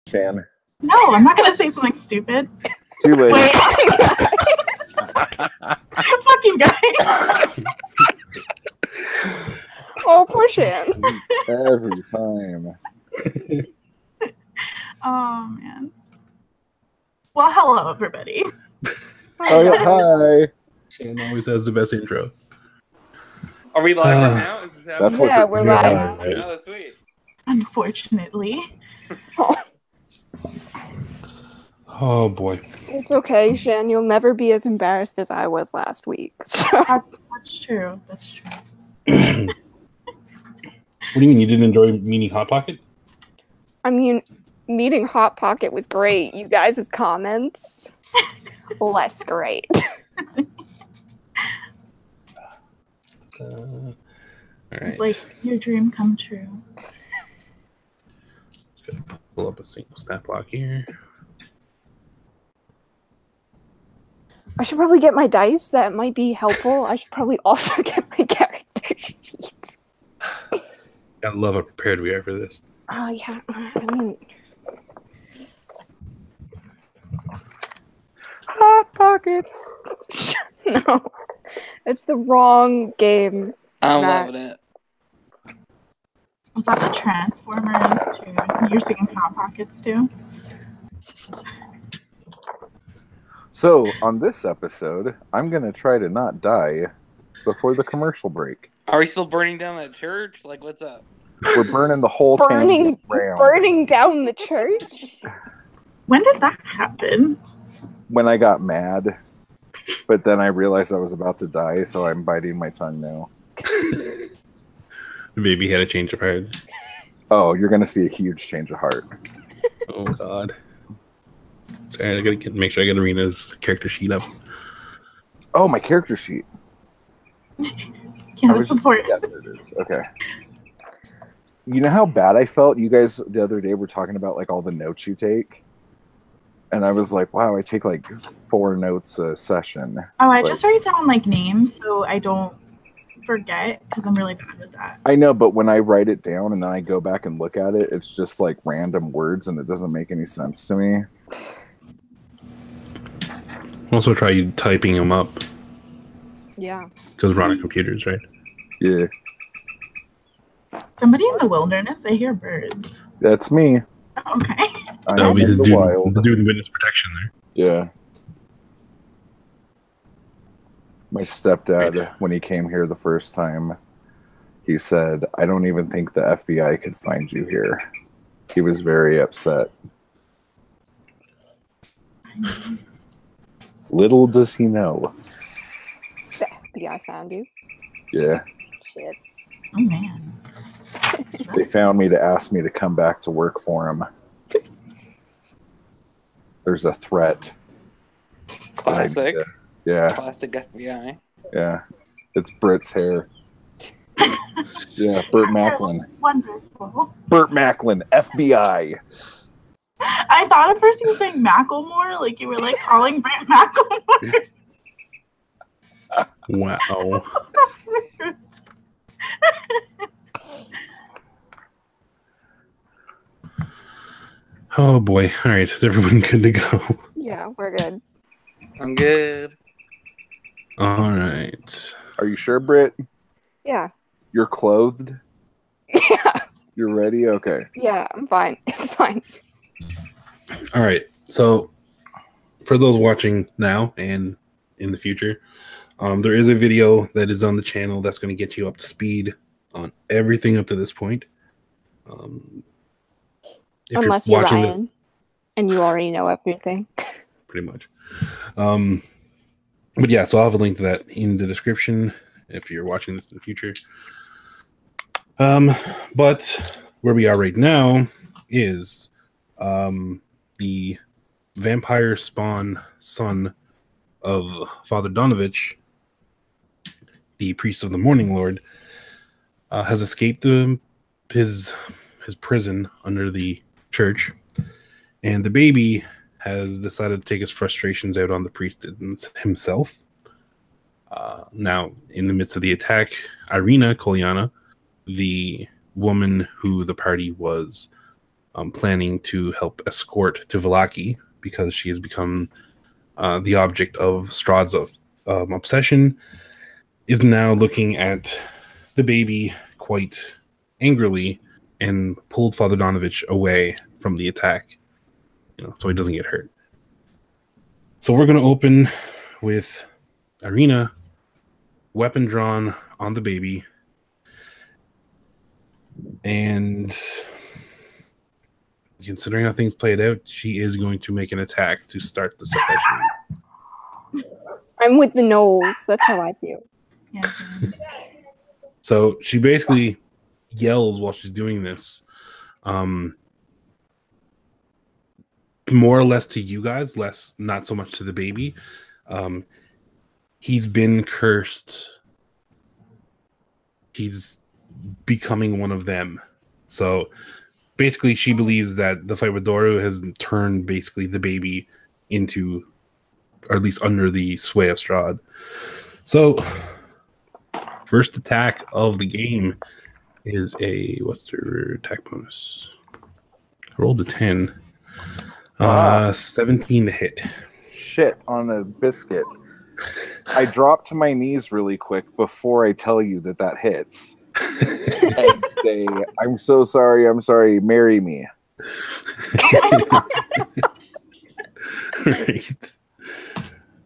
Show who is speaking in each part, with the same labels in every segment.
Speaker 1: Shan.
Speaker 2: No, I'm not gonna say something stupid.
Speaker 1: Too late.
Speaker 2: Wait. Fucking guy.
Speaker 3: Oh, poor Shan.
Speaker 1: Every time.
Speaker 2: Oh man. Well, hello everybody.
Speaker 1: Oh yeah, hi.
Speaker 4: Shan always has the best intro.
Speaker 5: Are we live right now? Is this happening?
Speaker 1: That's what
Speaker 3: Yeah, we're live.
Speaker 5: Oh, that's sweet.
Speaker 2: Unfortunately.
Speaker 4: Oh boy.
Speaker 3: It's okay, Shan. You'll never be as embarrassed as I was last week. So.
Speaker 2: That's true. That's true.
Speaker 4: What do you mean you didn't enjoy meeting Hot Pocket?
Speaker 3: I mean, meeting Hot Pocket was great. You guys' comments, less great.
Speaker 4: All right.
Speaker 2: It's like your dream come true.
Speaker 4: Just gotta pull up a single stat block here.
Speaker 3: I should probably get my dice. That might be helpful. I should probably also get my character sheets.
Speaker 4: Gotta love how prepared we are for this.
Speaker 3: Oh, yeah. I mean...
Speaker 1: Hot Pockets.
Speaker 3: No. It's the wrong game.
Speaker 5: I'm
Speaker 3: Matt.
Speaker 5: loving it.
Speaker 2: Was that the Transformers too? You're singing Hot Pockets too?
Speaker 1: So, on this episode, I'm going to try to not die before the commercial break.
Speaker 5: Are we still burning down that church? Like, what's up?
Speaker 1: We're burning the whole
Speaker 3: Burning
Speaker 1: town.
Speaker 3: burning down the church?
Speaker 2: When did that happen?
Speaker 1: When I got mad, but then I realized I was about to die, so I'm biting my tongue now.
Speaker 4: The baby had a change of heart.
Speaker 1: Oh, you're going to see a huge change of heart.
Speaker 4: Oh god. Sorry, I gotta make sure I get Ireena's character sheet up.
Speaker 1: Oh, my character sheet.
Speaker 2: Yeah, that's important.
Speaker 1: Yeah, there it is. Okay. You know how bad I felt? You guys the other day were talking about like all the notes you take. And I was like, wow, I take like 4 notes a session.
Speaker 2: Oh, I
Speaker 1: Like-
Speaker 2: just write down like names so I don't forget because I'm really bad with that.
Speaker 1: I know, but when I write it down and then I go back and look at it, it's just like random words and it doesn't make any sense to me.
Speaker 4: Also try typing them up.
Speaker 3: Yeah.
Speaker 4: Because we're on computers, right?
Speaker 1: Yeah,
Speaker 2: Somebody in the wilderness, I hear birds.
Speaker 1: that's me.
Speaker 2: Oh, okay.
Speaker 1: I
Speaker 4: That'll
Speaker 1: am
Speaker 4: be
Speaker 1: in the wild.
Speaker 4: the dude in witness protection there.
Speaker 1: Yeah. My stepdad, when he came here the first time, he said, I don't even think the FBI could find you here. He was very upset. Little does he know.
Speaker 3: The FBI found you.
Speaker 1: Yeah.
Speaker 3: Shit.
Speaker 2: Oh man.
Speaker 1: They found me to ask me to come back to work for him. There's a threat.
Speaker 5: Classic.
Speaker 1: Yeah,
Speaker 5: Classic FBI.
Speaker 1: yeah. It's Britt's hair. Yeah, Burt Macklin.
Speaker 2: Wonderful.
Speaker 1: Burt Macklin, FBI.
Speaker 2: I thought at first you were saying Macklemore, like you were like calling Brent Macklemore.
Speaker 4: Wow.
Speaker 2: That's rude.
Speaker 4: Oh boy. Alright, is everyone good to go?
Speaker 3: Yeah, we're good.
Speaker 5: I'm good.
Speaker 4: Alright.
Speaker 1: Are you sure, Britt?
Speaker 3: Yeah.
Speaker 1: You're clothed?
Speaker 3: Yeah.
Speaker 1: You're ready? Okay.
Speaker 3: Yeah, I'm fine. It's fine.
Speaker 4: Alright. So for those watching now and in the future, there is a video that is on the channel that's going to get you up to speed on everything up to this point. If
Speaker 3: Unless you're Ryan and you already know everything.
Speaker 4: Pretty much. But yeah, so I'll have a link to that in the description if you're watching this in the future. But where we are right now is the vampire spawn son of Father Donovich, the priest of the Morning Lord, has escaped his prison under the church, and the baby has decided to take his frustrations out on the priest himself. Now, in the midst of the attack, Ireena Kolyana, the woman who the party was planning to help escort to Vallaki because she has become the object of Strahd's obsession, is now looking at the baby quite angrily and pulled Father Donovich away from the attack, so he doesn't get hurt. So we're going to open with Ireena, weapon drawn on the baby, and considering how things played out, she is going to make an attack to start the suppression.
Speaker 3: I'm with the nose. That's how I feel.
Speaker 2: Yeah.
Speaker 4: So she basically yells while she's doing this, more or less to you guys, not so much to the baby. He's been cursed. He's becoming one of them. So basically she believes that the fight with Doru has turned basically the baby into, or at least under the sway of Strahd. So first attack of the game is what's their attack bonus? I rolled a 10. 17 to hit.
Speaker 1: Shit on a biscuit. I drop to my knees really quick before I tell you that hits. And say, I'm sorry, marry me.
Speaker 4: Right.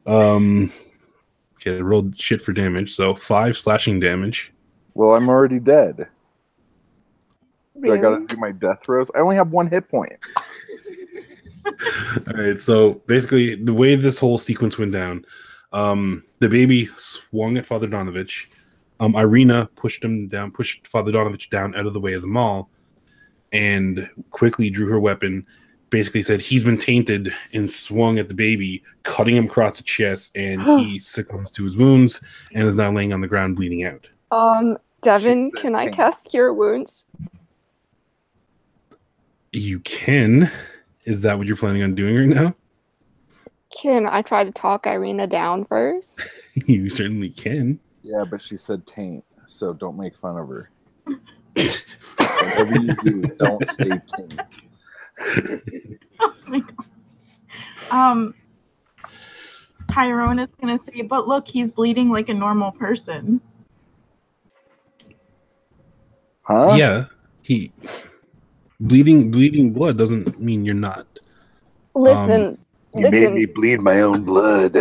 Speaker 4: Okay, I rolled shit for damage, so 5 slashing damage.
Speaker 1: Well, I'm already dead.
Speaker 3: Really?
Speaker 1: Do I gotta do my death throws? I only have 1 hit point.
Speaker 4: All right, so basically the way this whole sequence went down, the baby swung at Father Donovich. Ireena pushed Father Donovich down out of the way of the mall and quickly drew her weapon, basically said he's been tainted, and swung at the baby, cutting him across the chest, and he succumbs to his wounds and is now laying on the ground bleeding out.
Speaker 3: Devin, can I cast Cure Wounds?
Speaker 4: You can. Is that what you're planning on doing right now?
Speaker 3: Can I try to talk Ireena down first?
Speaker 4: You certainly can.
Speaker 1: Yeah, but she said taint, so don't make fun of her. Whatever you do, don't say taint.
Speaker 2: Oh my God. Tyrone is gonna say, but look, he's bleeding like a normal person.
Speaker 1: Huh?
Speaker 4: Yeah. Bleeding blood doesn't mean you're not.
Speaker 3: Listen.
Speaker 1: You made me bleed my own blood.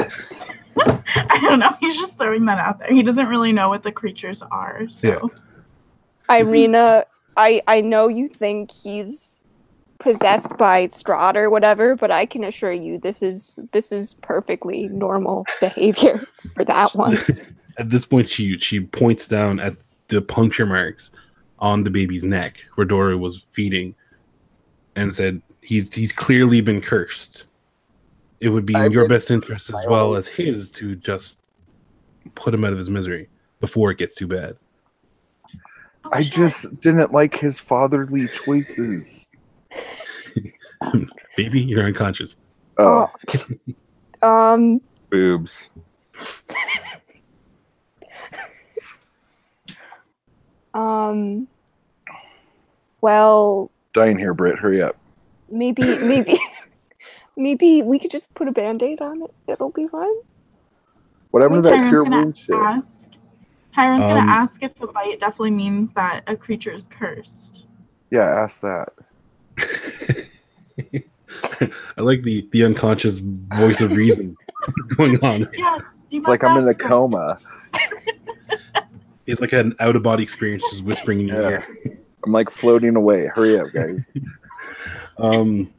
Speaker 2: I don't know. He's just throwing that out there. He doesn't really know what the creatures are. So,
Speaker 4: Yeah.
Speaker 3: Ireena, I know you think he's possessed by Strahd or whatever, but I can assure you this is perfectly normal behavior for that one.
Speaker 4: At this point, she points down at the puncture marks on the baby's neck where Doru was feeding, and said he's clearly been cursed. It would be in your best interest as well as his to just put him out of his misery before it gets too bad.
Speaker 1: I just didn't like his fatherly choices.
Speaker 4: Baby, you're unconscious.
Speaker 1: Oh,
Speaker 3: Um,
Speaker 1: boobs.
Speaker 3: Well,
Speaker 1: Dying here, Britt. Hurry up.
Speaker 3: maybe we could just put a band-aid on it. It'll be fine.
Speaker 1: Whatever
Speaker 2: I think
Speaker 1: that
Speaker 2: Tyrone's
Speaker 1: cure
Speaker 2: gonna
Speaker 1: wound shit.
Speaker 2: Tyrone's gonna ask if the bite definitely means that a creature is cursed.
Speaker 1: Yeah, ask that.
Speaker 4: I like the unconscious voice of reason going on.
Speaker 2: Yes,
Speaker 1: It's like I'm in a coma.
Speaker 4: He's like an out-of-body experience, just whispering in your ear.
Speaker 1: I'm like floating away. Hurry up, guys.
Speaker 2: On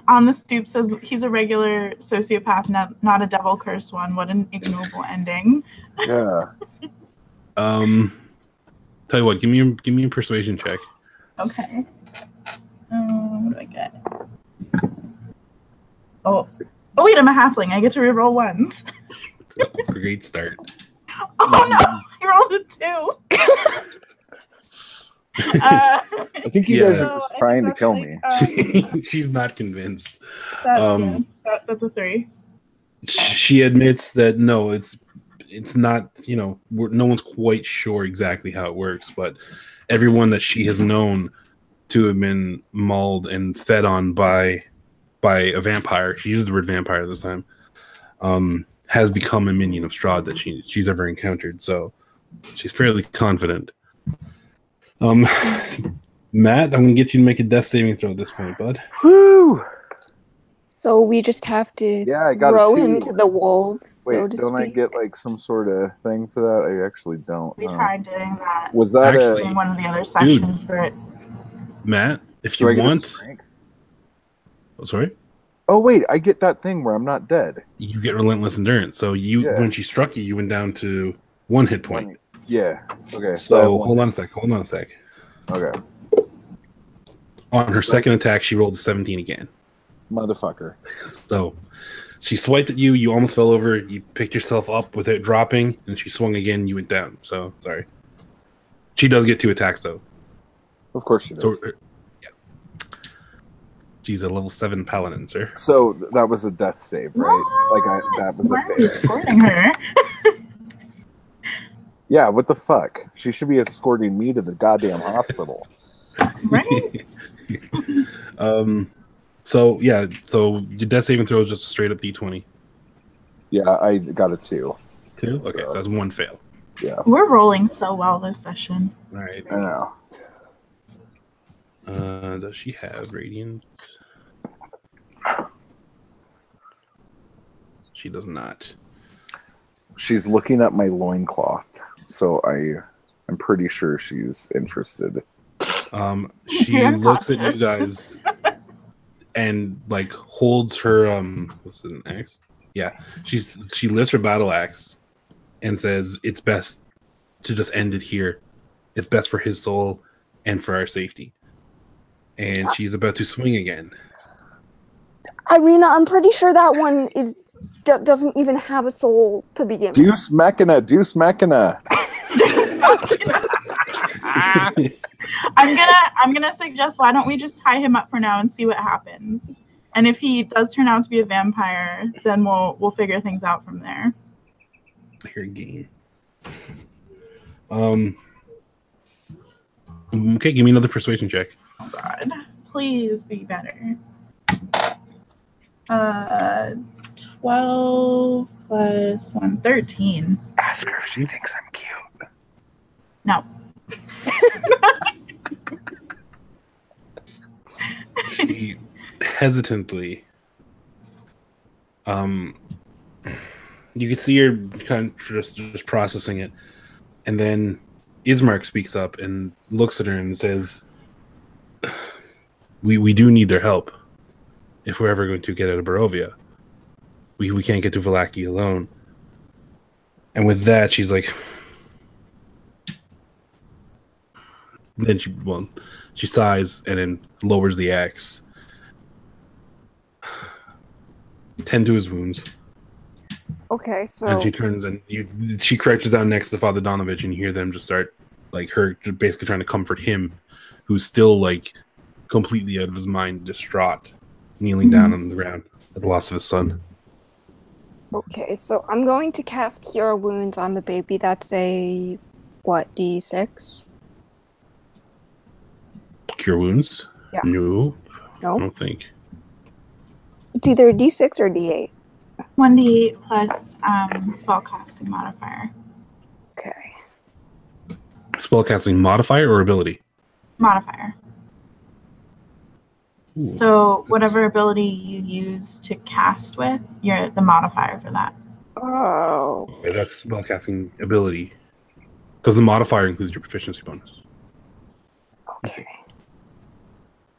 Speaker 2: the stoop says he's a regular sociopath, not a devil cursed one. What an ignoble ending.
Speaker 1: Yeah.
Speaker 4: Tell you what, give me a persuasion check.
Speaker 2: Okay. What do I get? Oh wait, I'm a halfling. I get to reroll ones.
Speaker 4: Great start.
Speaker 2: Oh no, I rolled a 2.
Speaker 1: I think you guys are just
Speaker 2: I
Speaker 1: trying to
Speaker 2: think
Speaker 1: kill
Speaker 2: that's
Speaker 1: me.
Speaker 4: She's not convinced.
Speaker 2: That's a 3.
Speaker 4: She admits that no, it's not. No one's quite sure exactly how it works, but everyone that she has known to have been mauled and fed on by a vampire. She used the word vampire this time. Has become a minion of Strahd that she's ever encountered. So she's fairly confident. Matt, I'm gonna get you to make a death saving throw at this point, bud.
Speaker 1: Woo!
Speaker 3: So we just have to
Speaker 1: Yeah, I got
Speaker 3: throw
Speaker 1: a 2.
Speaker 3: him to the wolves.
Speaker 1: Wait,
Speaker 3: so to
Speaker 1: don't I
Speaker 3: speak.
Speaker 1: get like some sort of thing for that? I actually don't.
Speaker 2: We tried doing that
Speaker 1: Was that
Speaker 4: Actually-
Speaker 2: in one of the other sessions, but
Speaker 4: Matt, if
Speaker 1: do
Speaker 4: you
Speaker 1: I get a
Speaker 4: want,
Speaker 1: strength?
Speaker 4: oh, sorry,
Speaker 1: Oh wait, I get that thing where I'm not dead.
Speaker 4: you get relentless endurance. So
Speaker 1: Yeah.
Speaker 4: when she struck you, you went down to 1 hit point.
Speaker 1: Yeah. Okay.
Speaker 4: So hold on a sec.
Speaker 1: Okay.
Speaker 4: On her second attack, she rolled a 17 again.
Speaker 1: Motherfucker.
Speaker 4: So she swiped at you. You almost fell over. You picked yourself up without dropping, and she swung again. You went down. So sorry. She does get 2 attacks though.
Speaker 1: Of course she does.
Speaker 4: So, yeah. She's a level 7 paladin, sir.
Speaker 1: So that was a death save, right? That was
Speaker 2: why
Speaker 1: a
Speaker 2: are you
Speaker 1: fail.
Speaker 2: escorting her?
Speaker 1: Yeah. What the fuck? She should be escorting me to the goddamn hospital.
Speaker 2: Right?
Speaker 4: So yeah. So your death saving throw is just a straight up D20.
Speaker 1: Yeah, I got a 2.
Speaker 4: 2. Okay, so that's 1 fail.
Speaker 1: Yeah.
Speaker 2: We're rolling so well this session.
Speaker 4: All right.
Speaker 1: I know.
Speaker 4: Does she have radiant? She does not.
Speaker 1: She's looking at my loincloth, so I'm pretty sure she's interested.
Speaker 4: She
Speaker 2: You're
Speaker 4: looks at you
Speaker 2: unconscious.
Speaker 4: guys and like holds her what's it, an axe? Yeah. She lifts her battle axe and says it's best to just end it here. It's best for his soul and for our safety. And she's about to swing again.
Speaker 3: Ireena, I'm pretty sure that one doesn't even have a soul to begin with.
Speaker 1: Deuce Machina, Deuce Machina.
Speaker 2: I'm gonna suggest, why don't we just tie him up for now and see what happens? And if he does turn out to be a vampire, then we'll figure things out from there.
Speaker 4: Here again. Okay, give me another persuasion check.
Speaker 2: Oh God, please be better. 12 plus 1, 13.
Speaker 1: Ask her if she thinks I'm cute.
Speaker 2: No.
Speaker 4: She hesitantly you can see her kind of just processing it, and then Ismark speaks up and looks at her and says, we do need their help if we're ever going to get out of Barovia. We can't get to Vallaki alone. And with that, she's like, then she sighs and then lowers the axe. Tend to his wounds.
Speaker 3: Okay, so
Speaker 4: And she turns and she crouches down next to Father Donovich, and you hear them just start, like, her basically trying to comfort him, who's still, like, completely out of his mind, distraught, kneeling down on the ground at the loss of his son.
Speaker 3: okay, so I'm going to cast Cure Wounds on the baby. That's a what, D6?
Speaker 4: Cure wounds?
Speaker 3: Yeah.
Speaker 4: No, I
Speaker 3: No,
Speaker 4: don't think.
Speaker 3: it's either a D6 or D8.
Speaker 2: 1d8 plus spellcasting modifier.
Speaker 3: Okay.
Speaker 4: Spellcasting modifier or ability?
Speaker 2: Modifier.
Speaker 4: Ooh.
Speaker 2: So whatever ability you use to cast with, you're the modifier for that.
Speaker 3: Oh.
Speaker 4: Okay, that's spellcasting ability. Because the modifier includes your proficiency bonus.
Speaker 3: Okay.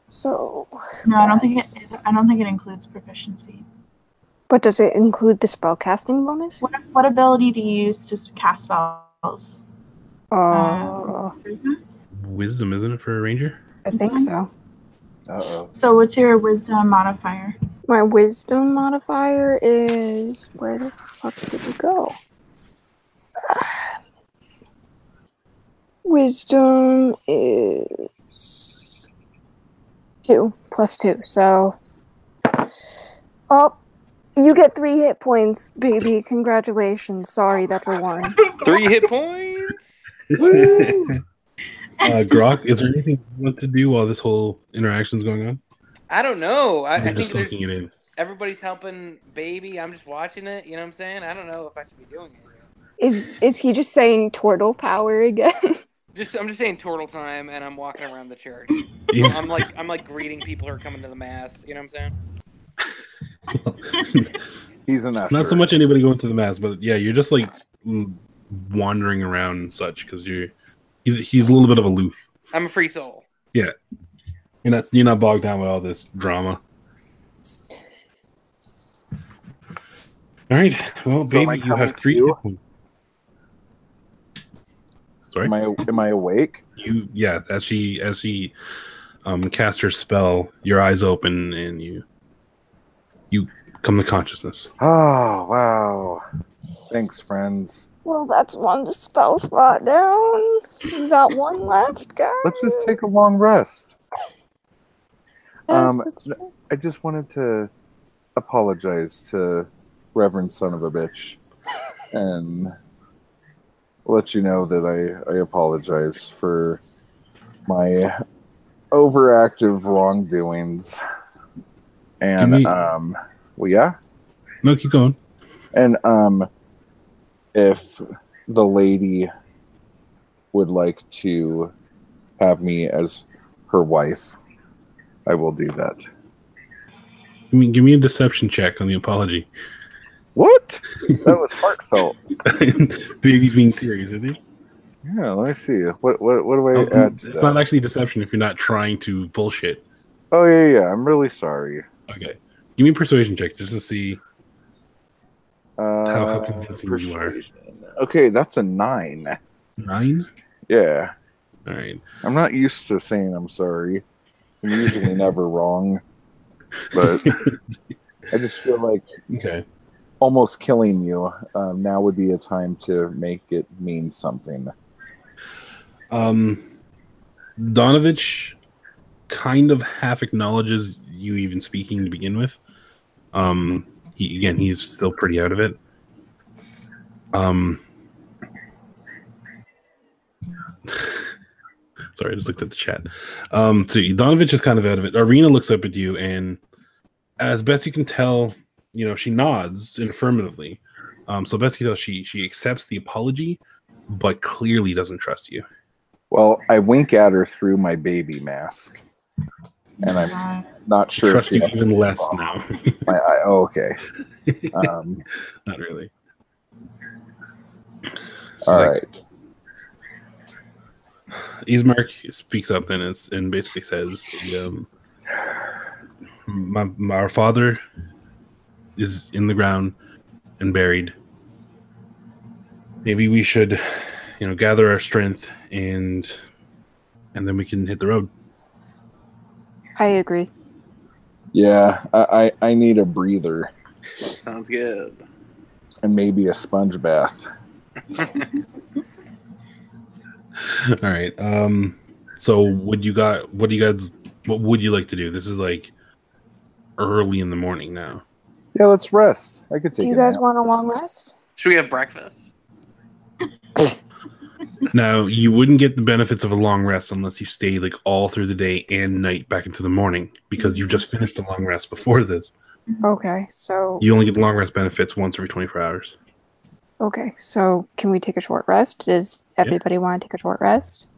Speaker 3: So.
Speaker 2: No, I don't think it includes proficiency.
Speaker 3: But does it include the spellcasting bonus?
Speaker 2: What ability do you use to cast spells? Charisma?
Speaker 4: Wisdom, isn't it, for a ranger?
Speaker 3: I think so.
Speaker 1: Uh-oh.
Speaker 2: So what's your wisdom modifier?
Speaker 3: My wisdom modifier is, where the fuck did it go? Wisdom is 2 plus 2. So, oh, you get 3 hit points, baby. Congratulations. Sorry, that's a 1.
Speaker 5: 3 hit points.
Speaker 4: Grok, is there anything you want to do while this whole interaction's going on?
Speaker 5: I don't know. I
Speaker 4: You're
Speaker 5: think
Speaker 4: just
Speaker 5: there's,
Speaker 4: soaking it in.
Speaker 5: everybody's helping Baby. I'm just watching it. You know what I'm saying? I don't know if I should be doing it.
Speaker 3: Is he just saying turtle power again?
Speaker 5: I'm just saying turtle time, and I'm walking around the church.
Speaker 4: He's-
Speaker 5: I'm like greeting people who are coming to the mass. You know what I'm saying?
Speaker 1: He's an usher.
Speaker 4: Not so much anybody going to the mass, but yeah, you're just like wandering around and such because he's a little bit of aloof.
Speaker 5: I'm a free soul.
Speaker 4: Yeah, you're not bogged down by all this drama. All right, well,
Speaker 1: So am I
Speaker 4: Baby, you have
Speaker 1: coming
Speaker 4: 3
Speaker 1: to you?
Speaker 4: hit points. Sorry,
Speaker 1: Am I awake?
Speaker 4: as she casts her spell, your eyes open and you come to consciousness.
Speaker 1: Oh wow! Thanks, friends.
Speaker 3: Well, that's one spell slot down. We got one left, guys.
Speaker 1: Let's just take a long rest.
Speaker 3: Yes, that's true.
Speaker 1: I just wanted to apologize to Reverend Son of a Bitch and let you know that I apologize for my overactive wrongdoings. And well, yeah.
Speaker 4: No, keep going.
Speaker 1: And if the lady would like to have me as her wife, I will do that.
Speaker 4: Give me a deception check on the apology.
Speaker 1: What? That was heartfelt.
Speaker 4: Baby's being serious, is he?
Speaker 1: Yeah, let me see. What do I add to
Speaker 4: It's
Speaker 1: that?
Speaker 4: not actually deception if you're not trying to bullshit.
Speaker 1: Oh yeah. I'm really sorry.
Speaker 4: Okay. Give me a persuasion check just to see how convincing you are.
Speaker 1: Persuasion. Okay, that's a 9.
Speaker 4: 9?
Speaker 1: Yeah.
Speaker 4: All right.
Speaker 1: I'm not used to saying I'm sorry. I'm usually never wrong. But I just feel like
Speaker 4: Okay.
Speaker 1: almost killing you now would be a time to make it mean something.
Speaker 4: Donovich kind of half acknowledges you even speaking to begin with. He's still pretty out of it. Sorry, I just looked at the chat. So Donovich is kind of out of it. Ireena looks up at you, and as best you can tell, she nods affirmatively. So best you can tell, she accepts the apology, but clearly doesn't trust you.
Speaker 1: Well, I wink at her through my baby mask. And I'm not sure.
Speaker 4: Trust you even less now.
Speaker 1: Okay.
Speaker 4: Not really.
Speaker 1: All right.
Speaker 4: Ismark speaks up then and basically says, our father is in the ground and buried. Maybe we should, gather our strength and then we can hit the road.
Speaker 3: I agree.
Speaker 1: Yeah, I need a breather
Speaker 5: Sounds good.
Speaker 1: and maybe a sponge bath.
Speaker 4: All right. So what would you like to do? This is like early in the morning now.
Speaker 1: Yeah, let's rest. I could take
Speaker 3: Do you
Speaker 1: a
Speaker 3: guys
Speaker 1: nap.
Speaker 3: want a long rest?
Speaker 5: Should we have breakfast?
Speaker 4: Now, you wouldn't get the benefits of a long rest unless you stay like all through the day and night back into the morning because you've just finished a long rest before this.
Speaker 3: Okay, so
Speaker 4: You only get the long rest benefits once every 24 hours.
Speaker 3: Can we take a short rest? Does everybody want to take a short rest?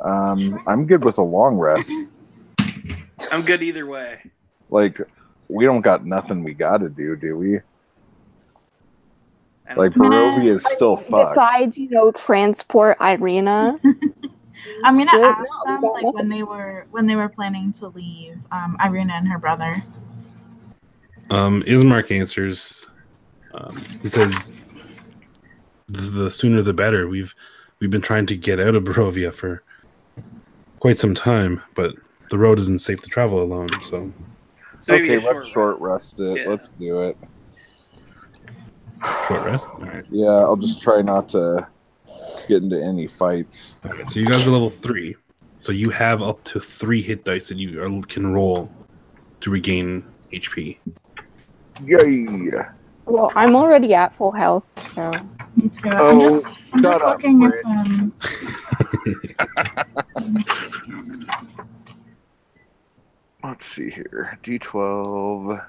Speaker 1: I'm good with a long rest.
Speaker 5: I'm good either way.
Speaker 1: Like, we don't got nothing we got to do we?
Speaker 5: I don't
Speaker 1: Like,
Speaker 5: know.
Speaker 1: Barovia is still fucked.
Speaker 3: Besides, transport Ireena.
Speaker 2: I'm gonna
Speaker 3: Shit,
Speaker 2: ask
Speaker 3: no, we
Speaker 2: them
Speaker 3: got
Speaker 2: like when they were planning to leave. Ireena and her brother.
Speaker 4: Ismark answers. He says, "The sooner the better. We've been trying to get out of Barovia for quite some time, but the road isn't safe to travel alone. So
Speaker 5: Maybe
Speaker 1: Okay,
Speaker 5: a
Speaker 1: let's short rest it.
Speaker 5: Yeah.
Speaker 1: Let's do it.
Speaker 4: short rest. All right.
Speaker 1: Yeah, I'll just try not to get into any fights.
Speaker 4: All right. So you guys are level 3. So you have up to 3 hit dice that you can roll to regain HP.
Speaker 1: Yay!
Speaker 3: Well, I'm already at full health, so.
Speaker 2: Me too.
Speaker 1: Oh,
Speaker 2: I'm just
Speaker 1: shut up,
Speaker 2: looking
Speaker 1: Brit.
Speaker 2: if
Speaker 1: Let's see here. D12.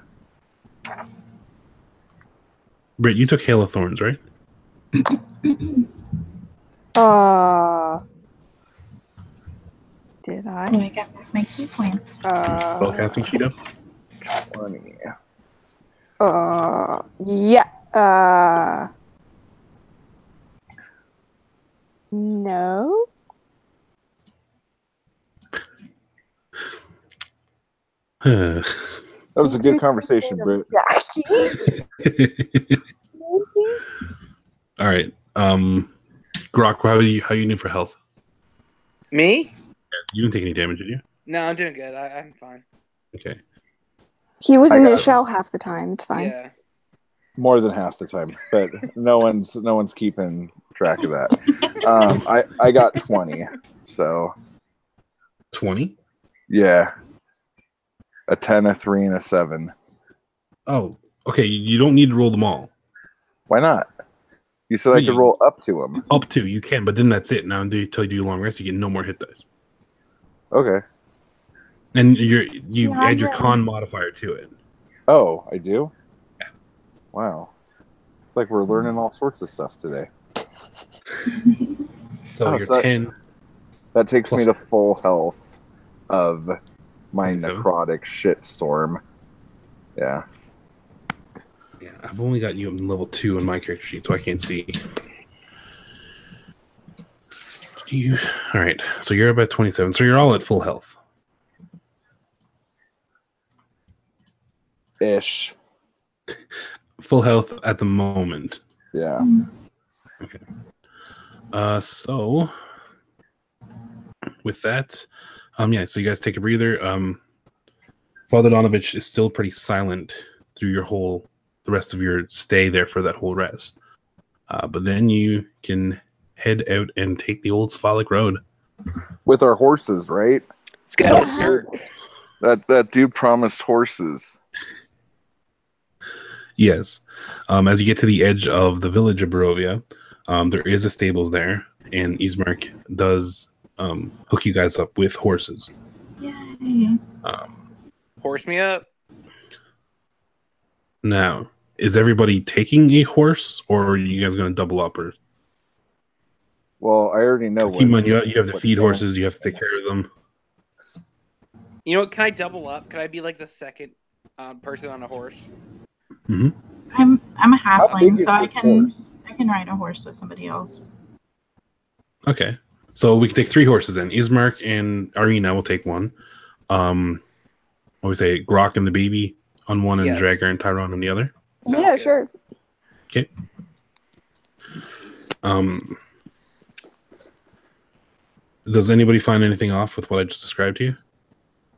Speaker 4: Britt, you took Hail of Thorns, right?
Speaker 3: Did
Speaker 2: Oh,
Speaker 3: I?
Speaker 2: I get back my key points.
Speaker 4: Spellcasting sheet up?
Speaker 1: 20.
Speaker 3: Yeah. No.
Speaker 1: That was a good conversation, Britt.
Speaker 4: All right. Grok, how you doing for health?
Speaker 5: Me?
Speaker 4: You didn't take any damage, did you?
Speaker 5: No, I'm doing good. I'm fine.
Speaker 4: Okay.
Speaker 3: He was
Speaker 1: I
Speaker 3: in
Speaker 1: got
Speaker 3: his
Speaker 1: it.
Speaker 3: shell half the time. It's fine.
Speaker 5: Yeah.
Speaker 1: More than half the time, but no one's keeping track of that. I got 20, so
Speaker 4: 20?
Speaker 1: yeah, a 10, a 3, and a 7.
Speaker 4: Oh, okay. You don't need to roll them all.
Speaker 1: Why not? You said I could roll up to them.
Speaker 4: Up to you can, but then that's it. Now until you do long rest, you get no more hit dice.
Speaker 1: Okay.
Speaker 4: And you
Speaker 2: Yeah,
Speaker 4: add your
Speaker 2: yeah.
Speaker 4: con modifier to it.
Speaker 1: Oh, I do?
Speaker 4: Yeah.
Speaker 1: Wow. It's like we're learning all sorts of stuff today.
Speaker 4: So
Speaker 1: Oh,
Speaker 4: you're
Speaker 1: so
Speaker 4: 10.
Speaker 1: That takes
Speaker 4: Plus-
Speaker 1: me to full health of my
Speaker 4: 27?
Speaker 1: necrotic shitstorm. Yeah.
Speaker 4: Yeah, I've only got you on level 2 on my character sheet, so I can't see. All right, so you're about 27. So you're all at full health.
Speaker 1: Ish.
Speaker 4: Full health at the moment.
Speaker 1: Yeah.
Speaker 4: Okay. So with that, yeah. So you guys take a breather. Father Donovich is still pretty silent through the rest of your stay there for that whole rest. But then you can head out and take the old Sphalic Road
Speaker 1: With our horses, right?
Speaker 5: Let's go. Sure.
Speaker 1: That dude promised horses.
Speaker 4: Yes. As you get to the edge of the village of Barovia, there is a stables there, and Ismark does hook you guys up with horses.
Speaker 2: Yay.
Speaker 5: Horse me up.
Speaker 4: Now, is everybody taking a horse, or are you guys going to double up? Or
Speaker 1: Well, I already know.
Speaker 4: keep in mind, you have to
Speaker 1: what
Speaker 4: feed
Speaker 1: Stan-
Speaker 4: horses, you have to take care of them.
Speaker 5: You know what? Can I double up? Can I be like the second person on a horse?
Speaker 4: Mm-hmm.
Speaker 2: I'm a
Speaker 1: How big
Speaker 2: halfling,
Speaker 1: is
Speaker 2: so I
Speaker 1: this
Speaker 2: can
Speaker 1: horse?
Speaker 2: ride a horse with somebody else.
Speaker 4: Okay, so we can take 3 horses then. Ismark and Ireena will take one. What we say, Grok and the baby on one, and
Speaker 5: Yes.
Speaker 4: Dragar and Tyrone on the other.
Speaker 5: Sounds
Speaker 3: Yeah,
Speaker 5: good.
Speaker 3: sure.
Speaker 4: Okay. Does anybody find anything off with what I just described to you?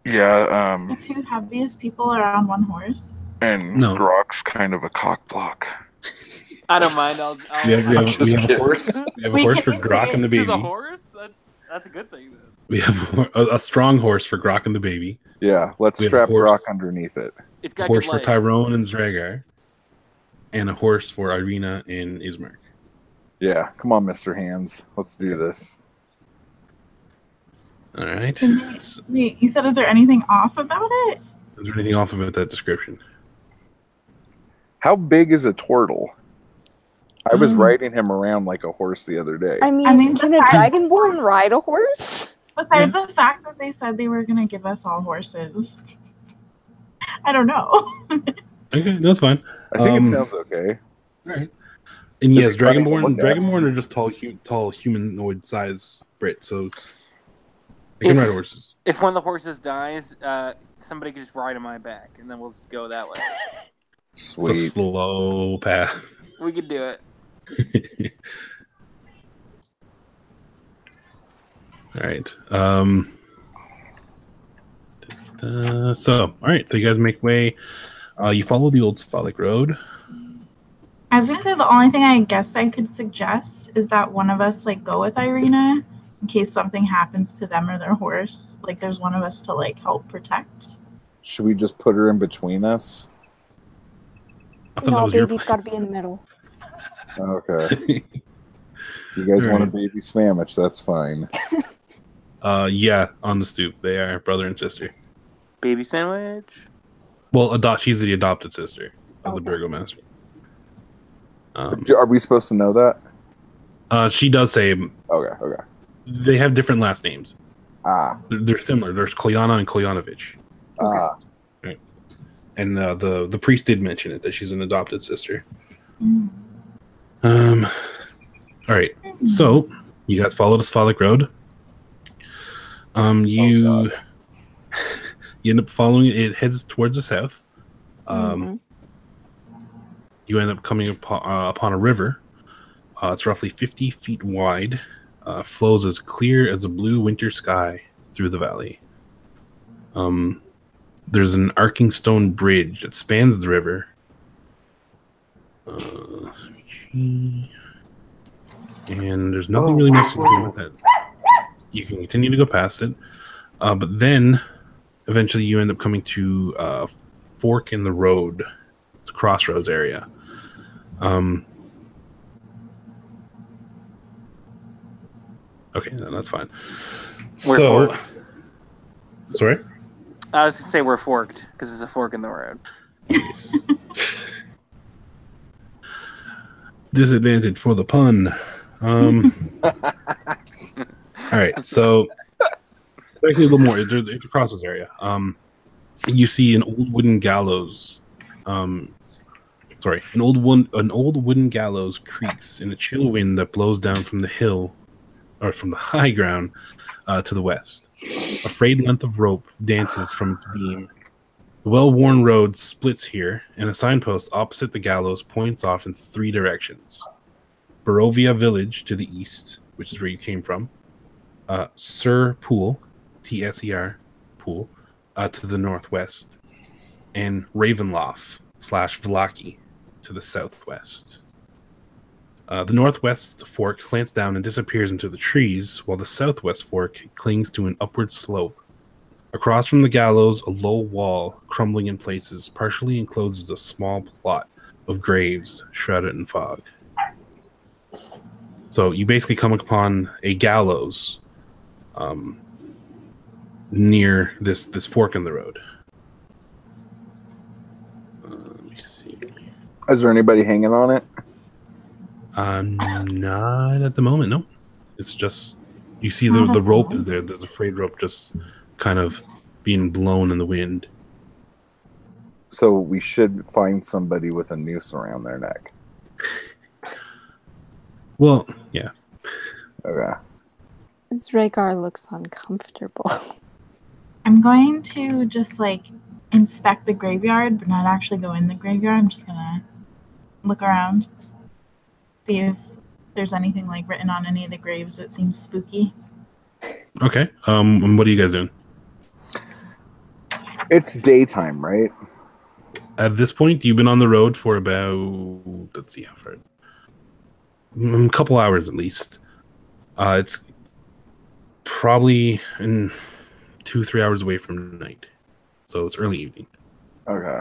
Speaker 1: Yeah.
Speaker 2: The two heaviest people are on one horse.
Speaker 1: And
Speaker 4: No.
Speaker 1: Grok's kind of a cock block.
Speaker 5: I don't mind.
Speaker 4: We have
Speaker 1: just
Speaker 4: a
Speaker 1: kidding.
Speaker 4: horse. We have a
Speaker 2: Wait,
Speaker 4: horse
Speaker 2: can
Speaker 4: for
Speaker 2: you say
Speaker 4: Grok and the
Speaker 5: To
Speaker 4: baby.
Speaker 5: the horse? That's a good thing. Then.
Speaker 4: We have a strong horse for Grok and the baby.
Speaker 1: Yeah. Let's
Speaker 4: We have a
Speaker 1: strap
Speaker 4: horse.
Speaker 1: Grok underneath it.
Speaker 5: It's
Speaker 4: A
Speaker 5: got
Speaker 4: horse
Speaker 5: good
Speaker 4: for
Speaker 5: legs.
Speaker 4: Tyrone and Dragar, and a horse for Ireena and Ismark.
Speaker 1: Yeah. Come on, Mr. Hands. Let's do this.
Speaker 4: All right.
Speaker 2: Wait, you said, is there anything off about it?
Speaker 4: Is there anything off about that description?
Speaker 1: How big is a turtle? I was
Speaker 4: Um,
Speaker 1: riding him around like a horse the other day.
Speaker 3: I mean, can a
Speaker 2: besides-
Speaker 3: dragonborn ride a horse?
Speaker 2: Besides the fact that they said they were going to give us all horses. I don't know.
Speaker 4: Okay, that's fine.
Speaker 1: I think
Speaker 4: Um,
Speaker 1: it sounds okay.
Speaker 4: All right. And
Speaker 1: It'd
Speaker 4: yes,
Speaker 1: be funny to
Speaker 4: Dragonborn.
Speaker 1: look at.
Speaker 4: Dragonborn are just tall humanoid size Brit. So they can ride horses.
Speaker 5: If one of the horses dies, somebody can just ride on my back, and then we'll just go that way.
Speaker 4: It's a
Speaker 1: Sweet.
Speaker 4: slow path.
Speaker 5: We could do it.
Speaker 4: All right. So, all right. So you guys make way. You follow the old Sphalic Road.
Speaker 2: I was going to say the only thing I guess I could suggest is that one of us go with Ireena in case something happens to them or their horse. There's one of us to help protect.
Speaker 1: Should we just put her in between us?
Speaker 4: I thought that
Speaker 3: No,
Speaker 4: was your
Speaker 3: baby's got to be in the middle.
Speaker 1: Okay. If you guys want a baby sandwich, that's fine.
Speaker 4: Yeah, on the stoop. They are brother and sister.
Speaker 5: Baby sandwich.
Speaker 4: Well, she's the adopted sister of the
Speaker 3: Okay.
Speaker 4: burgomaster.
Speaker 1: Are we supposed to know that?
Speaker 4: She does say
Speaker 1: Okay.
Speaker 4: they have different last names.
Speaker 1: Ah.
Speaker 4: They're similar. There's Kolyana and Kolyanovich.
Speaker 1: Ah.
Speaker 4: Right. And the priest did mention it, that she's an adopted sister.
Speaker 2: Mm.
Speaker 4: All right. So you guys follow the Sphalic Road. You end up following it. It heads towards the south. You end up coming upon a river. It's roughly 50 feet wide. Flows as clear as a blue winter sky through the valley. There's an arcing stone bridge that spans the river. And there's nothing really much to do with that. You can continue to go past it. But then, eventually, you end up coming to a fork in the road. It's a crossroads area. Okay, that's fine.
Speaker 5: We're forked.
Speaker 4: Sorry?
Speaker 5: I was going to say we're forked because it's a fork in the road.
Speaker 4: Yes. Disadvantage for the pun. All right, so actually a little more. It's a crossroads area. You see an old wooden gallows. An old wooden gallows creaks in a chill wind that blows down from the hill, or from the high ground, to the west. A frayed length of rope dances from its beam. The well-worn road splits here, and a signpost opposite the gallows points off in 3 directions. Barovia Village to the east, which is where you came from. Sir Pool, Tser, Pool, to the northwest. And Ravenloft / Vlaki to the southwest. The northwest fork slants down and disappears into the trees, while the southwest fork clings to an upward slope. Across from the gallows, a low wall, crumbling in places, partially encloses a small plot of graves shrouded in fog. So you basically come upon a gallows near this fork in the road. Let me see.
Speaker 1: Is there anybody hanging on it?
Speaker 4: Not at the moment, no. It's just, you see the rope is there. There's a frayed rope just kind of being blown in the wind.
Speaker 1: So we should find somebody with a noose around their neck.
Speaker 4: Well, yeah.
Speaker 1: Okay.
Speaker 3: Rhaegar looks uncomfortable.
Speaker 2: I'm going to just inspect the graveyard, but not actually go in the graveyard. I'm just gonna look around, see if there's anything written on any of the graves that seems spooky.
Speaker 4: Okay. What are you guys doing?
Speaker 1: It's daytime, right?
Speaker 4: At this point, you've been on the road for about, let's see how far. A couple hours at least. It's probably in 2-3 hours away from night. So it's early evening.
Speaker 1: Okay.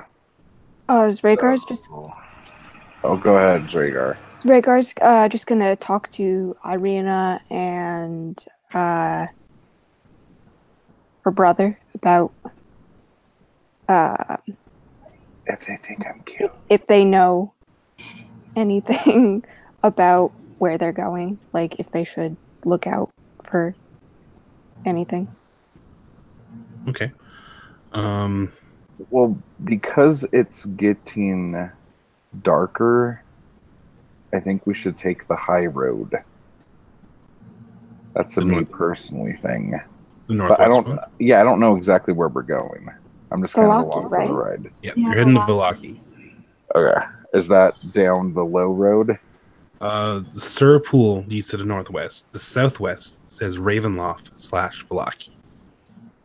Speaker 3: Is Rhaegar's just...
Speaker 1: Oh, go ahead, Rhaegar.
Speaker 3: Rhaegar's just gonna talk to Ireena and her brother about
Speaker 1: If they think I'm cute.
Speaker 3: if they know anything about where they're going, if they should look out for anything.
Speaker 4: Okay.
Speaker 1: Well, because it's getting darker, I think we should take the high road. That's me personally thing.
Speaker 4: The northwest
Speaker 1: but I don't.
Speaker 4: one?
Speaker 1: Yeah, I don't know exactly where we're going. I'm just kind of
Speaker 3: Velaki,
Speaker 1: along
Speaker 3: right?
Speaker 1: for the ride.
Speaker 4: Yeah,
Speaker 2: Yeah,
Speaker 4: you're heading to
Speaker 2: Velaki.
Speaker 4: Velaki.
Speaker 1: Okay, is that down the low road?
Speaker 4: The Sir Pool leads to the northwest. The southwest says Ravenloft / Velaki.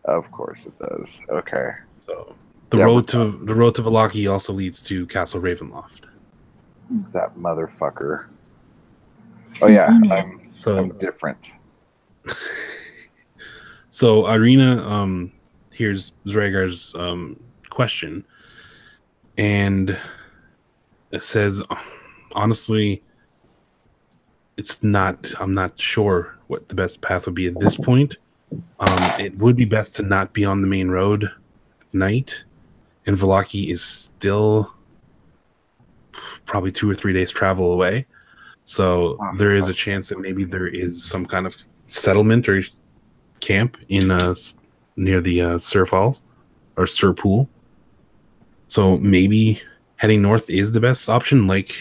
Speaker 1: Of course it does. Okay.
Speaker 4: So the road to Velaki also leads to Castle Ravenloft.
Speaker 1: That motherfucker. Oh yeah, I'm different.
Speaker 4: So Ireena hears Rhaegar's question, and It says, honestly, I'm not sure what the best path would be at this point. It would be best to not be on the main road at night. And Vallaki is still probably 2 or 3 days travel away. So there is a chance that maybe there is some kind of settlement or camp in near the Sur Falls or Sur Pool. So maybe heading north is the best option, like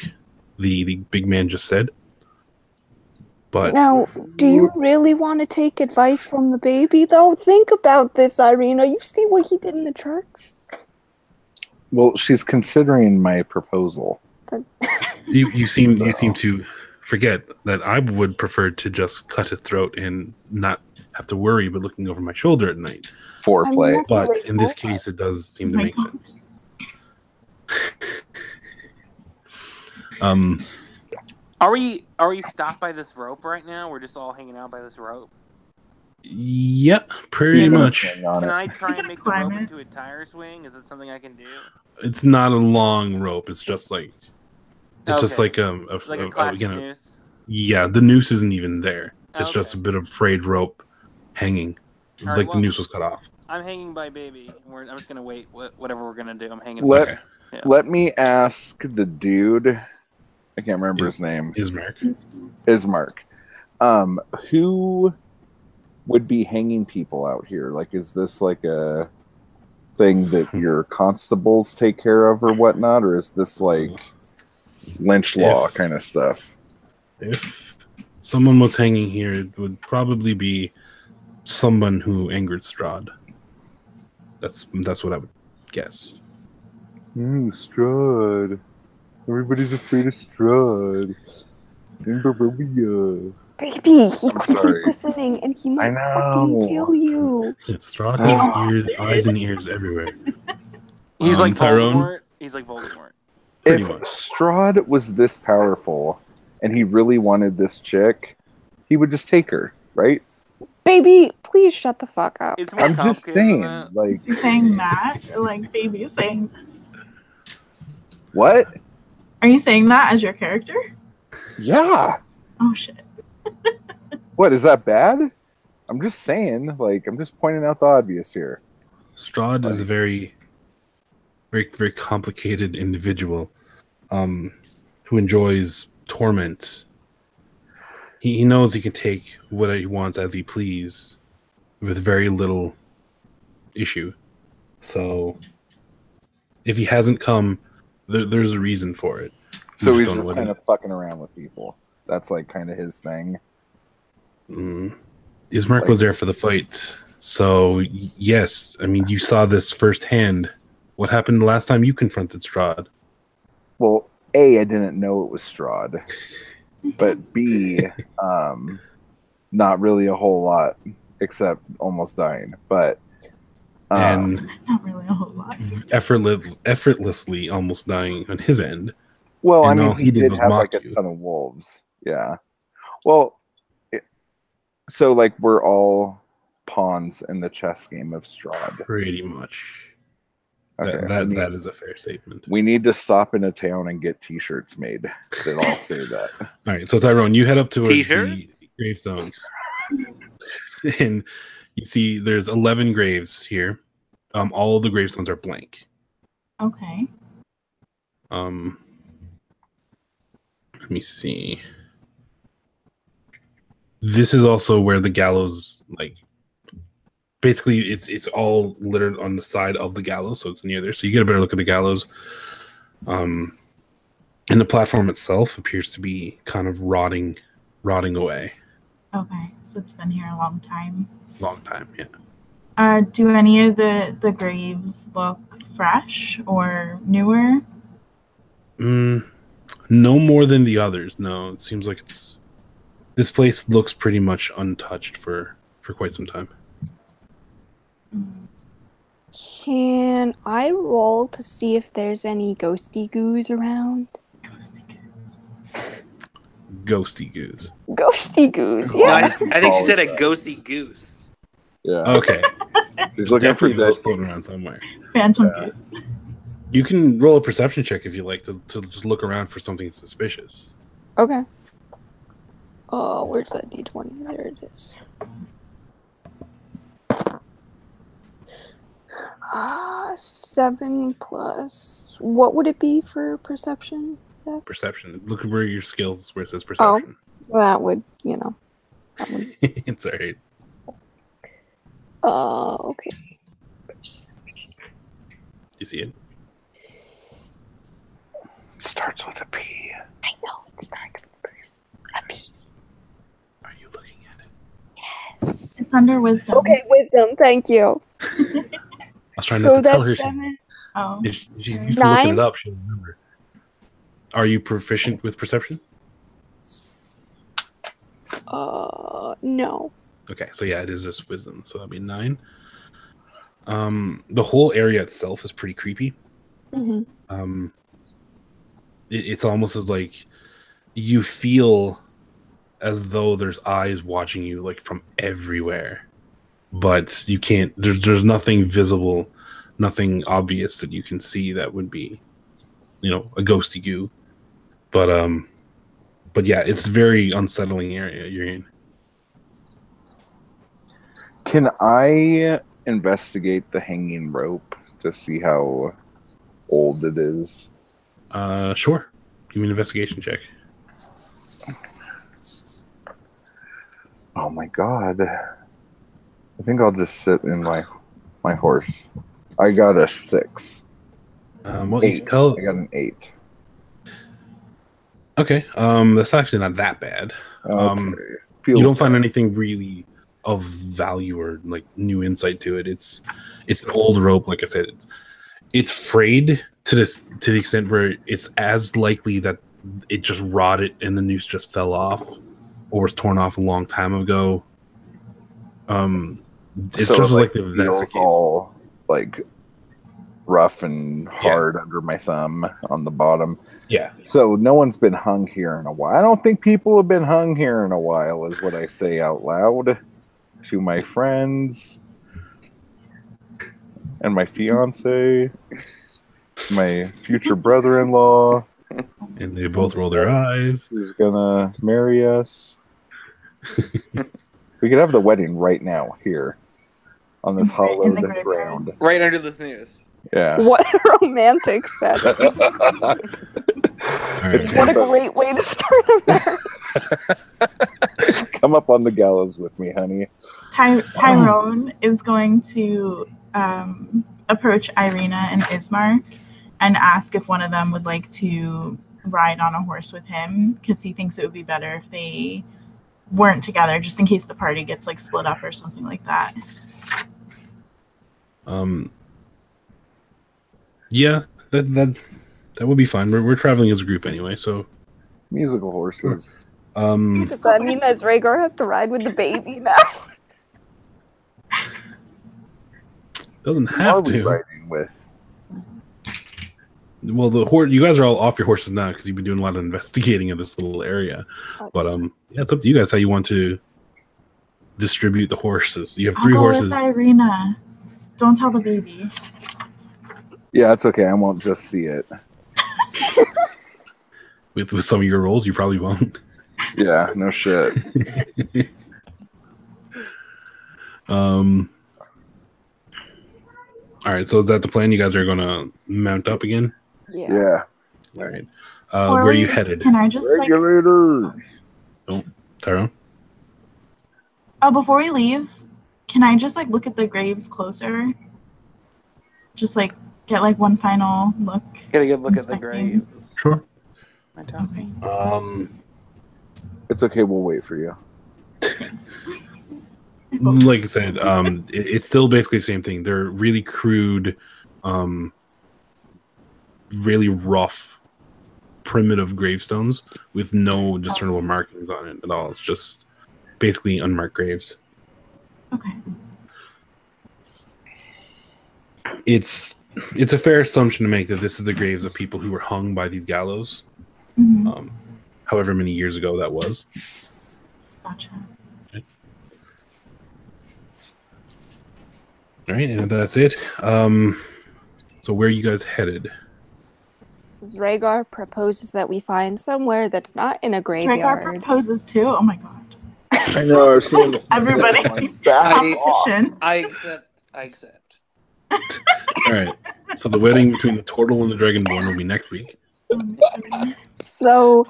Speaker 4: the big man just said. But
Speaker 3: now, do you really want to take advice from the baby, though? Think about this, Ireena. You see what he did in the church?
Speaker 1: Well, she's considering my proposal.
Speaker 4: you seem to forget that I would prefer to just cut his throat and not have to worry about looking over my shoulder at night.
Speaker 1: Foreplay.
Speaker 4: But in this case, it does seem to make sense.
Speaker 5: Are we stopped by this rope right now? We're just all hanging out by this rope.
Speaker 4: Yeah, pretty much.
Speaker 5: Can I try and make the rope into a tire swing? Is it something I can do?
Speaker 4: It's not a long rope. It's just like like a
Speaker 5: classic noose.
Speaker 4: Yeah, the noose isn't even there. It's just a bit of frayed rope hanging, the noose was cut off.
Speaker 5: I'm hanging by baby. I'm just gonna wait. Whatever we're gonna do, I'm hanging.
Speaker 1: Let me ask the dude. I can't remember his name. Ismark. Who would be hanging people out here? Like, is this like a thing that your constables take care of or whatnot, or is this like lynch law kind of stuff?
Speaker 4: If someone was hanging here, it would probably be someone who angered Strahd. That's what I would guess.
Speaker 1: Strahd. Everybody's afraid of Strahd.
Speaker 3: Baby, he could keep listening and he might fucking kill you.
Speaker 4: Strahd has eyes and ears everywhere.
Speaker 5: He's like Voldemort. He's like Voldemort.
Speaker 1: If Strahd was this powerful and he really wanted this chick, he would just take her, right?
Speaker 3: Baby, please shut the fuck up.
Speaker 1: I'm just saying, like,
Speaker 2: you're saying that, or like baby saying this?
Speaker 1: What?
Speaker 2: Are you saying that as your character?
Speaker 1: Yeah.
Speaker 2: Oh shit.
Speaker 1: What, is that bad? I'm just saying, like, I'm just pointing out the obvious here.
Speaker 4: Strahd is a very, very, very complicated individual who enjoys torment. He knows he can take what he wants as he please with very little issue. So if he hasn't come, there's a reason for it.
Speaker 1: So he's just kind of fucking around with people. That's like kind of his thing.
Speaker 4: Ismark was there for the fight. So yes, I mean, you saw this firsthand. What happened the last time you confronted Strahd?
Speaker 1: Well, A, I didn't know it was Strahd. But B, not really a whole lot, except almost dying. But
Speaker 4: and
Speaker 2: not really a whole lot.
Speaker 4: Effortlessly almost dying on his end.
Speaker 1: Well, I mean, he did have like a ton of wolves. Yeah. Well, so like we're all pawns in the chess game of Strahd.
Speaker 4: Pretty much.
Speaker 1: Okay,
Speaker 4: that is a fair statement.
Speaker 1: We need to stop in a town and get T-shirts made that all say that.
Speaker 4: All right, so Tyrone, you head up towards the gravestones, and you see there's 11 graves here. All the gravestones are blank.
Speaker 2: Okay.
Speaker 4: Let me see. This is also where the gallows, like, basically it's all littered on the side of the gallows, so it's near there. So you get a better look at the gallows. And the platform itself appears to be kind of rotting away.
Speaker 2: Okay, so it's been here a long time.
Speaker 4: Long time, yeah.
Speaker 2: Do any of the graves look fresh or newer?
Speaker 4: No more than the others. No, it seems like this place looks pretty much untouched for quite some time.
Speaker 3: Can I roll to see if there's any ghosty goos around?
Speaker 4: Ghosty goose.
Speaker 3: Ghosty goose,
Speaker 5: yeah. No, I think she said a ghosty goose.
Speaker 1: Yeah.
Speaker 4: Okay.
Speaker 1: He's looking for
Speaker 4: those floating around somewhere.
Speaker 2: Phantom goose.
Speaker 4: You can roll a perception check if you like to just look around for something suspicious.
Speaker 3: Okay. Oh, where's that D20? There it is. 7 plus. What would it be for perception?
Speaker 4: Perception. Look where your skills where it says perception.
Speaker 3: Oh, that would, That would...
Speaker 4: It's alright.
Speaker 3: Okay.
Speaker 4: You see it?
Speaker 1: Starts with a P.
Speaker 3: I know it starts with a P.
Speaker 4: Are you looking at it?
Speaker 3: Yes.
Speaker 2: It's under wisdom.
Speaker 3: Okay, wisdom. Thank you.
Speaker 4: I was trying not to tell her.
Speaker 2: Oh.
Speaker 4: She used to looking it up. She'll remember. Are you proficient with perception?
Speaker 3: No.
Speaker 4: Okay, so yeah, it is just wisdom. So that'd be 9. The whole area itself is pretty creepy.
Speaker 3: Mm-hmm.
Speaker 4: It's almost as like you feel as though there's eyes watching you like from everywhere, but you can't. There's nothing visible, nothing obvious that you can see that would be, a ghosty goo. But yeah, it's a very unsettling area you're in.
Speaker 1: Can I investigate the hanging rope to see how old it is?
Speaker 4: Sure. Give me an investigation check.
Speaker 1: Oh my god. I think I'll just sit in my horse. I got a 6.
Speaker 4: Well,
Speaker 1: 8.
Speaker 4: you can tell.
Speaker 1: I got an 8.
Speaker 4: Okay. That's actually not that bad.
Speaker 1: Okay.
Speaker 4: You don't find anything really of value or like new insight to it. It's an old rope, like I said. It's frayed to the extent where it's as likely that it just rotted and the noose just fell off or was torn off a long time ago. It's
Speaker 1: so
Speaker 4: just
Speaker 1: like
Speaker 4: likely that that's the
Speaker 1: feels
Speaker 4: case.
Speaker 1: all like rough and hard under my thumb on the bottom.
Speaker 4: Yeah.
Speaker 1: So no one's been hung here in a while. I don't think people have been hung here in a while, is what I say out loud to my friends and my fiance, my future brother-in-law.
Speaker 4: And they both roll their eyes.
Speaker 1: Who's gonna marry us? We could have the wedding right now here on this
Speaker 2: In
Speaker 1: hollowed
Speaker 2: the graveyard.
Speaker 1: ground.
Speaker 5: Right under the snooze.
Speaker 1: Yeah.
Speaker 3: What a romantic setting.
Speaker 4: All right.
Speaker 3: What a great way to start a marriage.
Speaker 1: Come up on the gallows with me, honey.
Speaker 2: Tyrone is going to approach Ireena and Ismark and ask if one of them would like to ride on a horse with him, because he thinks it would be better if they weren't together, just in case the party gets like split up or something like that.
Speaker 4: Yeah, that would be fine. We're traveling as a group anyway, so
Speaker 1: Musical horses.
Speaker 3: Does that mean that Rhaegar has to ride with the baby now?
Speaker 4: doesn't
Speaker 1: Who are
Speaker 4: have
Speaker 1: we
Speaker 4: to.
Speaker 1: riding with?
Speaker 4: Well, the horse. You guys are all off your horses now because you've been doing a lot of investigating in this little area. But yeah, it's up to you guys how you want to distribute the horses. You have 3
Speaker 2: I'll go
Speaker 4: horses.
Speaker 2: with Ireena. Don't tell the baby.
Speaker 1: Yeah, it's okay. I won't just see it.
Speaker 4: With some of your rolls, you probably won't.
Speaker 1: Yeah, no shit.
Speaker 4: All right, so is that the plan? You guys are gonna mount up again?
Speaker 1: Yeah.
Speaker 4: All right.
Speaker 2: Or
Speaker 4: Where are you headed?
Speaker 2: Can I just like?
Speaker 1: Regulators.
Speaker 4: Tyrone?
Speaker 2: Oh, before we leave, can I just like look at the graves closer? Just like get like one final look.
Speaker 5: Get a good look at the
Speaker 2: Inspecting.
Speaker 5: graves.
Speaker 4: Sure.
Speaker 5: My time.
Speaker 2: Okay.
Speaker 1: It's okay. We'll wait for you.
Speaker 4: Like I said, it's still basically the same thing. They're really crude, really rough, primitive gravestones with no discernible markings on it at all. It's just basically unmarked graves.
Speaker 2: Okay.
Speaker 4: It's a fair assumption to make that this is the graves of people who were hung by these gallows,
Speaker 2: Mhm.
Speaker 4: however many years ago that was.
Speaker 2: Gotcha.
Speaker 4: All right, and that's it. So So where are you guys headed?
Speaker 3: Rhaegar proposes that we find somewhere that's not in a
Speaker 2: Rhaegar
Speaker 3: graveyard.
Speaker 2: proposes too. Oh my god.
Speaker 1: I know. I've seen this.
Speaker 2: Everybody,
Speaker 1: Back
Speaker 2: competition.
Speaker 5: I accept.
Speaker 4: All right. So the wedding between the turtle and the dragonborn will be next week.
Speaker 3: So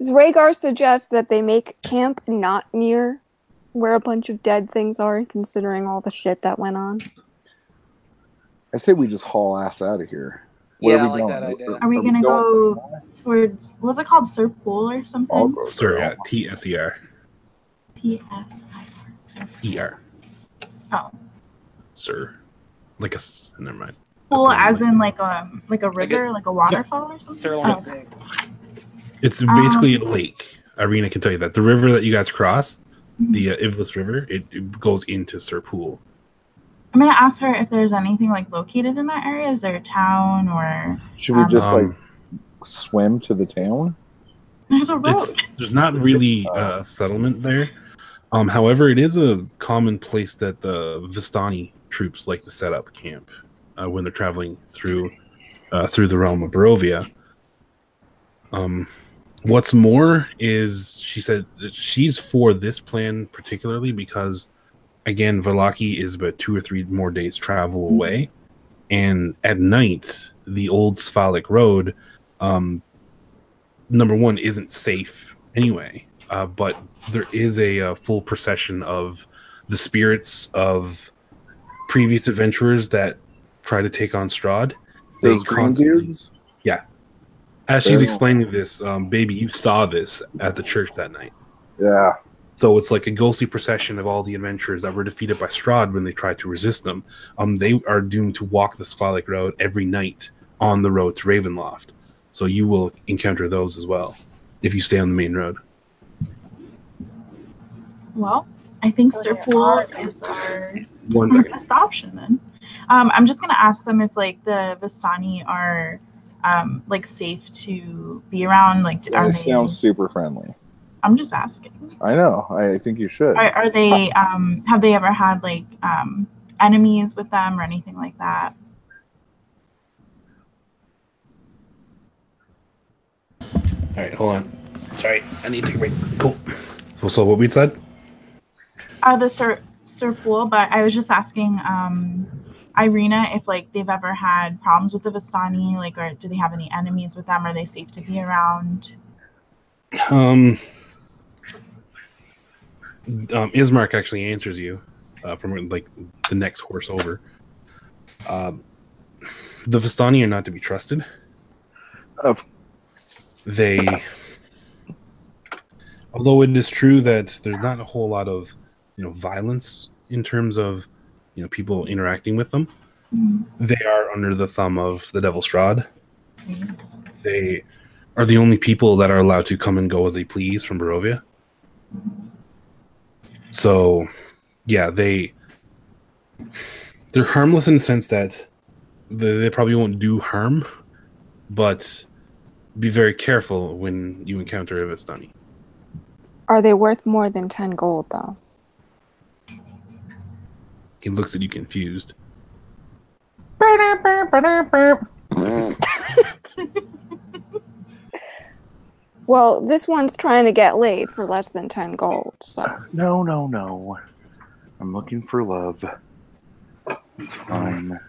Speaker 3: Rhaegar suggests that they make camp not near where a bunch of dead things are, considering all the shit that went on.
Speaker 1: I say we just haul ass out of here. Where
Speaker 5: Yeah,
Speaker 1: are
Speaker 5: I
Speaker 1: we
Speaker 5: like
Speaker 1: going?
Speaker 5: that idea.
Speaker 2: Are we gonna go towards, what's it called, Sir Pool or
Speaker 1: I'll
Speaker 2: something?
Speaker 1: go
Speaker 4: Sir,
Speaker 1: there.
Speaker 4: TSER.
Speaker 2: TSIR.
Speaker 4: ER.
Speaker 2: Oh.
Speaker 4: Sir. Like a... Never mind.
Speaker 2: Pool
Speaker 4: That's
Speaker 2: as in like a river, like a waterfall or something?
Speaker 5: Sirloin
Speaker 2: Oh,
Speaker 5: steak.
Speaker 4: It's basically a lake. Ireena can tell you that. The river that you guys cross,
Speaker 2: Mhm.
Speaker 4: the Ivlis River, it goes into Sir Pool.
Speaker 2: I'm gonna ask her if there's anything like located in that area. Is there a town or
Speaker 1: Should we just like
Speaker 4: Um,
Speaker 1: swim to the town?
Speaker 2: there's a road?
Speaker 4: There's not really a settlement there. However, it is a common place that the Vistani troops like to set up camp when they're traveling through the realm of Barovia. What's more is she said that she's for this plan particularly because, again, Valaki is about 2 or 3 more days travel away, and at night the old Sphalic road, number one, isn't safe anyway. But there is a full procession of the spirits of previous adventurers that try to take on Strahd.
Speaker 1: Those green dudes?
Speaker 4: Yeah. As she's
Speaker 1: Very
Speaker 4: explaining this, Baby, you saw this at the church that night.
Speaker 1: Yeah.
Speaker 4: So it's like a ghostly procession of all the adventurers that were defeated by Strahd when they tried to resist them. They are doomed to walk the Sphalic road every night on the road to Ravenloft. So you will encounter those as well if you stay on the main road.
Speaker 2: Well, I think Sir Pool is our
Speaker 4: One second.
Speaker 2: best option then. I'm just gonna ask them if like the Vistani are like safe to be around. Like, are
Speaker 1: They
Speaker 2: they?
Speaker 1: sound super friendly.
Speaker 2: I'm just asking.
Speaker 1: I know. I think you should.
Speaker 2: Are they? Have they ever had like enemies with them or anything like that?
Speaker 4: All right, hold on. Sorry, I need to take a break. Cool. So what we said?
Speaker 2: The Sir Pool, but I was just asking Ireena if like they've ever had problems with the Vistani, like, or do they have any enemies with them? Are they safe to be around?
Speaker 4: Ismark actually answers you from like the next horse over. The Vistani are not to be trusted. Although it is true that there's not a whole lot of violence in terms of people interacting with them. They are under the thumb of the Devil Strahd. They are the only people that are allowed to come and go as they please from Barovia. So, yeah, they're harmless in the sense that they probably won't do harm, but be very careful when you encounter a Vistani.
Speaker 3: Are they worth more than 10 gold, though?
Speaker 4: He looks at you confused.
Speaker 3: Well, this one's trying to get laid for less than 10 gold, so...
Speaker 1: No. I'm looking for love. It's fine.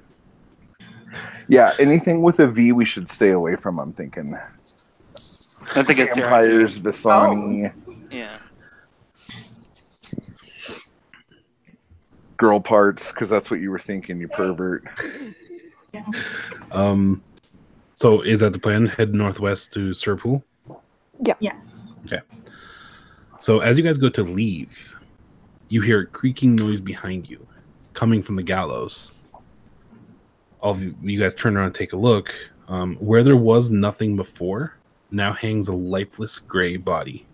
Speaker 1: Yeah, anything with a V we should stay away from, I'm thinking.
Speaker 5: That's a good
Speaker 1: Vampires, Vistani,
Speaker 5: Yeah.
Speaker 1: girl parts, because that's what you were thinking, you pervert.
Speaker 2: Yeah.
Speaker 4: So is that the plan? Head northwest to Sir Pool?
Speaker 2: Yes.
Speaker 4: Okay. So as you guys go to leave, you hear a creaking noise behind you, coming from the gallows. All of you guys turn around and take a look. Where there was nothing before, now hangs a lifeless gray body.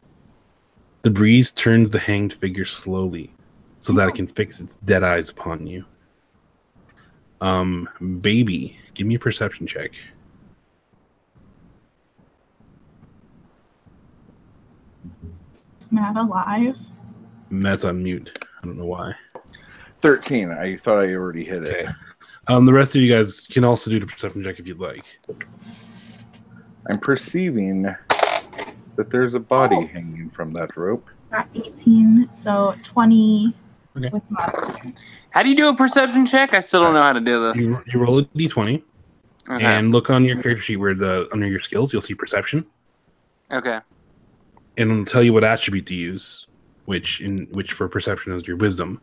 Speaker 4: The breeze turns the hanged figure slowly, so that it can fix its dead eyes upon you. Baby, give me a perception check.
Speaker 2: Is Matt alive?
Speaker 4: Matt's on mute. I don't know why.
Speaker 1: 13. I thought I already hit it.
Speaker 4: Okay. The rest of you guys can also do the perception check if you'd like.
Speaker 1: I'm perceiving that there's a body hanging from that rope.
Speaker 2: Got 18, so 20
Speaker 4: Okay.
Speaker 2: with modifier.
Speaker 5: How do you do a perception check? I still don't know how to do this.
Speaker 4: You roll a d20
Speaker 5: Okay.
Speaker 4: and look on your character sheet where under your skills you'll see perception,
Speaker 5: Okay.
Speaker 4: and it'll tell you what attribute to use, which for perception is your wisdom.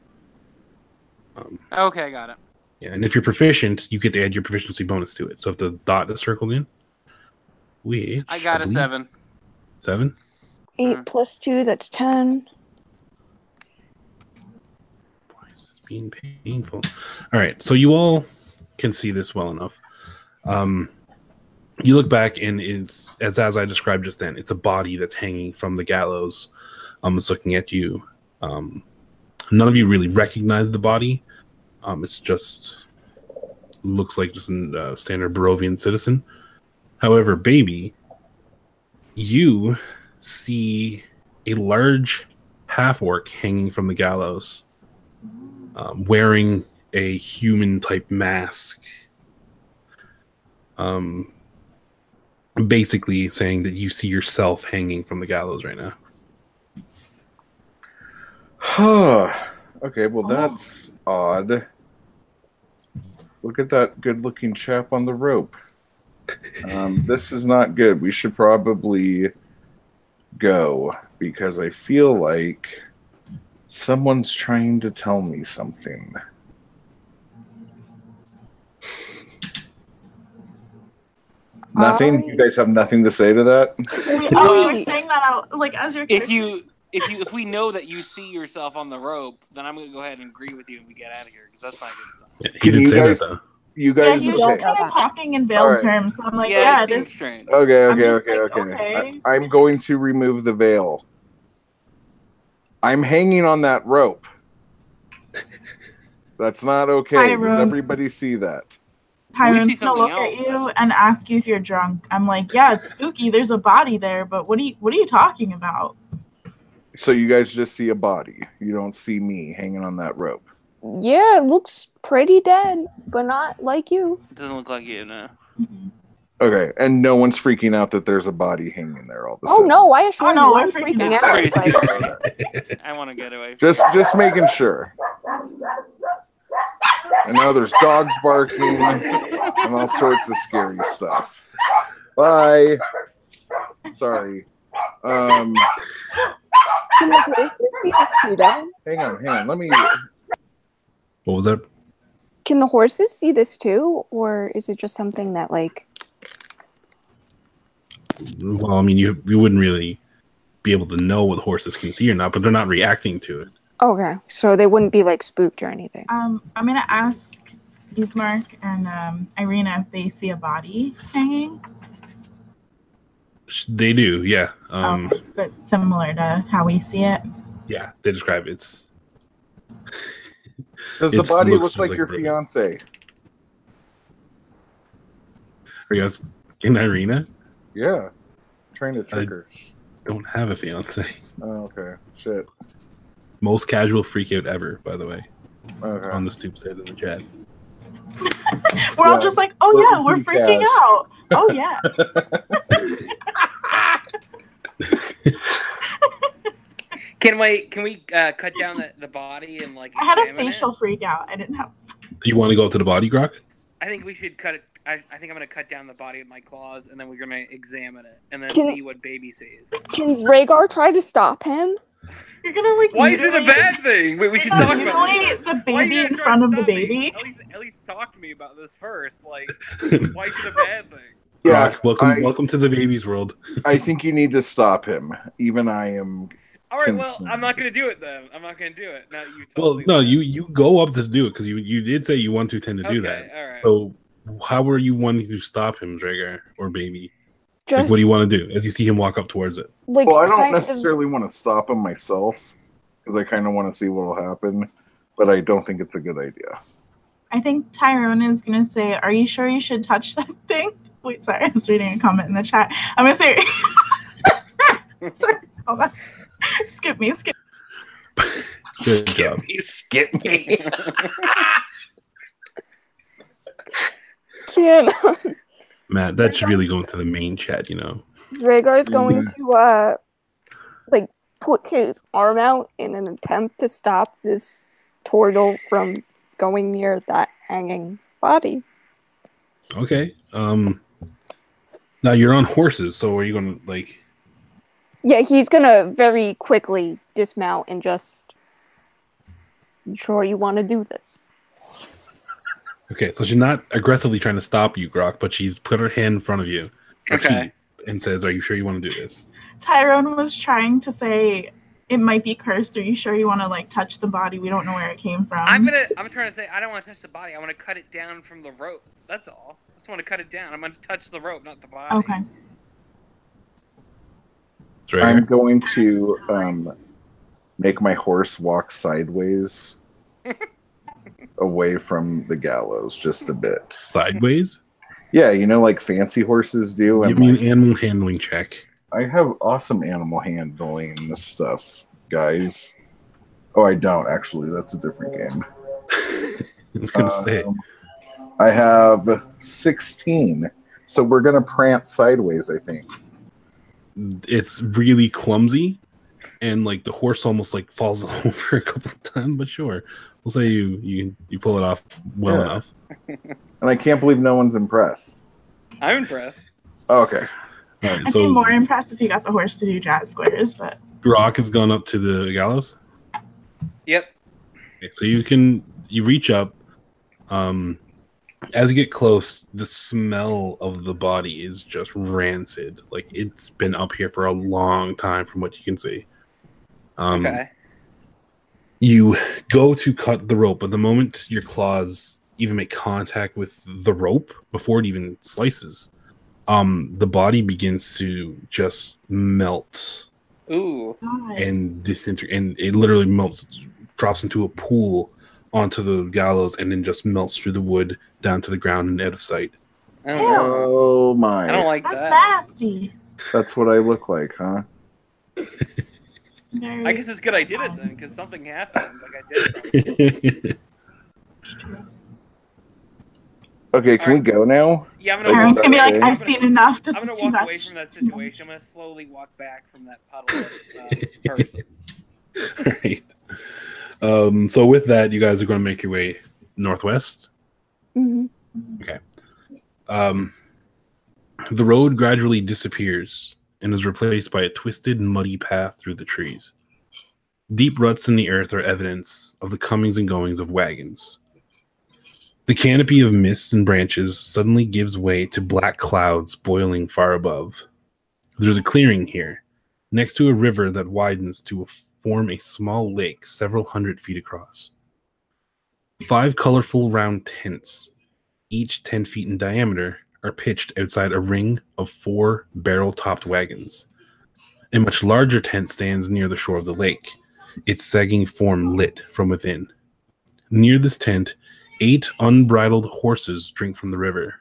Speaker 5: Okay, got it.
Speaker 4: Yeah, and if you're proficient, you get to add your proficiency bonus to it. So if the dot is circled in, which
Speaker 5: I got a
Speaker 4: believe-
Speaker 5: 7.
Speaker 4: 7?
Speaker 3: 8 plus 2, that's 10.
Speaker 4: Why is this being painful? All right, so you all can see this well enough. You look back, and it's as I described just then. It's a body that's hanging from the gallows. It's looking at you. None of you really recognize the body. It's just looks like just a standard Barovian citizen. However, Baby, you see a large half-orc hanging from the gallows, wearing a human-type mask. Basically saying that you see yourself hanging from the gallows right now.
Speaker 1: Okay, well that's odd. Look at that good-looking chap on the rope. This is not good. We should probably go because I feel like someone's trying to tell me something. Nothing? You guys have nothing to say to that?
Speaker 2: Oh, you were saying that out, like, as you're...
Speaker 5: If we know that you see yourself on the rope, then I'm gonna go ahead and agree with you and we get out of here because that's not good.
Speaker 4: Yeah, he didn't say that though.
Speaker 1: You
Speaker 2: Yeah,
Speaker 1: guys,
Speaker 2: he was just kind of talking in veiled
Speaker 1: Alright.
Speaker 2: terms, so I'm like,
Speaker 5: Yeah,
Speaker 2: yeah,
Speaker 5: it seems
Speaker 2: this...
Speaker 5: strange.
Speaker 1: Okay. I'm going to remove the veil. I'm hanging on that rope. That's not okay. Does
Speaker 2: Tyrone.
Speaker 1: everybody see that?
Speaker 2: Tyrone's
Speaker 5: see
Speaker 2: gonna look
Speaker 5: something
Speaker 2: at
Speaker 5: else,
Speaker 2: you and ask you if you're drunk. I'm like, yeah, it's spooky. There's a body there, but what are you talking about?
Speaker 1: So you guys just see a body. You don't see me hanging on that rope.
Speaker 3: Yeah, it looks pretty dead, but not like you.
Speaker 5: It doesn't look like you, no.
Speaker 1: Okay, and no one's freaking out that there's a body hanging there all of a
Speaker 3: Oh
Speaker 1: sudden.
Speaker 3: no, I assure
Speaker 2: Oh, no,
Speaker 3: you,
Speaker 2: we're
Speaker 3: I'm
Speaker 2: freaking
Speaker 3: freaking
Speaker 2: out.
Speaker 3: out. Like,
Speaker 5: I want to get away.
Speaker 1: Just making sure. And now there's dogs barking and all sorts of scary stuff. Bye. Sorry.
Speaker 3: Can the horses see this too, Devin?
Speaker 1: Hang on. Let me.
Speaker 4: What was that?
Speaker 3: Can the horses see this too, or is it just something that like?
Speaker 4: Well, I mean, you wouldn't really be able to know what horses can see or not, but they're not reacting to it.
Speaker 3: Okay, so they wouldn't be like spooked or anything.
Speaker 2: I'm gonna ask Bismarck and Ireena if they see a body hanging.
Speaker 4: They do, yeah.
Speaker 2: But similar to how we see it.
Speaker 4: Yeah, they describe it.
Speaker 1: Does the
Speaker 4: It
Speaker 1: body
Speaker 4: looks
Speaker 1: look
Speaker 4: just
Speaker 1: like
Speaker 4: like
Speaker 1: your
Speaker 4: Brody.
Speaker 1: fiance?
Speaker 4: Are you guys in Ireena?
Speaker 1: Yeah. Trying to trick her.
Speaker 4: Don't have a fiance.
Speaker 1: Oh, okay. Shit.
Speaker 4: Most casual freak out ever, by the way.
Speaker 1: Okay.
Speaker 4: On the stoop said in the chat.
Speaker 2: We're all
Speaker 1: Yeah,
Speaker 2: just like, oh
Speaker 1: we're
Speaker 2: yeah, we're
Speaker 1: pretty
Speaker 2: freaking
Speaker 1: cash.
Speaker 2: out. Oh yeah.
Speaker 5: Can we cut down the body and like?
Speaker 2: I had a
Speaker 5: examine it?
Speaker 2: facial freak out. I didn't have.
Speaker 4: You want to go up to the body, Grok?
Speaker 5: I think we should cut it. I think I'm gonna cut down the body with my claws, and then we're gonna examine it, and then
Speaker 3: Can-
Speaker 5: see what Baby sees.
Speaker 3: Can Rhaegar try to stop him?
Speaker 2: You're gonna like.
Speaker 5: Why is it a
Speaker 2: mutilate-
Speaker 5: bad thing? Wait, we should
Speaker 2: You're
Speaker 5: talk
Speaker 2: gonna
Speaker 5: about
Speaker 2: mutilate
Speaker 5: this.
Speaker 2: the
Speaker 5: Why are you
Speaker 2: baby
Speaker 5: gonna
Speaker 2: in
Speaker 5: try
Speaker 2: front
Speaker 5: to
Speaker 2: of the
Speaker 5: stop me?
Speaker 2: baby.
Speaker 5: At least talk to me about this first. Like, why is it a bad thing?
Speaker 1: Yeah,
Speaker 4: Grok, welcome to the baby's world.
Speaker 1: I think you need to stop him. Even I am.
Speaker 5: All right, well,
Speaker 1: Consent.
Speaker 5: I'm not gonna do it then. I'm not gonna do it. Now you.
Speaker 4: Well,
Speaker 5: Totally
Speaker 4: no, you go up to do it because you did say you want to tend to do that.
Speaker 5: All right.
Speaker 4: So how are you wanting to stop him, Dragar or Baby?
Speaker 3: Just
Speaker 4: Like, what do you want to do as you see him walk up towards it?
Speaker 3: like
Speaker 1: Well, I don't
Speaker 3: kind of-
Speaker 1: necessarily want to stop him myself because I kind of want to see what will happen, but I don't think it's a good idea.
Speaker 2: I think Tyrone is gonna say, "Are you sure you should touch that thing?" Wait, sorry, I was reading a comment in the chat. I'm gonna say, sorry, hold on. Skip me.
Speaker 4: Good job.
Speaker 1: Skip me.
Speaker 3: Can
Speaker 4: Matt, that should really go into the main chat, you know.
Speaker 3: Rhaegar's going to like put his arm out in an attempt to stop this turtle from going near that hanging body.
Speaker 4: Okay. Now you're on horses, so are you gonna like?
Speaker 3: Yeah, he's gonna very quickly dismount and just. You sure you want to do this?
Speaker 4: Okay, so she's not aggressively trying to stop you, Grok, but she's put her hand in front of you,
Speaker 5: Okay.
Speaker 4: and says, "Are you sure you want to do this?"
Speaker 2: Tyrone was trying to say it might be cursed. Are you sure you want to like touch the body? We don't know where it came from.
Speaker 5: I'm trying to say I don't want to touch the body. I want to cut it down from the rope. That's all. I just want to cut it down. I'm going to touch the rope, not the body.
Speaker 2: Okay.
Speaker 1: I'm going to make my horse walk sideways away from the gallows just a bit.
Speaker 4: Sideways?
Speaker 1: Yeah, you know, like fancy horses do.
Speaker 4: Give me an animal handling check.
Speaker 1: I have awesome animal handling in this stuff, guys. Oh, I don't, actually. That's a different game.
Speaker 4: I was going to say.
Speaker 1: I have 16. So we're going to prance sideways, I think.
Speaker 4: It's really clumsy, and like the horse almost like falls over a couple of times, but sure. We'll say you pull it off well enough.
Speaker 1: And I can't believe no one's impressed.
Speaker 5: I'm impressed.
Speaker 1: Okay.
Speaker 4: All right,
Speaker 2: I'd be more impressed if you got the horse to do jazz squares, but
Speaker 4: Grok has gone up to the gallows.
Speaker 5: Yep.
Speaker 4: Okay, so you reach up. As you get close, the smell of the body is just rancid. Like it's been up here for a long time, from what you can see.
Speaker 5: Okay.
Speaker 4: You go to cut the rope, but the moment your claws even make contact with the rope before it even slices, the body begins to just melt.
Speaker 5: Ooh.
Speaker 4: And disintegrate, and it literally melts, drops into a pool onto the gallows, and then just melts through the wood down to the ground and out of sight.
Speaker 1: Oh my!
Speaker 5: I don't like
Speaker 2: that's
Speaker 5: that.
Speaker 2: nasty.
Speaker 1: That's what I look like, huh?
Speaker 5: I guess it's good I did it then, because something happened. Like I did something.
Speaker 1: Okay, can we go now?
Speaker 5: Yeah, I'm
Speaker 2: Tyrone's
Speaker 5: gonna
Speaker 2: gonna be like, I've seen enough. This
Speaker 5: I'm gonna
Speaker 2: is too
Speaker 5: walk
Speaker 2: much.
Speaker 5: away from that situation. I'm gonna slowly walk back from that puddle of person.
Speaker 4: All right. So with that, you guys are going to make your way northwest.
Speaker 3: Mm-hmm.
Speaker 4: Okay. The road gradually disappears and is replaced by a twisted, muddy path through the trees. Deep ruts in the earth are evidence of the comings and goings of wagons. The canopy of mist and branches suddenly gives way to black clouds boiling far above. There's a clearing here, next to a river that widens to form a small lake several hundred feet across. 5 colorful round tents, each 10 feet in diameter, are pitched outside a ring of 4 barrel-topped wagons. A much larger tent stands near the shore of the lake, its sagging form lit from within. Near this tent, 8 unbridled horses drink from the river.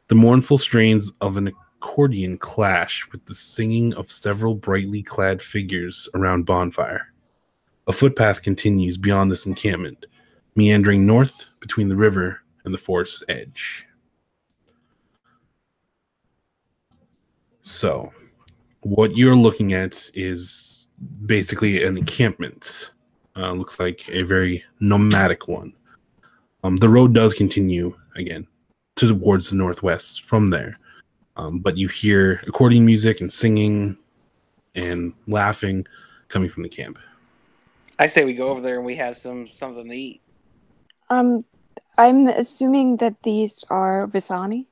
Speaker 4: The mournful strains of an accordion clash with the singing of several brightly clad figures around bonfire. A footpath continues beyond this encampment, meandering north between the river and the forest's edge. So, what you're looking at is basically an encampment. Looks like a very nomadic one. The road does continue, again, towards the northwest from there. But you hear accordion music and singing and laughing coming from the camp.
Speaker 5: I say we go over there and we have something to eat.
Speaker 3: I'm assuming that these are Visani.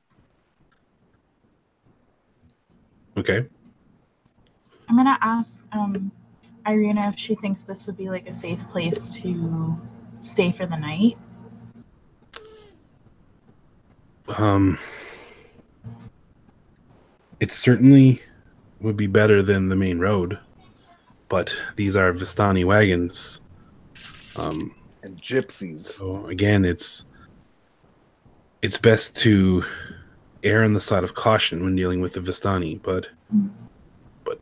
Speaker 4: Okay.
Speaker 2: I'm gonna ask Ireena if she thinks this would be like a safe place to stay for the night.
Speaker 4: It certainly would be better than the main road, but these are Vistani wagons.
Speaker 1: And gypsies.
Speaker 4: So again, it's best to err on the side of caution when dealing with the Vistani, but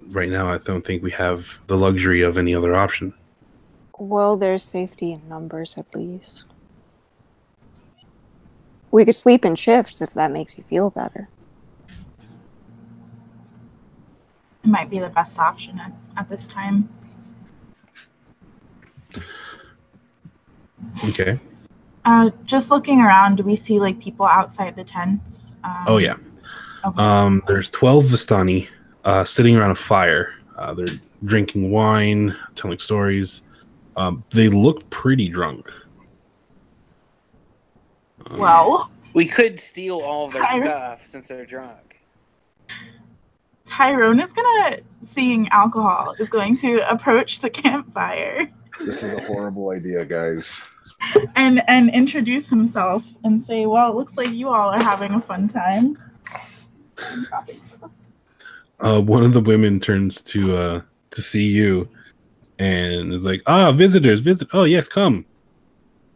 Speaker 4: right now I don't think we have the luxury of any other option.
Speaker 3: Well, there's safety in numbers at least. We could sleep in shifts if that makes you feel better.
Speaker 2: It might be the best option at this time.
Speaker 4: Okay.
Speaker 2: Just looking around, do we see like people outside the tents?
Speaker 4: Oh yeah.
Speaker 2: Okay.
Speaker 4: There's 12 Vistani sitting around a fire. They're drinking wine, telling stories. They look pretty drunk.
Speaker 2: Well,
Speaker 5: We could steal all of their
Speaker 2: Tyron-
Speaker 5: stuff since they're drunk.
Speaker 2: Tyrone is gonna, seeing alcohol, is going to approach the campfire
Speaker 1: This is a horrible idea, guys.
Speaker 2: and introduce himself and say, "Well, it looks like you all are having a fun time."
Speaker 4: One of the women turns to see you and is like, visitors, visit. Oh yes, come.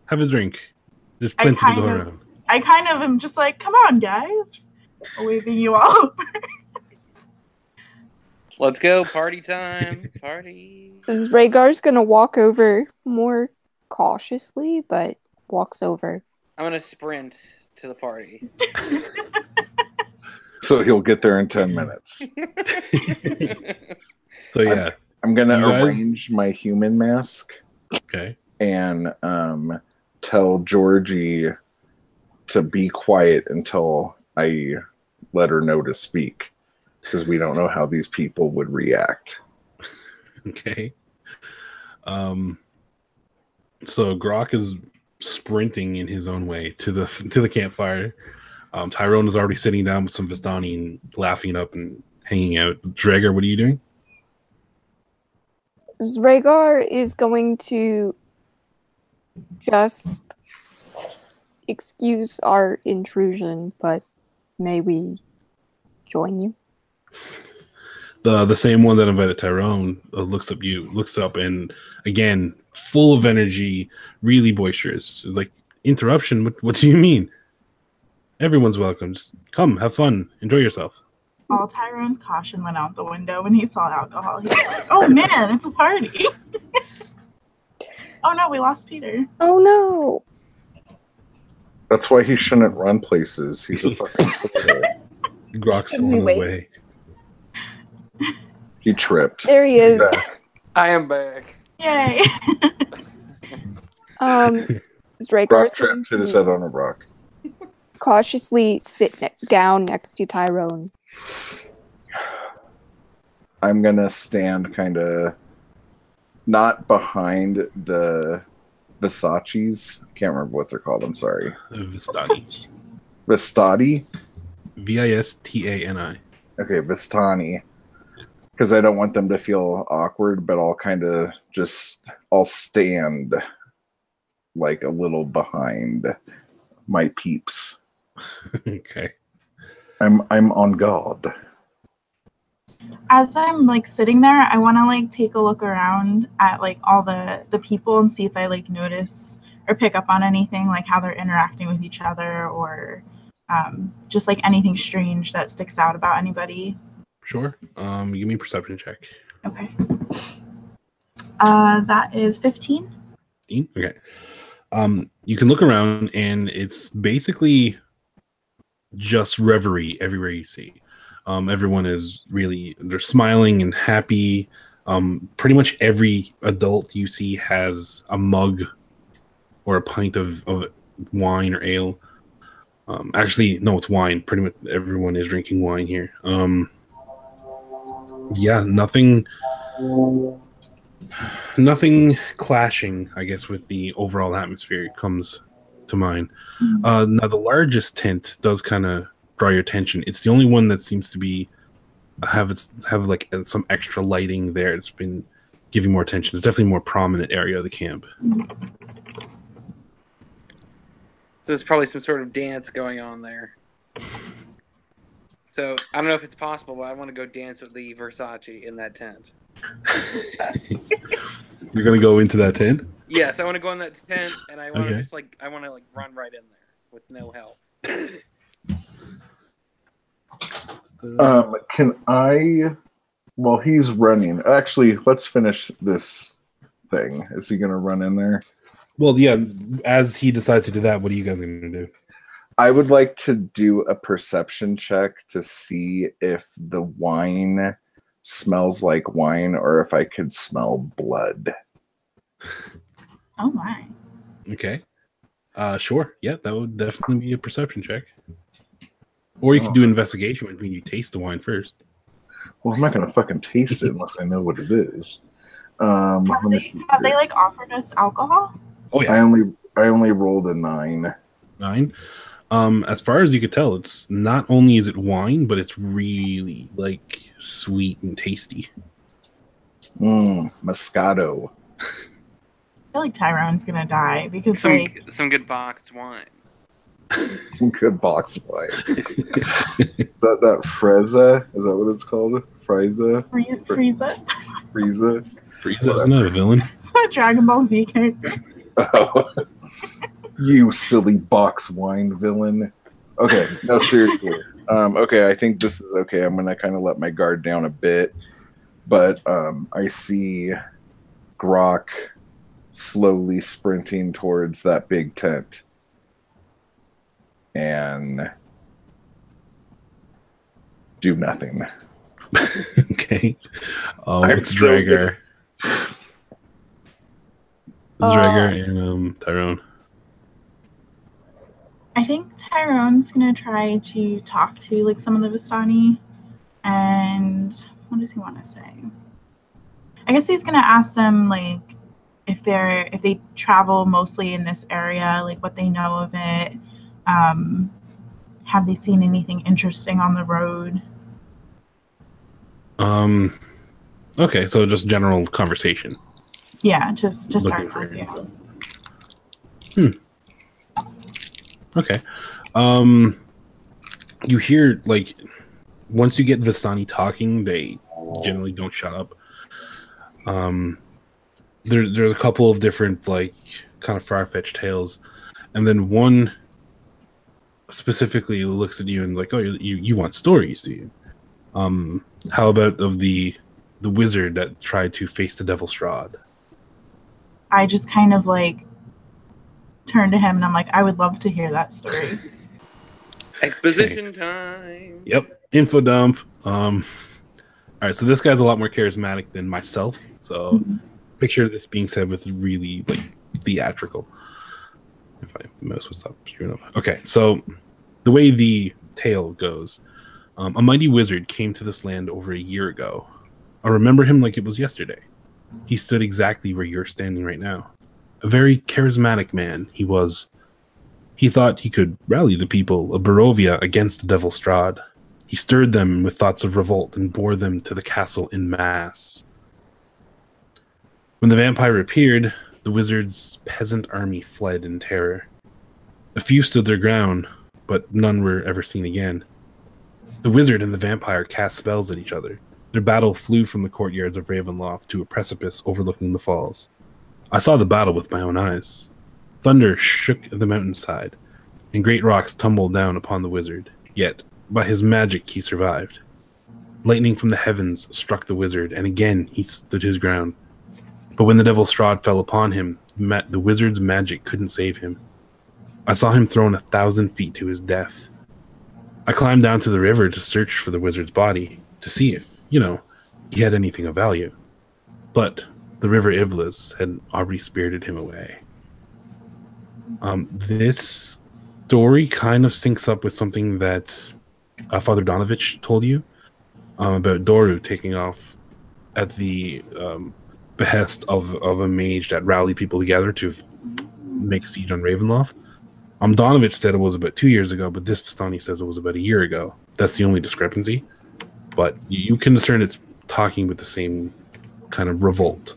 Speaker 4: Have a drink. There's plenty to go around.
Speaker 2: I kind of am just like, "Come on, guys," waving you all over.
Speaker 5: Let's go, party time, party.
Speaker 3: Rhaegar's gonna walk over more cautiously, but walks over.
Speaker 5: I'm gonna sprint to the party.
Speaker 1: So he'll get there in 10 minutes.
Speaker 4: So yeah,
Speaker 1: I'm gonna
Speaker 4: You guys-
Speaker 1: arrange my human mask
Speaker 4: okay.
Speaker 1: and tell Georgie to be quiet until I let her know to speak, because we don't know how these people would react.
Speaker 4: Okay. So Grok is sprinting in his own way to the campfire. Tyrone is already sitting down with some Vistani and laughing it up and hanging out. Draegar, what are you doing?
Speaker 3: Rhaegar is going to just excuse our intrusion, but may we join you?
Speaker 4: The same one that invited Tyrone looks up and again, full of energy, really boisterous. It's like, interruption? What do you mean? Everyone's welcome. Just come, have fun, enjoy yourself.
Speaker 2: All Tyrone's caution went out the window when he saw alcohol. He was like, "Oh man, it's a party!" Oh no, we lost Peter.
Speaker 3: Oh no!
Speaker 1: That's why he shouldn't run places. He's a fucking killer.
Speaker 4: Grok's still on his
Speaker 3: Wait.
Speaker 4: way.
Speaker 1: He tripped.
Speaker 3: There he is.
Speaker 1: Yeah.
Speaker 5: I am back.
Speaker 2: Yay!
Speaker 3: Rhaegar's
Speaker 1: Rock
Speaker 3: going
Speaker 1: tripped, hit his
Speaker 3: to
Speaker 1: head on a rock.
Speaker 3: cautiously sit down next to Tyrone.
Speaker 1: I'm gonna stand kind of not behind the Versace's. Can't remember what they're called. I'm sorry.
Speaker 4: Vistani.
Speaker 1: Vistani.
Speaker 4: Vistani.
Speaker 1: Okay, Vistani. Because I don't want them to feel awkward, but I'll stand like a little behind my peeps.
Speaker 4: Okay.
Speaker 1: I'm on guard.
Speaker 2: As I'm like sitting there, I want to like take a look around at like all the people and see if I like notice or pick up on anything, like how they're interacting with each other, or just like anything strange that sticks out about anybody.
Speaker 4: Sure. Give me a perception check.
Speaker 2: Okay. That is 15.
Speaker 4: 15? Okay. You can look around and it's basically just reverie everywhere you see. Everyone is they're smiling and happy. Pretty much every adult you see has a mug or a pint of wine or ale. Actually, no, it's wine. Pretty much everyone is drinking wine here. Yeah, nothing clashing, I guess, with the overall atmosphere comes to mind. Now, the largest tent does kind of draw your attention. It's the only one that seems to be have like some extra lighting there. It's been giving more attention. It's definitely a more prominent area of the camp.
Speaker 5: So there's probably some sort of dance going on there. So I don't know if it's possible, but I want to go dance with the Versace in that tent.
Speaker 4: You're gonna go into that tent?
Speaker 5: Yes, I want to go in that tent, and I want to
Speaker 4: Okay.
Speaker 5: I want to run right in there with no help.
Speaker 1: Can I, while he's running, actually, let's finish this thing. Is he going to run in there?
Speaker 4: Well, yeah. As he decides to do that, what are you guys gonna do?
Speaker 1: I would like to do a perception check to see if the wine smells like wine or if I could smell blood.
Speaker 2: Oh my.
Speaker 4: Okay. Sure. Yeah, that would definitely be a perception check. Or you could do investigation when you taste the wine first.
Speaker 1: Well, I'm not gonna fucking taste it unless I know what it is.
Speaker 2: Have they like offered us alcohol?
Speaker 4: Oh yeah.
Speaker 1: I only rolled a 9.
Speaker 4: 9. As far as you could tell, it's not only is it wine, but it's really like sweet and tasty.
Speaker 1: Moscato.
Speaker 2: I feel like Tyrone's gonna die because
Speaker 5: some good boxed wine.
Speaker 1: Some good boxed wine. Is that Freza? Is that what it's called? Frieza?
Speaker 2: Frieza?
Speaker 1: Frieza?
Speaker 4: Frieza isn't that a villain?
Speaker 2: It's a Dragon Ball Z character.
Speaker 1: Oh. You silly box wine villain. Okay, no, seriously. Okay, I think this is okay. I'm gonna kind of let my guard down a bit. But I see Grok slowly sprinting towards that big tent. And do nothing.
Speaker 4: Okay. It's Drager. It's Drager and Tyrone.
Speaker 2: I think Tyrone's gonna try to talk to like some of the Vistani, and what does he want to say? I guess he's gonna ask them like if they travel mostly in this area, like what they know of it. Have they seen anything interesting on the road?
Speaker 4: Okay, so just general conversation.
Speaker 2: Yeah, just
Speaker 4: Looking
Speaker 2: start
Speaker 4: for
Speaker 2: with
Speaker 4: you. Okay. You hear like once you get Vistani talking, they generally don't shut up. There's a couple of different like kind of far-fetched tales, and then one specifically looks at you and like, oh, you want stories, do you? How about of the wizard that tried to face the devil Strahd?
Speaker 2: I just kind of like turn to him and I'm like, I would love to hear that story.
Speaker 5: Exposition time.
Speaker 4: Yep. Info dump. All right, so this guy's a lot more charismatic than myself. So picture this being said with really like theatrical. If my mouse would stop screwing up. Okay, so the way the tale goes, a mighty wizard came to this land over a year ago. I remember him like it was yesterday. He stood exactly where you're standing right now. A very charismatic man he was. He thought he could rally the people of Barovia against the devil Strahd. He stirred them with thoughts of revolt and bore them to the castle in mass. When the vampire appeared, the wizard's peasant army fled in terror. A few stood their ground, but none were ever seen again. The wizard and the vampire cast spells at each other. Their battle flew from the courtyards of Ravenloft to a precipice overlooking the falls. I saw the battle with my own eyes. Thunder shook the mountainside, and great rocks tumbled down upon the wizard. Yet, by his magic, he survived. Lightning from the heavens struck the wizard, and again he stood his ground. But when the devil Strahd fell upon him, the wizard's magic couldn't save him. I saw him thrown 1,000 feet to his death. I climbed down to the river to search for the wizard's body, to see if, he had anything of value. But the river Ivlas had already spirited him away. This story kind of syncs up with something that Father Donovich told you about Doru taking off at the behest of a mage that rallied people together to make a siege on Ravenloft. Donovich said it was about 2 years ago, but this Vistani says it was about a year ago. That's the only discrepancy. But you can discern it's talking with the same kind of revolt.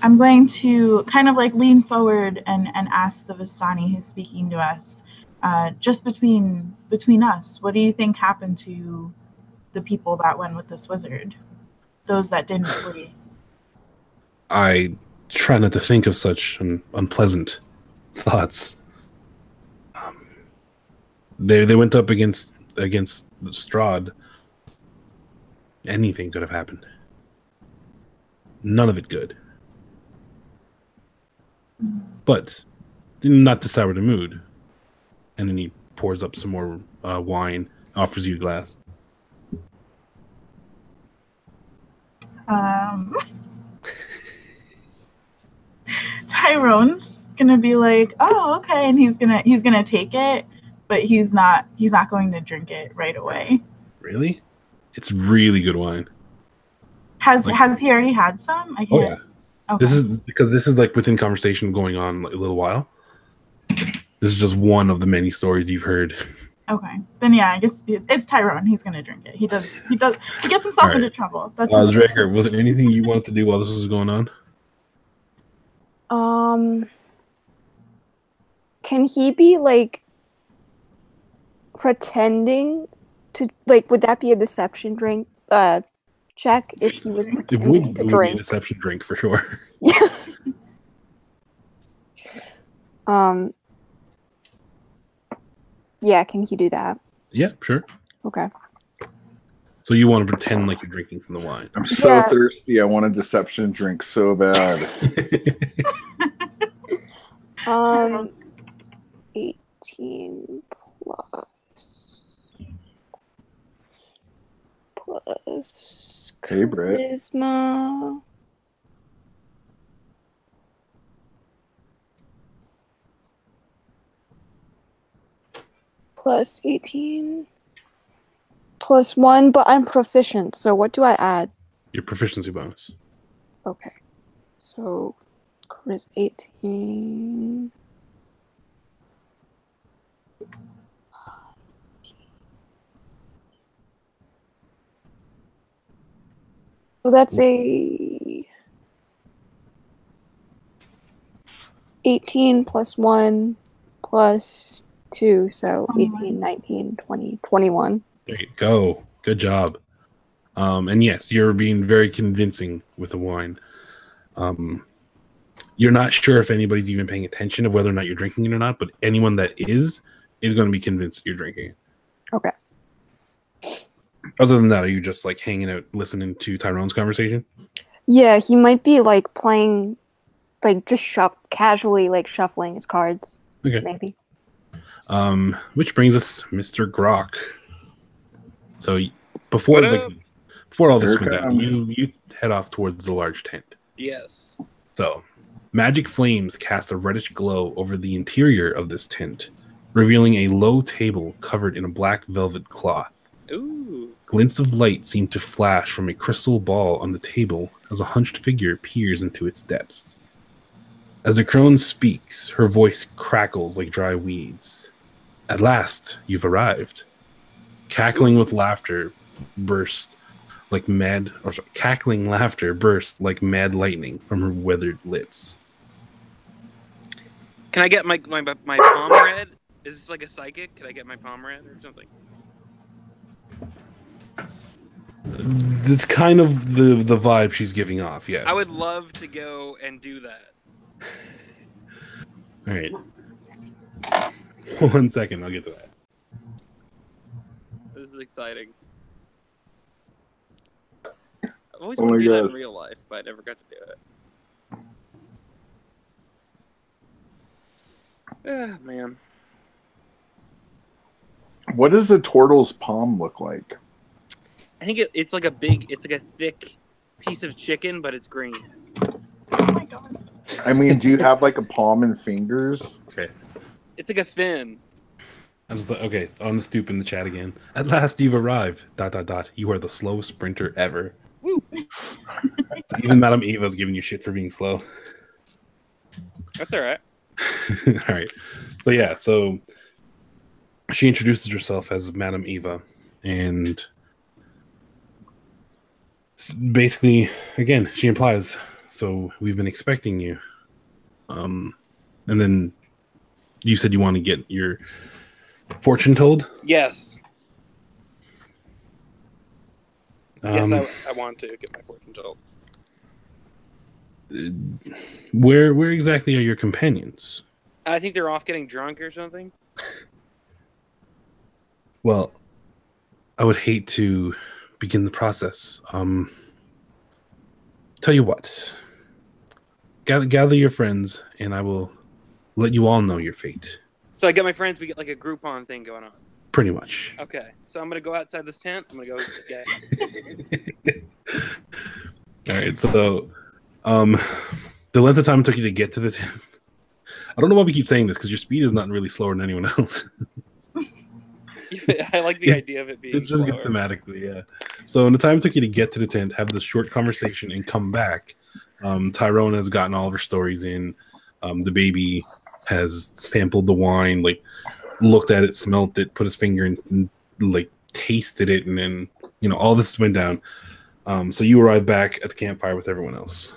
Speaker 2: I'm going to kind of like lean forward and ask the Vistani who's speaking to us, just between us, what do you think happened to the people that went with this wizard? Those that didn't flee?
Speaker 4: I try not to think of such unpleasant thoughts. They went up against the Strahd. Anything could have happened. None of it good. But not to sour the mood. And then he pours up some more wine, offers you a glass.
Speaker 2: Tyrone's gonna be like, oh, okay, and he's gonna take it, but he's not going to drink it right away.
Speaker 4: Really? It's really good wine.
Speaker 2: Has he already had some? I can't.
Speaker 4: Oh yeah.
Speaker 2: Okay.
Speaker 4: This is like within conversation going on like a little while. This is just one of the many stories you've heard.
Speaker 2: Okay. Then yeah, I guess it's Tyrone. He's gonna drink it. He gets himself into trouble. That's
Speaker 4: Draker, was there anything you wanted to do while this was going on?
Speaker 3: Can he be like pretending to like? Would that be a deception drink? Check if he was pretending to drink.
Speaker 4: Be a deception drink for sure.
Speaker 3: Yeah. Yeah. Can he do that?
Speaker 4: Yeah, sure.
Speaker 3: Okay.
Speaker 4: So you want to pretend like you're drinking from the wine?
Speaker 1: I'm so thirsty. I want a deception drink so bad.
Speaker 3: 18 plus
Speaker 1: Hey, Britt.
Speaker 3: charisma. Plus 18 plus 1, but I'm proficient, so what do I add?
Speaker 4: Your proficiency bonus.
Speaker 3: Okay. So charisma 18. So that's a 18 plus 1 plus 2, so 18, 19, 20, 21.
Speaker 4: There you go. Good job. And yes, you're being very convincing with the wine. You're not sure if anybody's even paying attention of whether or not you're drinking it or not, but anyone that is going to be convinced you're drinking it.
Speaker 3: Okay.
Speaker 4: Other than that, are you just like hanging out, listening to Tyrone's conversation?
Speaker 3: Yeah, he might be like playing, like just casually like shuffling his cards.
Speaker 4: Okay.
Speaker 3: Maybe.
Speaker 4: Which brings us Mr. Grok. So before all this went down, you head off towards the large tent.
Speaker 5: Yes.
Speaker 4: So magic flames cast a reddish glow over the interior of this tent, revealing a low table covered in a black velvet cloth.
Speaker 5: Ooh.
Speaker 4: Glints of light seem to flash from a crystal ball on the table as a hunched figure peers into its depths. As the crone speaks, her voice crackles like dry weeds. At last, you've arrived. Cackling laughter burst like mad lightning from her weathered lips.
Speaker 5: Can I get my palm read? Is this like a psychic? Can I get my palm read or something?
Speaker 4: It's kind of the vibe she's giving off, yeah.
Speaker 5: I would love to go and do that.
Speaker 4: All right. 1 second, I'll get to that.
Speaker 5: This is exciting. I've always wanted to do that in real life, but I never got to do it. Ah, man.
Speaker 1: What does a turtle's palm look like?
Speaker 5: I think it's like a thick piece of chicken, but it's green.
Speaker 2: Oh my god.
Speaker 1: I mean, do you have like a palm and fingers?
Speaker 4: Okay.
Speaker 5: It's like a fin.
Speaker 4: I'm just like, okay, on the stoop in the chat again. At last you've arrived. ... You are the slowest sprinter ever.
Speaker 5: Woo!
Speaker 4: So even Madame Eva's giving you shit for being slow.
Speaker 5: That's alright.
Speaker 4: Alright. So yeah, so she introduces herself as Madame Eva, and basically, again, she implies, so we've been expecting you. And then you said you want to get your fortune told?
Speaker 5: Yes. Yes, I want to get my fortune told.
Speaker 4: Where exactly are your companions?
Speaker 5: I think they're off getting drunk or something.
Speaker 4: Well, I would hate to begin the process. Tell you what. Gather your friends, and I will let you all know your fate.
Speaker 5: So I get my friends. We get like a Groupon thing going on.
Speaker 4: Pretty much.
Speaker 5: Okay, so I'm gonna go outside this tent. I'm gonna go get.
Speaker 4: All right, so the length of time it took you to get to the tent. I don't know why we keep saying this because your speed is not really slower than anyone else.
Speaker 5: I like the idea of it being.
Speaker 4: It's just good thematically, yeah. So in the time it took you to get to the tent, have this short conversation, and come back, Tyrone has gotten all of her stories in. The baby has sampled the wine, like looked at it, smelt it, put his finger in, and like tasted it, and then all this went down. So you arrive back at the campfire with everyone else.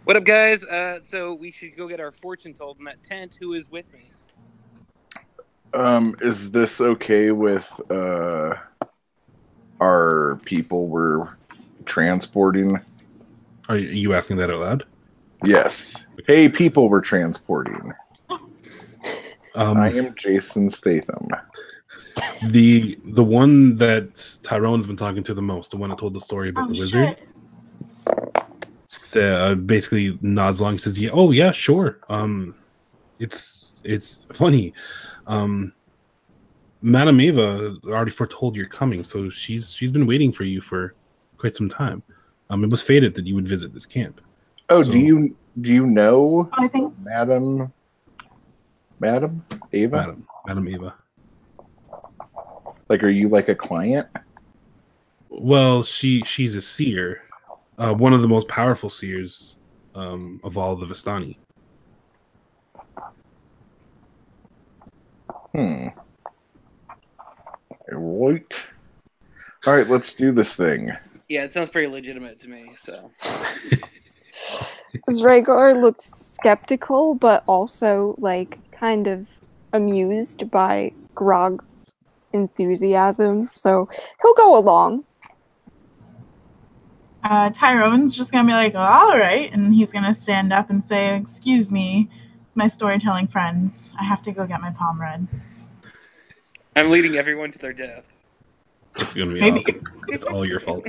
Speaker 5: What up, guys? So we should go get our fortune told in that tent. Who is with me?
Speaker 1: Is this okay with our people we're transporting?
Speaker 4: Are you asking that out loud?
Speaker 1: Yes. Hey, people we're transporting. I am Jason Statham.
Speaker 4: The one that Tyrone's been talking to the most, the one that told the story about the wizard, basically nods along and says, "Yeah, oh yeah, sure. It's funny. Madame Eva already foretold you're coming, so she's been waiting for you for quite some time. It was fated that you would visit this camp."
Speaker 1: Oh, so, do you know
Speaker 2: I think
Speaker 1: Madame Eva?
Speaker 4: Madame Eva.
Speaker 1: Like, are you like a client?
Speaker 4: Well, she's a seer, one of the most powerful seers of all the Vistani.
Speaker 1: Right. All right, let's do this thing.
Speaker 5: Yeah, it sounds pretty legitimate to me. So.
Speaker 3: Rhaegar looks skeptical, but also like kind of amused by Grog's enthusiasm, so he'll go along.
Speaker 2: Tyrone's just gonna be like, all right, and he's gonna stand up and say, excuse me, my storytelling friends, I have to go get my palm read.
Speaker 5: I'm leading everyone to their death.
Speaker 4: It's gonna be awesome. It's all your fault.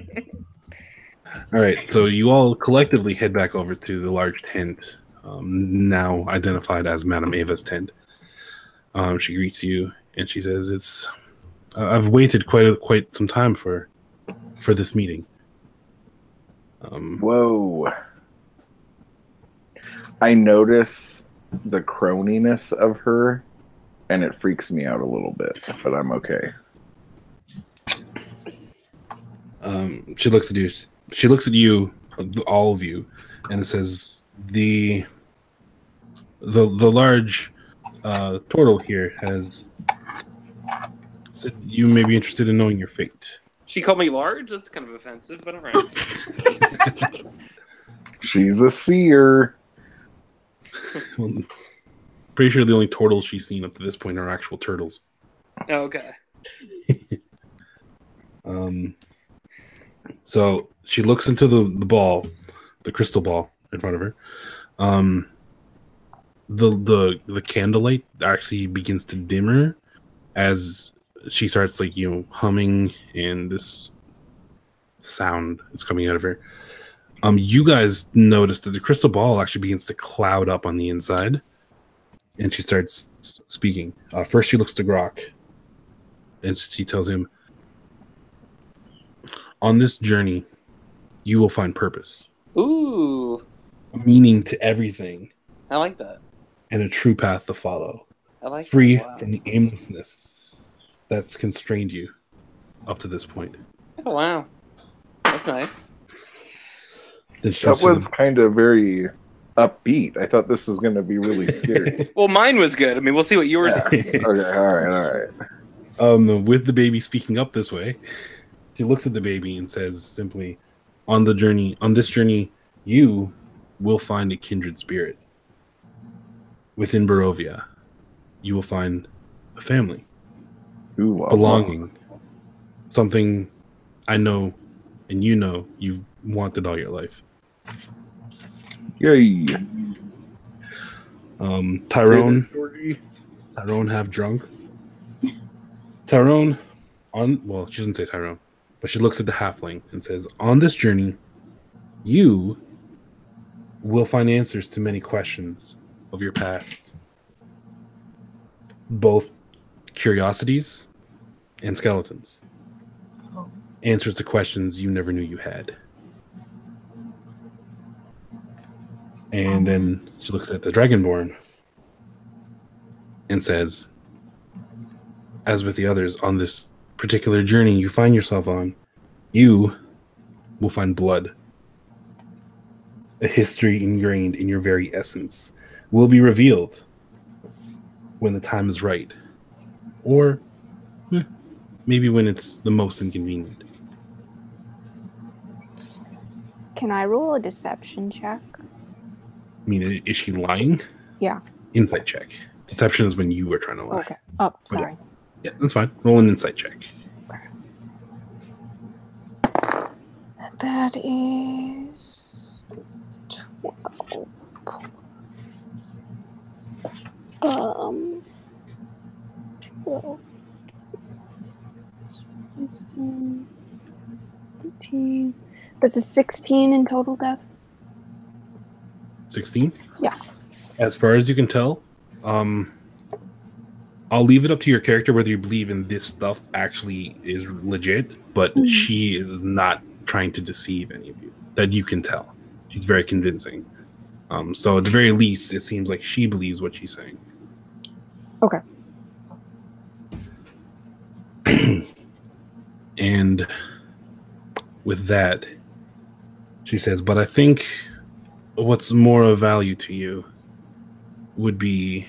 Speaker 4: All right, so you all collectively head back over to the large tent, now identified as Madame Eva's tent. She greets you and she says, "It's I've waited quite some time for this meeting."
Speaker 1: Whoa! I notice the croniness of her, and it freaks me out a little bit, but I'm okay.
Speaker 4: She looks at you. She looks at you, all of you, and it says, "The large turtle here has said you may be interested in knowing your fate."
Speaker 5: She called me large? That's kind of offensive, but alright.
Speaker 1: She's a seer.
Speaker 4: Well, pretty sure the only turtles she's seen up to this point are actual turtles.
Speaker 5: Oh, okay.
Speaker 4: So she looks into the ball, the crystal ball in front of her. The candlelight actually begins to dimmer as she starts humming, and this sound is coming out of her. You guys notice that the crystal ball actually begins to cloud up on the inside, and she starts speaking. First, she looks to Grok, and she tells him, "On this journey, you will find purpose.
Speaker 5: Ooh.
Speaker 4: Meaning to everything.
Speaker 5: I like that.
Speaker 4: And a true path to follow.
Speaker 5: I like
Speaker 4: free
Speaker 5: that. Wow.
Speaker 4: from the aimlessness that's constrained you up to this point."
Speaker 5: Oh, wow. That's nice.
Speaker 1: That was kind of very upbeat. I thought this was going to be really scary.
Speaker 5: Well, mine was good. I mean, we'll see what yours are.
Speaker 1: Okay, all right.
Speaker 4: With the baby speaking up this way, she looks at the baby and says simply, on this journey, you will find a kindred spirit. Within Barovia, you will find a family.
Speaker 1: Ooh, wow.
Speaker 4: Belonging. Something I know and you know you've wanted all your life.
Speaker 1: Yay.
Speaker 4: Tyrone half drunk. Tyrone she doesn't say Tyrone, but she looks at the halfling and says, "On this journey, you will find answers to many questions of your past. both curiosities and skeletons.
Speaker 2: Oh.
Speaker 4: Answers to questions you never knew you had. And then she looks at the Dragonborn and says, as with the others on this particular journey you find yourself on, you will find blood. A history ingrained in your very essence will be revealed when the time is right. Or maybe when it's the most inconvenient.
Speaker 3: Can I roll a deception check?
Speaker 4: I mean, is she lying?
Speaker 3: Yeah.
Speaker 4: Insight check. Deception is when you are trying to lie.
Speaker 3: Okay. Oh, sorry.
Speaker 4: Yeah, that's fine. Roll an insight check.
Speaker 3: That is 12 plus 12 18. That's a 16 in total death.
Speaker 4: 16?
Speaker 3: Yeah.
Speaker 4: As far as you can tell, I'll leave it up to your character whether you believe in this stuff actually is legit, but she is not trying to deceive any of you. That you can tell. She's very convincing. So at the very least, it seems like she believes what she's saying.
Speaker 3: Okay.
Speaker 4: And with that, she says, but I think what's more of value to you would be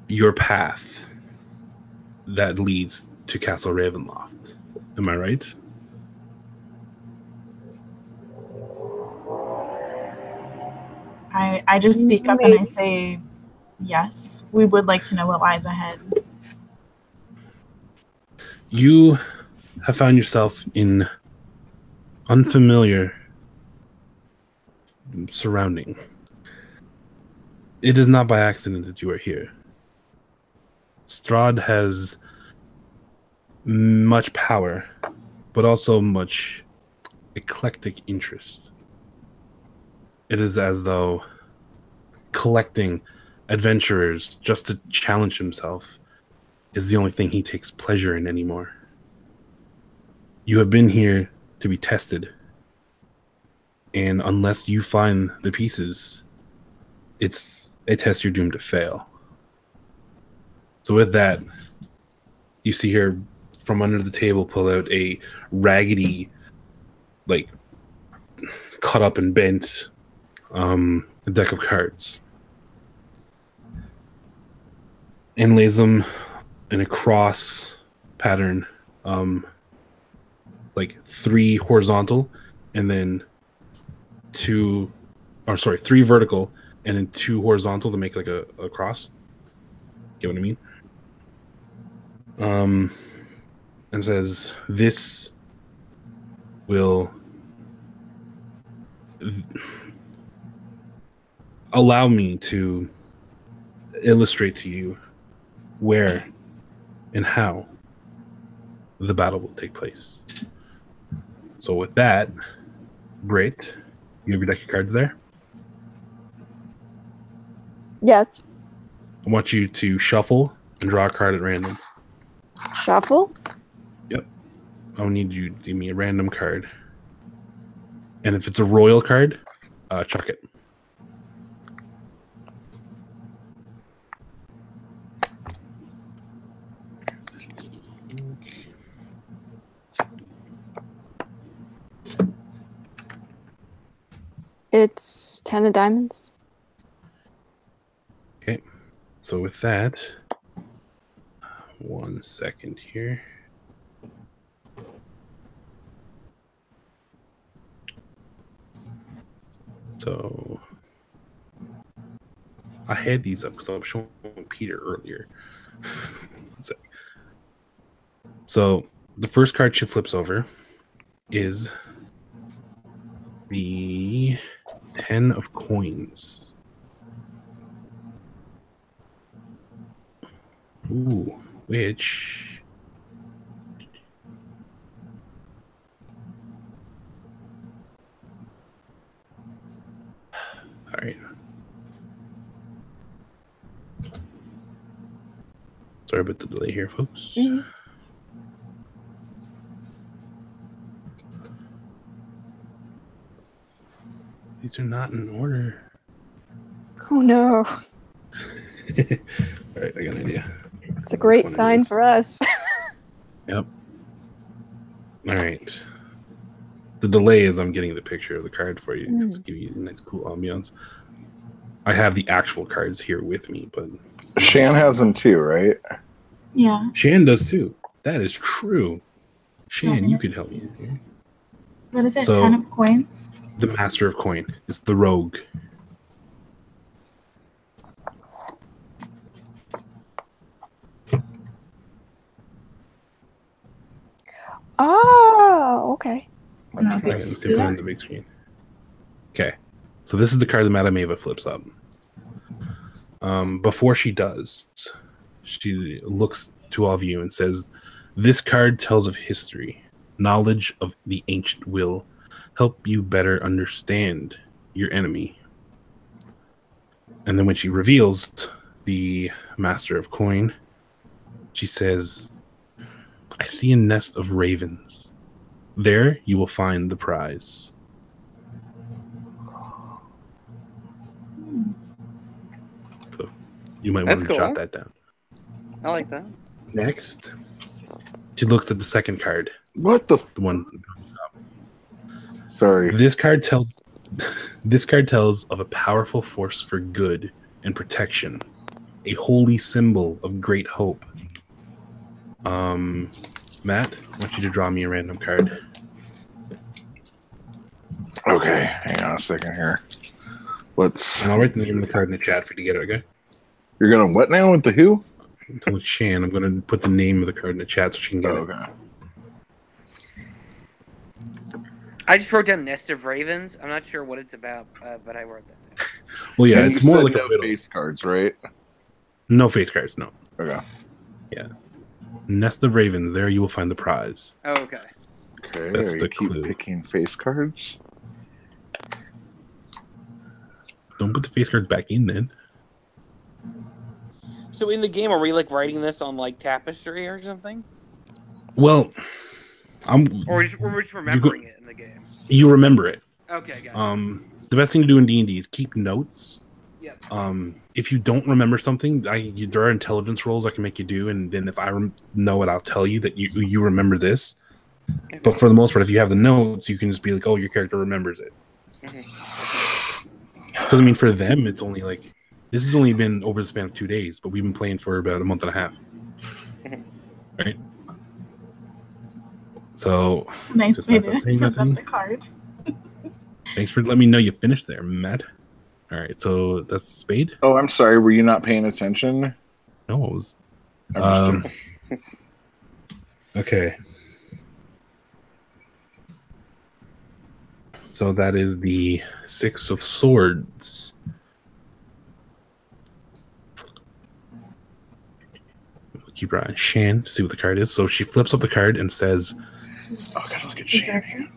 Speaker 4: your path that leads to Castle Ravenloft. Am I right?
Speaker 2: I just speak up and I say, yes, we would like to know what lies ahead.
Speaker 4: You have found yourself in unfamiliar surrounding. It is not by accident that you are here. Strahd has much power, but also much eclectic interest. It is as though collecting adventurers just to challenge himself is the only thing he takes pleasure in anymore. You have been here to be tested, and unless you find the pieces, it's a test you're doomed to fail. So with that, you see her from under the table pull out a raggedy, like, cut up and bent a deck of cards and lays them in a cross pattern, like 3 horizontal and then 3 vertical and then 2 horizontal to make like a cross. Get what I mean? And says, this will allow me to illustrate to you where and how the battle will take place. So with that, Britt, you have your deck of cards there?
Speaker 3: Yes.
Speaker 4: I want you to shuffle and draw a card at random.
Speaker 3: Shuffle?
Speaker 4: Yep. I'll need you to give me a random card. And if it's a royal card, chuck it.
Speaker 3: It's 10 of diamonds.
Speaker 4: Okay. So with that, 1 second here. So I had these up because I was showing Peter earlier. 1 sec. So the first card she flips over is the 10 of coins. Ooh, which all right. Sorry about the delay here, folks.
Speaker 3: Mhm.
Speaker 4: These are not in order.
Speaker 3: Oh no.
Speaker 4: All right, I got an idea.
Speaker 3: It's a great
Speaker 4: Which one it
Speaker 3: sign
Speaker 4: is.
Speaker 3: for us.
Speaker 4: Yep. All right. The delay is I'm getting the picture of the card for you. Just give you a nice cool ambiance. I have the actual cards here with me, but
Speaker 1: Shan has them too, right?
Speaker 2: Yeah.
Speaker 4: Shan does too. That is true. Shan, you
Speaker 2: Nice.
Speaker 4: could help me here.
Speaker 2: What is it?
Speaker 4: So-
Speaker 2: 10 of coins?
Speaker 4: The Master of Coin. It's the Rogue.
Speaker 3: Oh, okay.
Speaker 1: That's
Speaker 2: Okay.
Speaker 4: Let me
Speaker 1: nice.
Speaker 4: see, put it on the big screen. Okay. So this is the card that Madame Ava flips up. Before she does, she looks to all of you and says, "This card tells of history. Knowledge of the ancient will help you better understand your enemy." And then when she reveals the Master of Coin, she says, "I see a nest of ravens. There you will find the prize." So you might want
Speaker 5: That's
Speaker 4: to
Speaker 5: cool.
Speaker 4: jot that down.
Speaker 5: I like that.
Speaker 4: Next, she looks at the second card,
Speaker 1: What the?
Speaker 4: the one.
Speaker 1: Sorry.
Speaker 4: This card tells of a powerful force for good and protection, a holy symbol of great hope. Matt, I want you to draw me a random card.
Speaker 1: Okay, hang on a second here. Let's.
Speaker 4: And I'll write the name of the card in the chat for you to get it, okay?
Speaker 1: You're gonna what now with the who?
Speaker 4: With Shan, I'm going to put the name of the card in the chat so she can get it.
Speaker 1: Okay.
Speaker 5: I just wrote down Nest of Ravens. I'm not sure what it's about, but I wrote that down.
Speaker 4: Well, yeah,
Speaker 1: And
Speaker 4: it's
Speaker 1: you
Speaker 4: more
Speaker 1: said
Speaker 4: like
Speaker 1: no
Speaker 4: a riddle.
Speaker 1: face cards, right?
Speaker 4: No face cards, no.
Speaker 1: Okay.
Speaker 4: Nest of ravens, there you will find the prize.
Speaker 5: Oh, okay.
Speaker 1: Okay.
Speaker 4: That's
Speaker 1: you
Speaker 4: the
Speaker 1: keep
Speaker 4: clue.
Speaker 1: picking face cards.
Speaker 4: Don't put the face cards back in then.
Speaker 5: So in the game, are we like writing this on like tapestry or something,
Speaker 4: Well,
Speaker 5: or we're just remembering it in the game?
Speaker 4: you remember it.
Speaker 5: Okay, got it.
Speaker 4: The best thing to do in D&D is keep notes.
Speaker 5: Yep.
Speaker 4: If you don't remember something, there are intelligence rolls I can make you do, and then if I know it, I'll tell you that you remember this. But for the most part, if you have the notes, you can just be like, "Oh, your character remembers it." Because I mean, for them, it's only like this has only been over the span of 2 days, but we've been playing for about a month and a half, right? So
Speaker 2: It's a nice
Speaker 4: Just
Speaker 2: way
Speaker 4: not
Speaker 2: to
Speaker 4: saying
Speaker 2: present
Speaker 4: nothing.
Speaker 2: the card.
Speaker 4: thanks for letting me know you finished there, Matt. All right, so that's spade.
Speaker 1: Oh, I'm sorry. Were you not paying attention?
Speaker 4: No, it was.
Speaker 1: Understood.
Speaker 4: Okay. So that is the Six of Swords. We'll keep her on Shan to see what the card is. So she flips up the card and says,
Speaker 1: Oh, gotta look at Shan.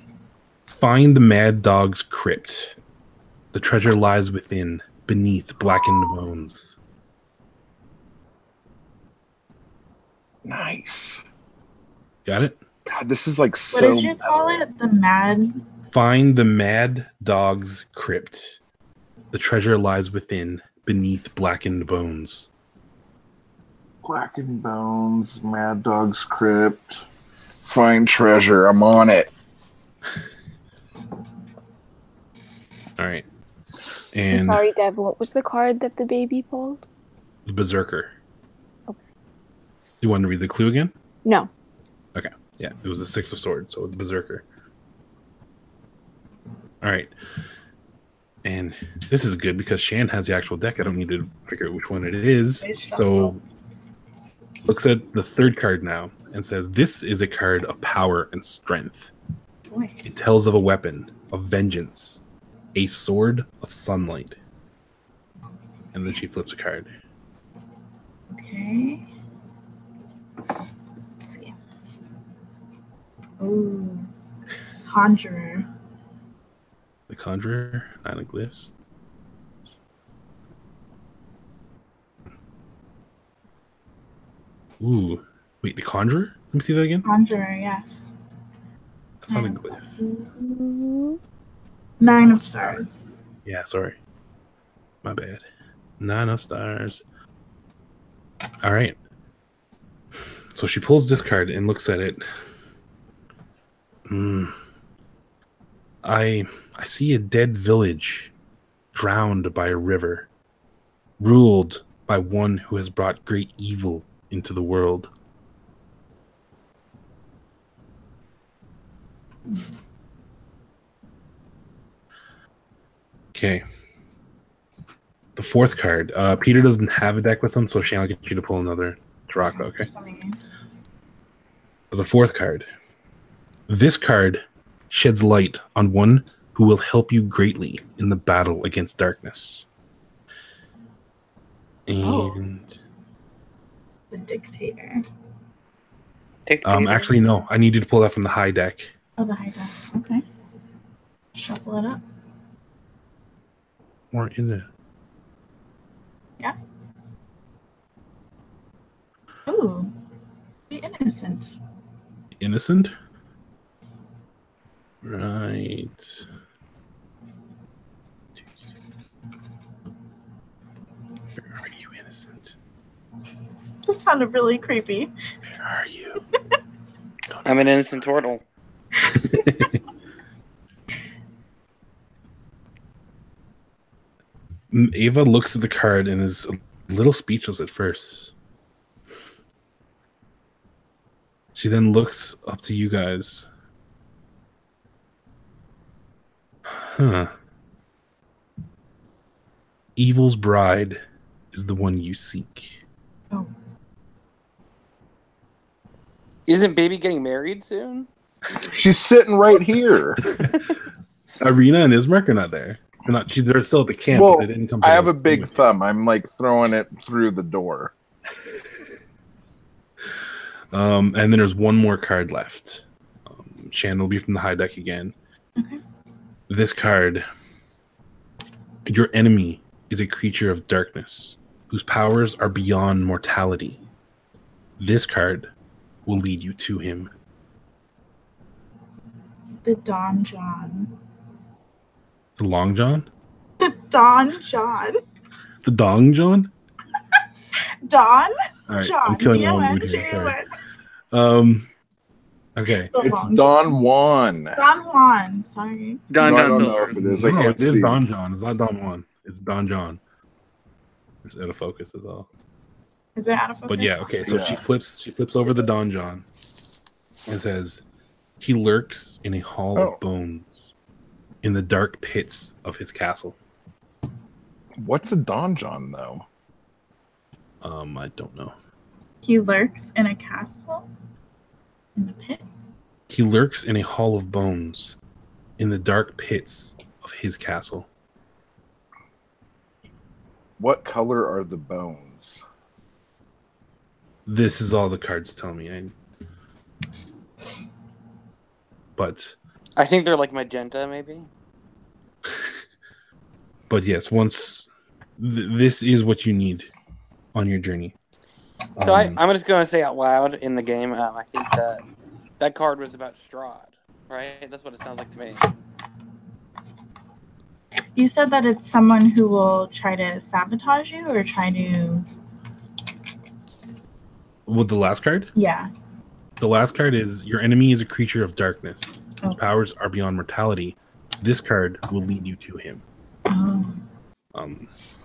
Speaker 4: "Find the mad dog's crypt. The treasure lies within, beneath blackened bones."
Speaker 1: Nice.
Speaker 4: Got it?
Speaker 1: God, this is like
Speaker 2: What
Speaker 1: so.
Speaker 2: did you call it? The mad.
Speaker 4: Find the mad dog's crypt. The treasure lies within, beneath blackened bones.
Speaker 1: Blackened Bones, Mad Dog's Crypt. Find treasure. I'm on it.
Speaker 4: All right.
Speaker 3: I'm
Speaker 4: And
Speaker 3: sorry, Dev. What was the card that the baby pulled?
Speaker 4: the Berserker.
Speaker 3: Okay.
Speaker 4: You want to read the clue again?
Speaker 3: No.
Speaker 4: Okay. Yeah, it was the Six of Swords, so the Berserker. All right. And this is good because Shan has the actual deck. I don't need to figure out which one it is. So looks at the third card now and says, "This is a card of power and strength.
Speaker 2: Boy.
Speaker 4: It tells of a weapon, of vengeance, a sword of sunlight." And then she flips a card.
Speaker 2: Okay. Let's see. Ooh. Conjurer.
Speaker 4: The Conjurer, 9 of Glyphs. Ooh. Wait, the Conjurer? Let me see that again.
Speaker 2: Conjurer, yes.
Speaker 4: That's not a glyph.
Speaker 2: 9
Speaker 4: Oh,
Speaker 2: of
Speaker 4: it's star.
Speaker 2: stars.
Speaker 4: Yeah, sorry. My bad. 9 of stars. All right. So she pulls this card and looks at it. I see a dead village drowned by a river, ruled by one who has brought great evil into the world. Okay. The 4th card. Peter doesn't have a deck with him, so Shane, I'll get you to pull another Taraka, okay? So the 4th card. This card sheds light on one who will help you greatly in the battle against darkness. And
Speaker 2: the Dictator.
Speaker 4: Actually, no. I need you to pull that from the high deck.
Speaker 2: Oh, the high deck. Okay. Shuffle it up.
Speaker 4: Or is it?
Speaker 2: Yeah. Ooh. Be innocent.
Speaker 4: Innocent? Right. Where are you, innocent?
Speaker 2: That sounded really creepy.
Speaker 4: Where are you?
Speaker 5: I'm an innocent turtle.
Speaker 4: Ava looks at the card and is a little speechless at first. She then looks up to you guys. Huh. Evil's bride is the one you seek.
Speaker 2: Oh.
Speaker 5: Isn't Baby getting married soon?
Speaker 1: She's sitting right here.
Speaker 4: Ireena and Ismark are not there. They're still at the camp.
Speaker 1: Well,
Speaker 4: but they didn't come.
Speaker 1: I have a big thumb. I'm like throwing it through the door.
Speaker 4: And then there's one more card left. Shan will be from the high deck again.
Speaker 2: Okay.
Speaker 4: This card. Your enemy is a creature of darkness whose powers are beyond mortality. This card will lead you to him.
Speaker 2: The Don John.
Speaker 4: The Long John?
Speaker 2: The Don John.
Speaker 4: The Dong John?
Speaker 2: Don
Speaker 4: All right,
Speaker 2: John.
Speaker 4: I'm killing all of you here. Sorry. Okay.
Speaker 1: It's Don Juan.
Speaker 2: Don Juan. Sorry.
Speaker 5: Don
Speaker 1: No, I
Speaker 5: John
Speaker 1: don't know if
Speaker 5: Silvers.
Speaker 1: it is. I
Speaker 4: No,
Speaker 1: can't
Speaker 4: it is
Speaker 1: see.
Speaker 4: Don John. It's not Don Juan. It's Don John. It's out of focus is all.
Speaker 2: Is it out of focus?
Speaker 4: But yeah, okay. So
Speaker 1: Yeah.
Speaker 4: she flips over the Don John and says, "He lurks in a hall of bones, in the dark pits of his castle."
Speaker 1: What's a Don John though?
Speaker 4: I don't know.
Speaker 2: He lurks in a castle? In the pit?
Speaker 4: He lurks in a hall of bones, in the dark pits of his castle.
Speaker 1: What color are the bones?
Speaker 4: This is all the cards tell me. But
Speaker 5: I think they're like magenta, maybe.
Speaker 4: But yes, once this is what you need on your journey.
Speaker 5: So I'm just going to say out loud in the game, I think that card was about Strahd, right? That's what it sounds like to me.
Speaker 2: You said that it's someone who will try to sabotage you or try to...
Speaker 4: With the last card?
Speaker 2: Yeah.
Speaker 4: The last card is your enemy is a creature of darkness. Whose
Speaker 2: Oh.
Speaker 4: powers are beyond mortality. This card will lead you to him.
Speaker 2: Oh.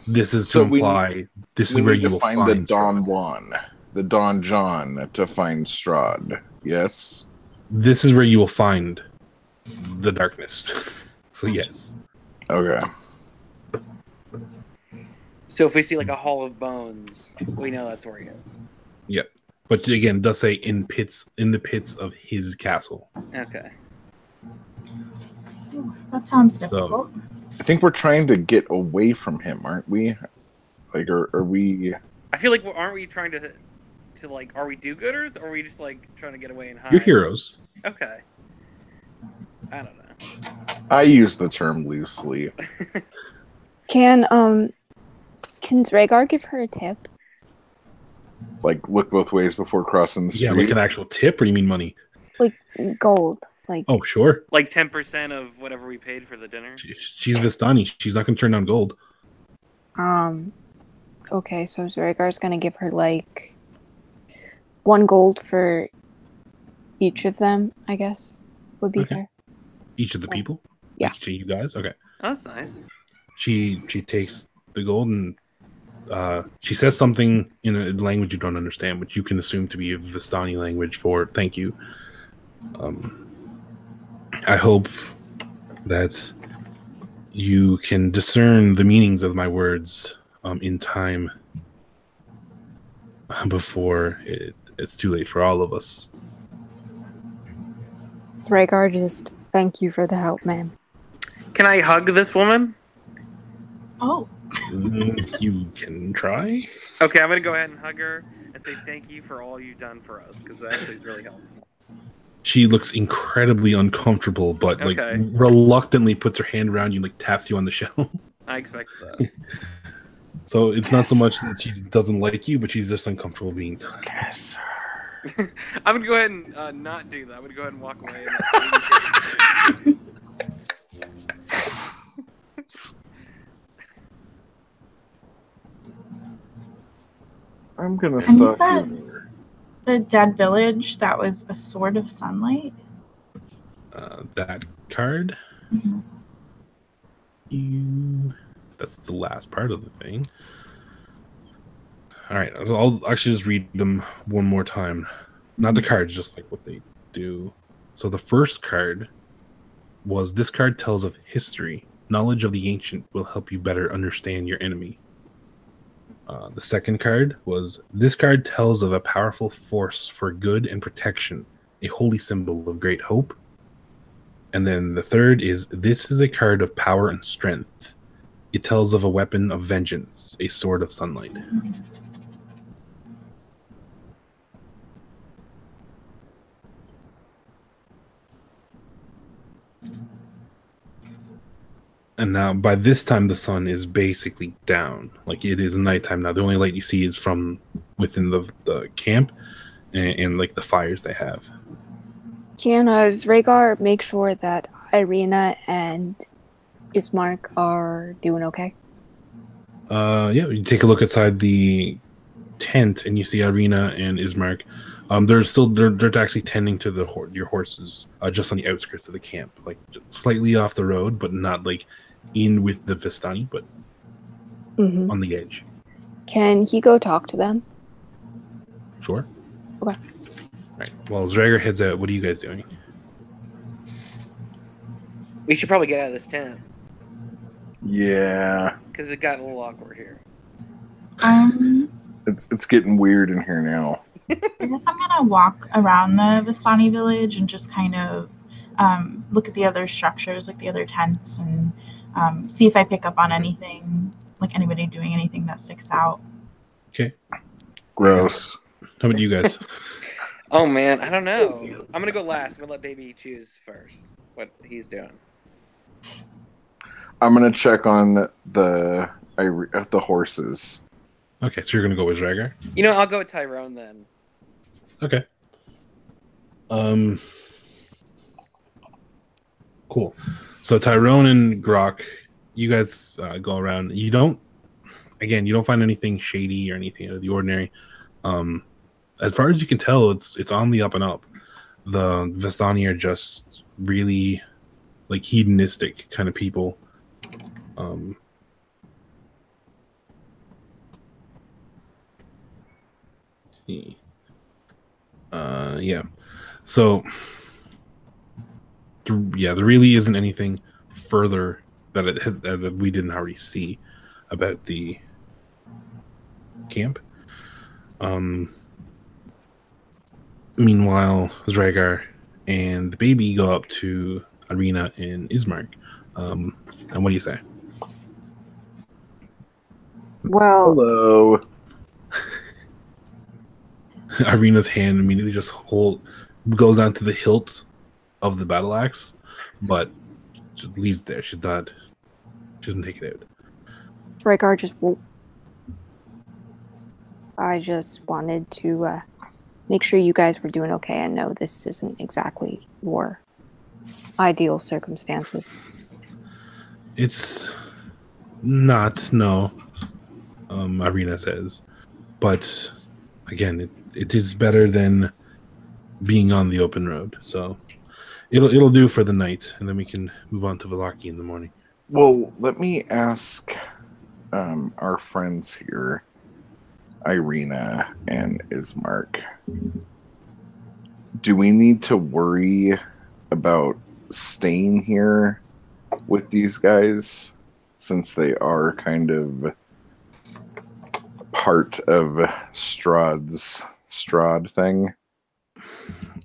Speaker 4: This is to
Speaker 1: So we
Speaker 4: imply this is
Speaker 1: We
Speaker 4: where
Speaker 1: need
Speaker 4: you
Speaker 1: to
Speaker 4: will
Speaker 1: find
Speaker 4: find
Speaker 1: the Don
Speaker 4: Strahd.
Speaker 1: Juan, the Don John to find Strahd. Yes.
Speaker 4: This is where you will find the darkness. So yes.
Speaker 1: Okay.
Speaker 5: So if we see like a hall of bones, we know that's where he is.
Speaker 4: Yep. But again, it does say in the pits of his castle.
Speaker 5: Okay.
Speaker 2: That sounds difficult.
Speaker 1: I think we're trying to get away from him, aren't we? Like, are we?
Speaker 5: I feel like aren't we trying to like, are we do-gooders or are we just like trying to get away and hide?
Speaker 4: You're heroes.
Speaker 5: Okay. I don't know.
Speaker 1: I use the term loosely.
Speaker 3: Can Dragar give her a tip?
Speaker 1: Like, look both ways before crossing the street.
Speaker 4: Yeah, like an actual tip, or you mean money?
Speaker 3: Like gold. Like
Speaker 4: Oh, sure.
Speaker 5: Like 10% of whatever we paid for the dinner.
Speaker 4: She's Vistani. She's not going to turn down gold.
Speaker 3: Okay, so Zregar's gonna give her like 1 gold for each of them, I guess. Would be fair.
Speaker 4: Each of the people?
Speaker 3: Yeah.
Speaker 4: Each of you guys? Okay.
Speaker 5: Oh, that's nice.
Speaker 4: She takes the gold and she says something in a language you don't understand, which you can assume to be a Vistani language for thank you. I hope that you can discern the meanings of my words in time before it's too late for all of us.
Speaker 3: Zregar, just thank you for the help, ma'am.
Speaker 5: Can I hug this woman?
Speaker 2: Oh.
Speaker 4: You can try.
Speaker 5: Okay, I'm gonna go ahead and hug her and say thank you for all you've done for us, because that actually is really helpful.
Speaker 4: She looks incredibly uncomfortable, but like reluctantly puts her hand around you, and, like taps you on the shell.
Speaker 5: I expected that.
Speaker 4: So it's not so much that she doesn't like you, but she's just uncomfortable being touched.
Speaker 1: Yes,
Speaker 5: I'm gonna go ahead and not do that. I'm gonna go ahead and walk away.
Speaker 1: I'm gonna stop you.
Speaker 2: The dead village that was a sword of sunlight?
Speaker 4: That card?
Speaker 2: Mm-hmm.
Speaker 4: That's the last part of the thing. All right, I'll actually just read them one more time. Not the cards, just like what they do. So the first card was, this card tells of history. Knowledge of the ancient will help you better understand your enemy. The second card was, this card tells of a powerful force for good and protection, a holy symbol of great hope. And then the third is, this is a card of power and strength. It tells of a weapon of vengeance, a sword of sunlight. And now, by this time, the sun is basically down. Like, it is nighttime now. The only light you see is from within the camp and like, the fires they have.
Speaker 3: Can Zregar make sure that Ireena and Ismark are doing okay?
Speaker 4: Yeah, you take a look inside the tent, and you see Ireena and Ismark. They're actually tending to your horses, just on the outskirts of the camp, like slightly off the road, but not like in with the Vistani, but on the edge.
Speaker 3: Can he go talk to them?
Speaker 4: Sure.
Speaker 3: Okay.
Speaker 4: All right. Well, Zregar heads out. What are you guys doing?
Speaker 5: We should probably get out of this tent.
Speaker 1: Yeah.
Speaker 5: Because it got a little awkward here.
Speaker 1: It's getting weird in here now.
Speaker 2: I guess I'm gonna walk around the Vistani village and just kind of look at the other structures, like the other tents, and see if I pick up on anything, like anybody doing anything that sticks out.
Speaker 4: Okay.
Speaker 1: Gross.
Speaker 4: How about you guys?
Speaker 5: Oh man, I don't know. I'm gonna go last. I'm gonna let Baby choose first what he's doing.
Speaker 1: I'm gonna check on the horses.
Speaker 4: Okay, so you're gonna go with Zregar?
Speaker 5: You know, I'll go with Tyrone then.
Speaker 4: Okay. Cool. So Tyrone and Grok, you guys go around. You don't find anything shady or anything out of the ordinary. As far as you can tell, it's on the up and up. The Vistani are just really like hedonistic kind of people. Let's see. Yeah. So there really isn't anything further that we didn't already see about the camp. Meanwhile, Zregar and the baby go up to Ireena and Ismark. And what do you say?
Speaker 3: Well,
Speaker 1: hello.
Speaker 4: Ireena's hand immediately just goes down to the hilt of the battle axe, but just leaves there. She doesn't take it out.
Speaker 3: Zregar just won't. I just wanted to make sure you guys were doing okay. I know this isn't exactly your ideal circumstances.
Speaker 4: It's not, no, Ireena says. But again, it is better than being on the open road. So it'll do for the night, and then we can move on to Vallaki in the morning.
Speaker 1: Well, let me ask our friends here, Ireena and Ismark. Do we need to worry about staying here with these guys since they are kind of part of Strahd thing?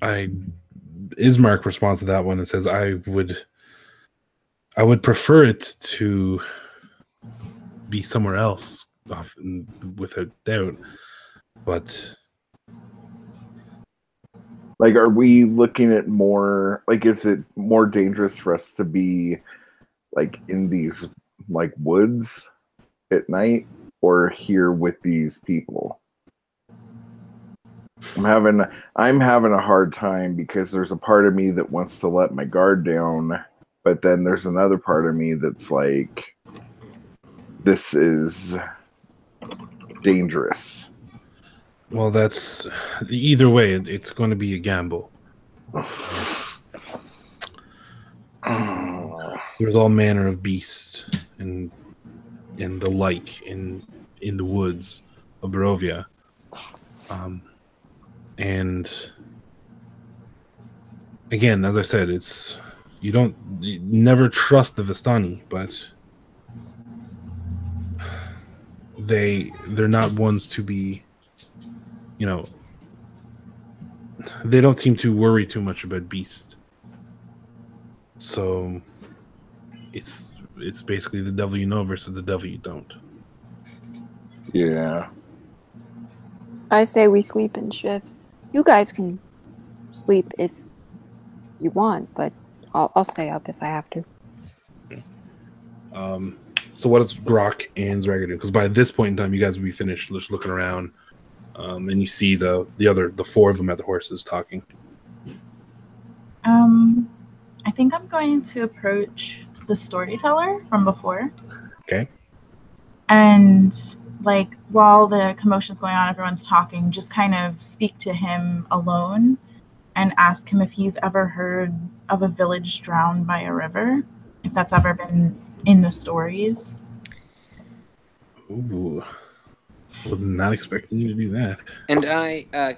Speaker 4: Ismark responds to that one and says, I would prefer it to be somewhere else, without doubt. But
Speaker 1: like, are we looking at more, like, is it more dangerous for us to be like in these like woods at night or here with these people? I'm having a hard time because there's a part of me that wants to let my guard down, but then there's another part of me that's like, this is dangerous.
Speaker 4: well, that's either way. It's going to be a gamble. There's all manner of beasts and the like in the woods of Barovia. And again, as I said, you never trust the Vistani, but they're not ones to be, they don't seem to worry too much about beast. So it's basically the devil you know versus the devil you don't.
Speaker 1: Yeah.
Speaker 3: I say we sleep in shifts. You guys can sleep if you want, but I'll stay up if I have to.
Speaker 4: So what does Grok and Zraga do? Because by this point in time, you guys will be finished just looking around, and you see the four of them at the horses talking.
Speaker 2: I think I'm going to approach the storyteller from before.
Speaker 4: Okay.
Speaker 2: And like while the commotion's going on, everyone's talking, just kind of speak to him alone and ask him if he's ever heard of a village drowned by a river, if that's ever been in the stories.
Speaker 4: Ooh. Was not expecting you to do that.
Speaker 5: And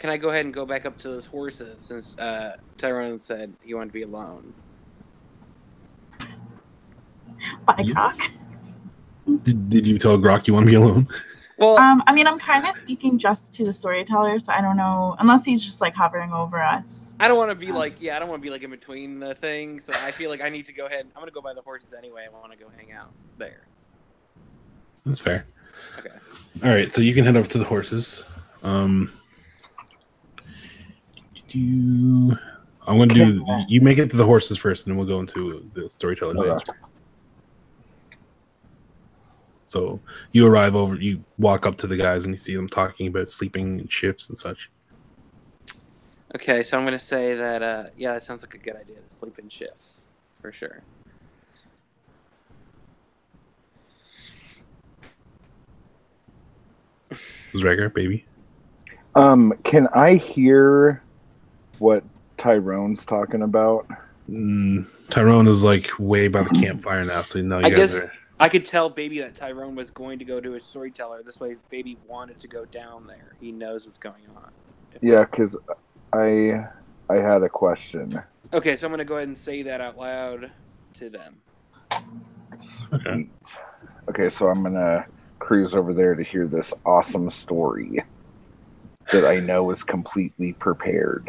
Speaker 5: can I go ahead and go back up to those horses since Tyrone said he wanted to be alone?
Speaker 2: By
Speaker 4: Yeah.
Speaker 2: Grok.
Speaker 4: Did you tell Grok you want to be alone?
Speaker 5: Well,
Speaker 2: I mean, I'm kind of speaking just to the storyteller, so I don't know, unless he's just like hovering over us.
Speaker 5: I don't want to be like, I don't want to be like in between the thing. So I feel like I need to go ahead. I'm gonna go by the horses anyway. I want to go hang out there.
Speaker 4: That's fair.
Speaker 5: Okay.
Speaker 4: All right, so you can head over to the horses. I'm going to do. You make it to the horses first, and then we'll go into the storyteller.
Speaker 1: Okay.
Speaker 4: So you arrive over. You walk up to the guys, and you see them talking about sleeping in shifts and such.
Speaker 5: Okay, so I'm gonna say that. That sounds like a good idea to sleep in shifts for sure.
Speaker 4: Zregger, baby.
Speaker 1: Can I hear what Tyrone's talking about?
Speaker 4: Tyrone is like way by the campfire now, so you know.
Speaker 5: I guess I could tell Baby that Tyrone was going to go to a storyteller. This way, if Baby wanted to go down there, he knows what's going on.
Speaker 1: Yeah, because I had a question.
Speaker 5: Okay, so I'm gonna go ahead and say that out loud to them.
Speaker 1: Sweet. Okay, so I'm gonna cruise over there to hear this awesome story that I know is completely prepared.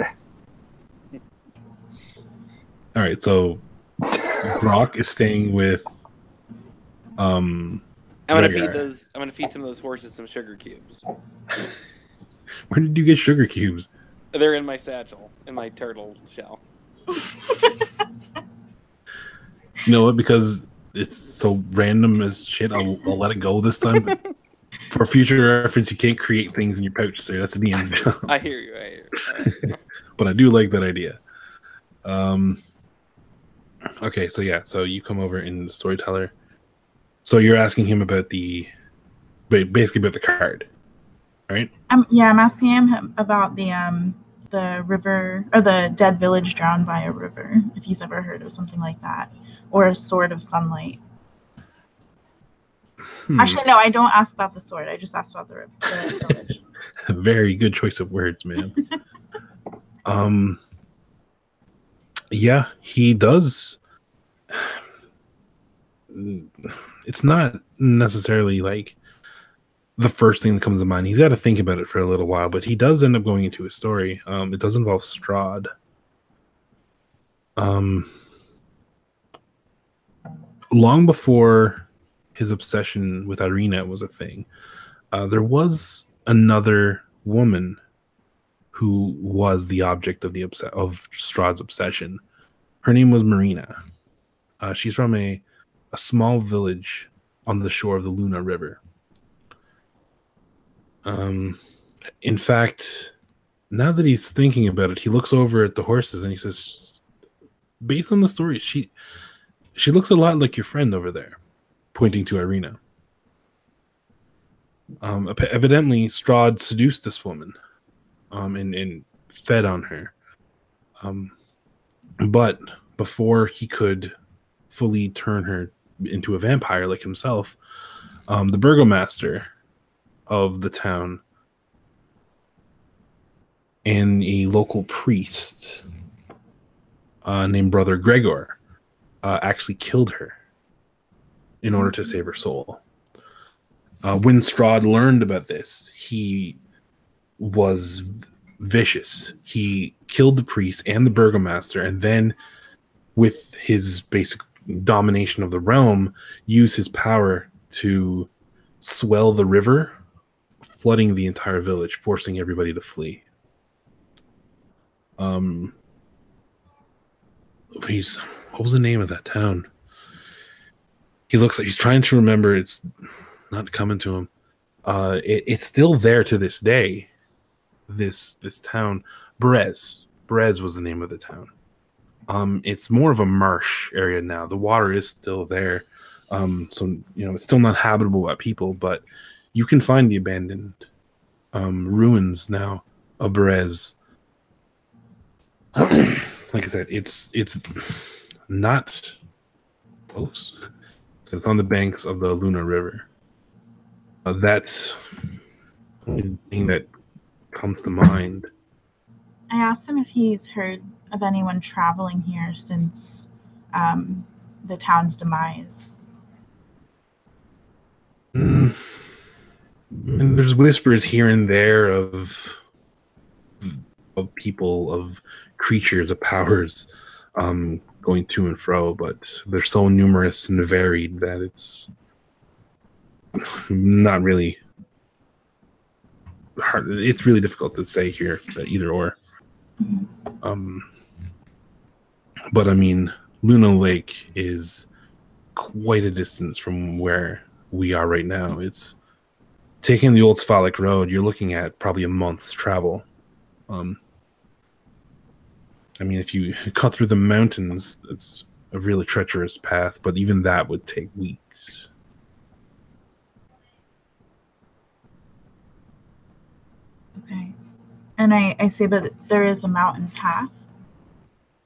Speaker 4: All right, so Grok is staying with.
Speaker 5: I'm gonna feed some of those horses some sugar cubes.
Speaker 4: Where did you get sugar cubes?
Speaker 5: They're in my satchel, in my turtle shell.
Speaker 4: You know what? Because it's so random as shit, I'll let it go this time. But For future reference, you can't create things in your pouch, sir. That's the end job.
Speaker 5: I hear you. I hear you.
Speaker 4: But I do like that idea. Okay, so yeah, so you come over in the storyteller. So you're asking him about basically about the card, right?
Speaker 2: Yeah, I'm asking him about the river, or the dead village drowned by a river, if he's ever heard of something like that, or a sword of sunlight. Actually, no, I don't ask about the sword. I just asked about the village.
Speaker 4: Very good choice of words, man. Yeah, he does. It's not necessarily like the first thing that comes to mind. He's got to think about it for a little while, but he does end up going into a story. It does involve Strahd. Long before his obsession with Ireena was a thing, there was another woman who was the object of of Strahd's obsession. Her name was Marina. She's from a small village on the shore of the Luna River. In fact, now that he's thinking about it, he looks over at the horses and he says, based on the story, she looks a lot like your friend over there, pointing to Ireena. Evidently, Strahd seduced this woman and fed on her. But before he could fully turn her into a vampire like himself, the burgomaster of the town and a local priest named Brother Gregor actually killed her in order to save her soul. When Strahd learned about this, he was vicious. He killed the priest and the burgomaster, and then with his basic domination of the realm, used his power to swell the river, flooding the entire village, forcing everybody to flee. What was the name of that town? He looks like he's trying to remember. It's not coming to him. It's still there to this day. This town, Berez was the name of the town. It's more of a marsh area now. The water is still there, so it's still not habitable by people. But you can find the abandoned ruins now of Berez. Like I said, it's not close. It's on the banks of the Luna River. That's the thing that comes to mind.
Speaker 2: I asked him if he's heard of anyone traveling here since the town's demise.
Speaker 4: And there's whispers here and there of people, of creatures, of powers going to and fro, but they're so numerous and varied that it's not really hard. It's really difficult to say here that either or. But I mean, Luna Lake is quite a distance from where we are right now. It's taking the old Sphalic Road. You're looking at probably a month's travel. I mean, if you cut through the mountains, it's a really treacherous path, but even that would take weeks.
Speaker 2: Okay. And I say, but there is a mountain path.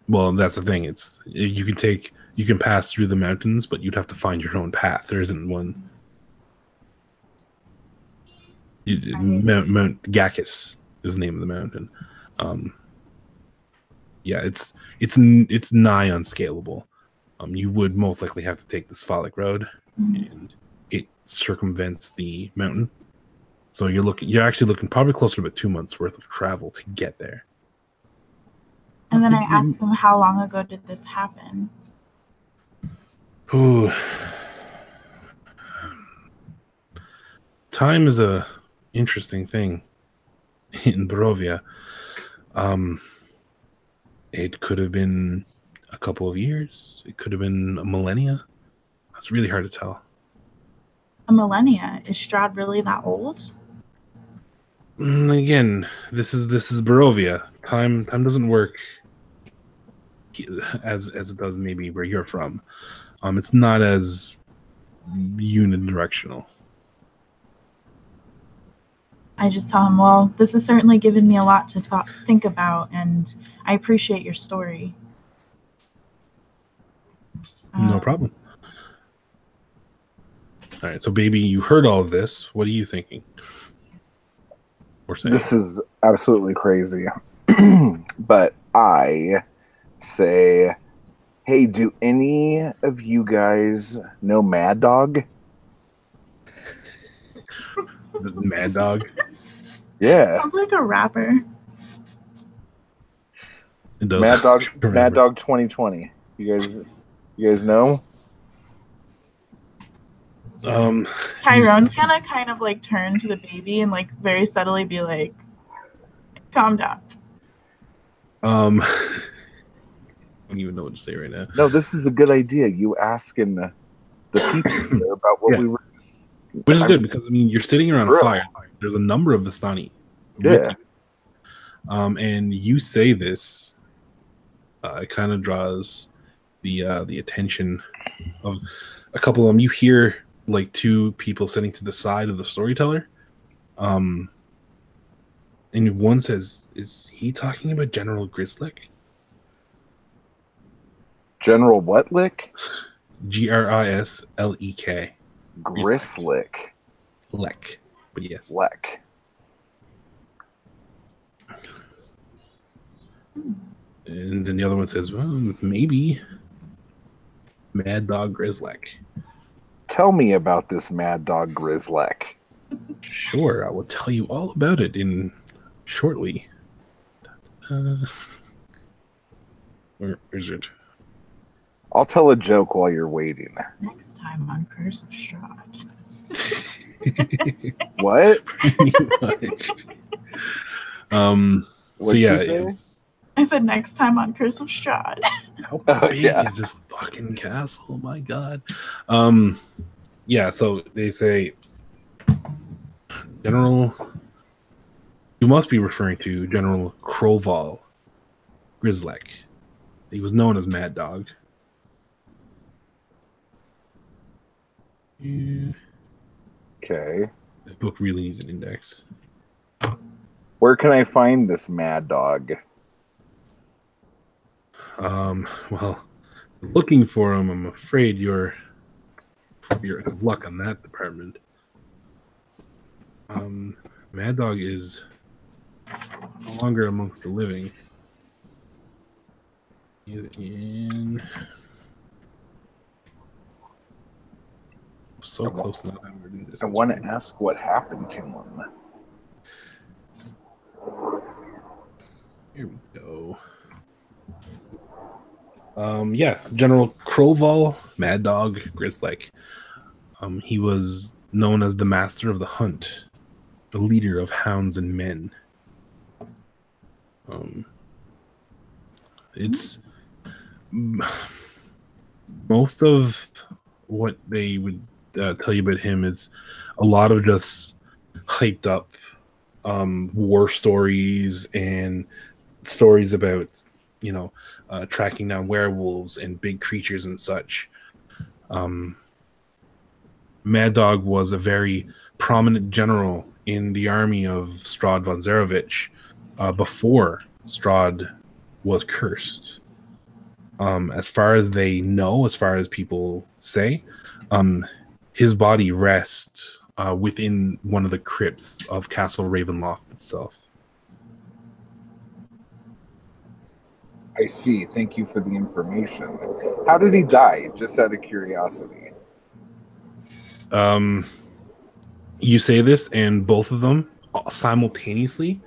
Speaker 4: Well, that's the thing. You can pass through the mountains, but you'd have to find your own path. There isn't one. Mount Gakis is the name of the mountain. Yeah, it's nigh unscalable. You would most likely have to take the Sphalic Road, and it circumvents the mountain. So you're actually looking probably closer to about 2 months worth of travel to get there.
Speaker 2: And then I asked him, how long ago did this happen?
Speaker 4: Ooh. Time is a interesting thing in Barovia. It could have been a couple of years. It could have been a millennia. It's really hard to tell.
Speaker 2: a millennia. Is Strahd really that old?
Speaker 4: Again, this is Barovia. Time doesn't work as it does maybe where you're from. It's not as unidirectional.
Speaker 2: I just tell him, well, this has certainly given me a lot to think about, and I appreciate your story.
Speaker 4: No problem. All right, so baby, you heard all of this. What are you thinking? Or saying?
Speaker 1: This is absolutely crazy. But I say, hey, do any of you guys know Mad Dog?
Speaker 4: Mad Dog?
Speaker 1: Yeah.
Speaker 2: Sounds like a rapper.
Speaker 4: It does.
Speaker 1: Mad Dog 2020. You guys know?
Speaker 2: Tyrone's gonna kind of like turn to the baby and like very subtly be like, calm down.
Speaker 4: I don't even know what to say right now.
Speaker 1: No, this is a good idea. You asking the people here about what we were.
Speaker 4: Which is good because I mean you're sitting around a fire. There's a number of Vistani.
Speaker 1: Yeah.
Speaker 4: And you say this, it kind of draws the attention of a couple of them. You hear like two people sitting to the side of the storyteller, and one says, "Is he talking about General Grislek?"
Speaker 1: General what lick?
Speaker 4: Grislek.
Speaker 1: Grislek.
Speaker 4: Lek. But yes.
Speaker 1: Lek.
Speaker 4: And then the other one says, well, maybe Mad Dog Grislek.
Speaker 1: Tell me about this Mad Dog Grislek.
Speaker 4: Sure, I will tell you all about it in shortly. Where is it?
Speaker 1: I'll tell a joke while you're waiting.
Speaker 2: Next time on Curse of Strahd.
Speaker 1: What?
Speaker 4: Pretty much. So
Speaker 1: What'd
Speaker 4: yeah,
Speaker 1: she say?
Speaker 2: I said next time on Curse of Strahd.
Speaker 4: how big is this fucking castle? My God. Yeah, so they say General. You must be referring to General Kroval Grislek. He was known as Mad Dog. Yeah.
Speaker 1: Okay.
Speaker 4: This book really needs an index.
Speaker 1: Where can I find this Mad Dog?
Speaker 4: Well, looking for him, I'm afraid you're out of luck on that department. Mad Dog is no longer amongst the living. He's in. So close to not having to do this.
Speaker 1: I want to ask what happened to him.
Speaker 4: Here we go. Yeah, General Kroval, Mad Dog Grislek. He was known as the Master of the Hunt, the leader of hounds and men. It's most of what they would tell you about him is a lot of just hyped up war stories and stories about, you know, tracking down werewolves and big creatures and such. Mad Dog was a very prominent general in the army of Strahd von Zarevich before Strahd was cursed. As far as they know, as far as people say, his body rests within one of the crypts of Castle Ravenloft itself.
Speaker 1: I see. Thank you for the information. How did he die? Just out of curiosity.
Speaker 4: You say this, and both of them simultaneously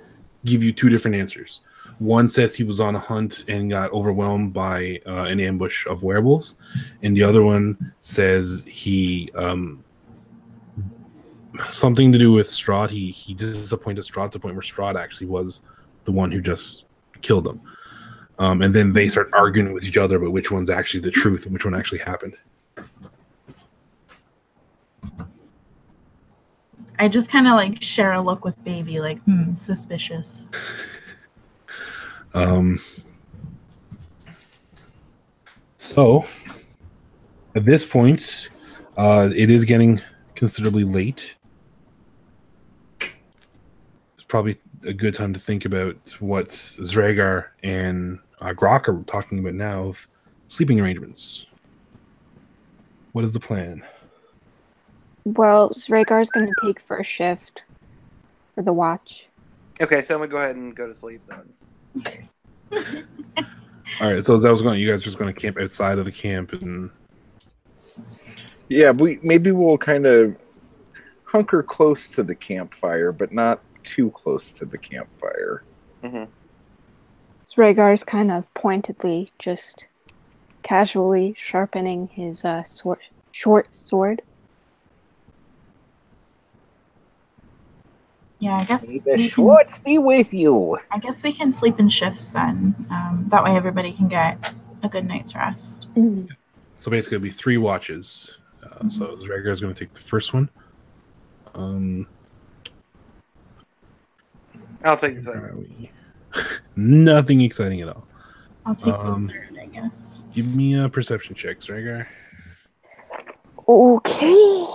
Speaker 4: give you two different answers. One says he was on a hunt and got overwhelmed by an ambush of werewolves, and the other one says he something to do with Strahd. He disappointed Strahd to the point where Strahd actually was the one who just killed him. And then they start arguing with each other about which one's actually the truth and which one actually happened.
Speaker 2: I just kind of like share a look with Baby, like, suspicious.
Speaker 4: So at this point, it is getting considerably late. It's probably a good time to think about what Zragar and Grok are talking about now of sleeping arrangements. What is the plan?
Speaker 3: Well, Zragar's going to take first shift for the watch.
Speaker 5: Okay, so I'm gonna go ahead and go to sleep then.
Speaker 4: All right, so as I was going, you guys are just going to camp outside of the camp, and
Speaker 1: Yeah, maybe we'll kind of hunker close to the campfire, but not too close to the campfire.
Speaker 5: Mm-hmm.
Speaker 3: Zragar's kind of pointedly, just casually sharpening his short sword.
Speaker 2: Yeah, I guess
Speaker 1: May the Schwartz be with you.
Speaker 2: I guess we can sleep in shifts then. That way everybody can get a good night's rest.
Speaker 3: Mm.
Speaker 4: so basically it'll be 3 watches. So Zragar is going to take the first one.
Speaker 5: I'll take the
Speaker 4: where are
Speaker 5: second.
Speaker 4: we? Nothing exciting at all.
Speaker 2: I'll take the third, I guess.
Speaker 4: Give me a perception check, Zragar.
Speaker 3: Okay.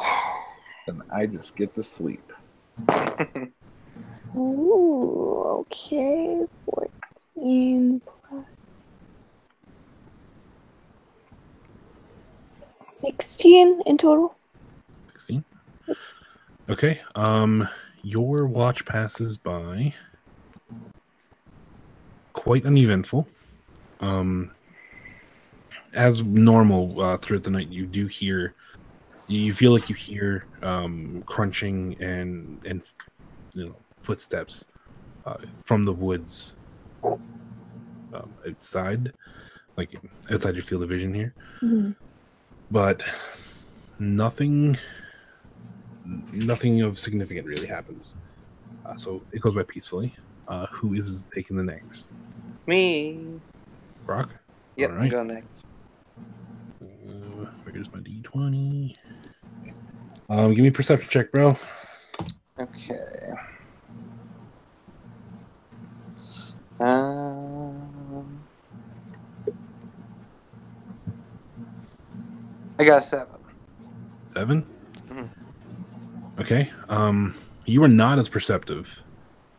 Speaker 1: And I just get to sleep.
Speaker 3: Ooh, okay. 14 plus 16 in total.
Speaker 4: 16. Okay. Your watch passes by quite uneventful. As normal throughout the night, you do hear. You feel like you hear crunching and footsteps from the woods outside, like outside your field of vision here.
Speaker 3: Mm-hmm.
Speaker 4: But nothing of significant really happens. So it goes by peacefully. Who is taking the next?
Speaker 5: Me.
Speaker 4: Brock?
Speaker 5: Yep,
Speaker 4: All right.
Speaker 5: I'm going next.
Speaker 4: Where's my D20? Give me a perception check, bro.
Speaker 5: Okay. I got a 7.
Speaker 4: 7?
Speaker 5: Mhm.
Speaker 4: Okay. You are not as perceptive,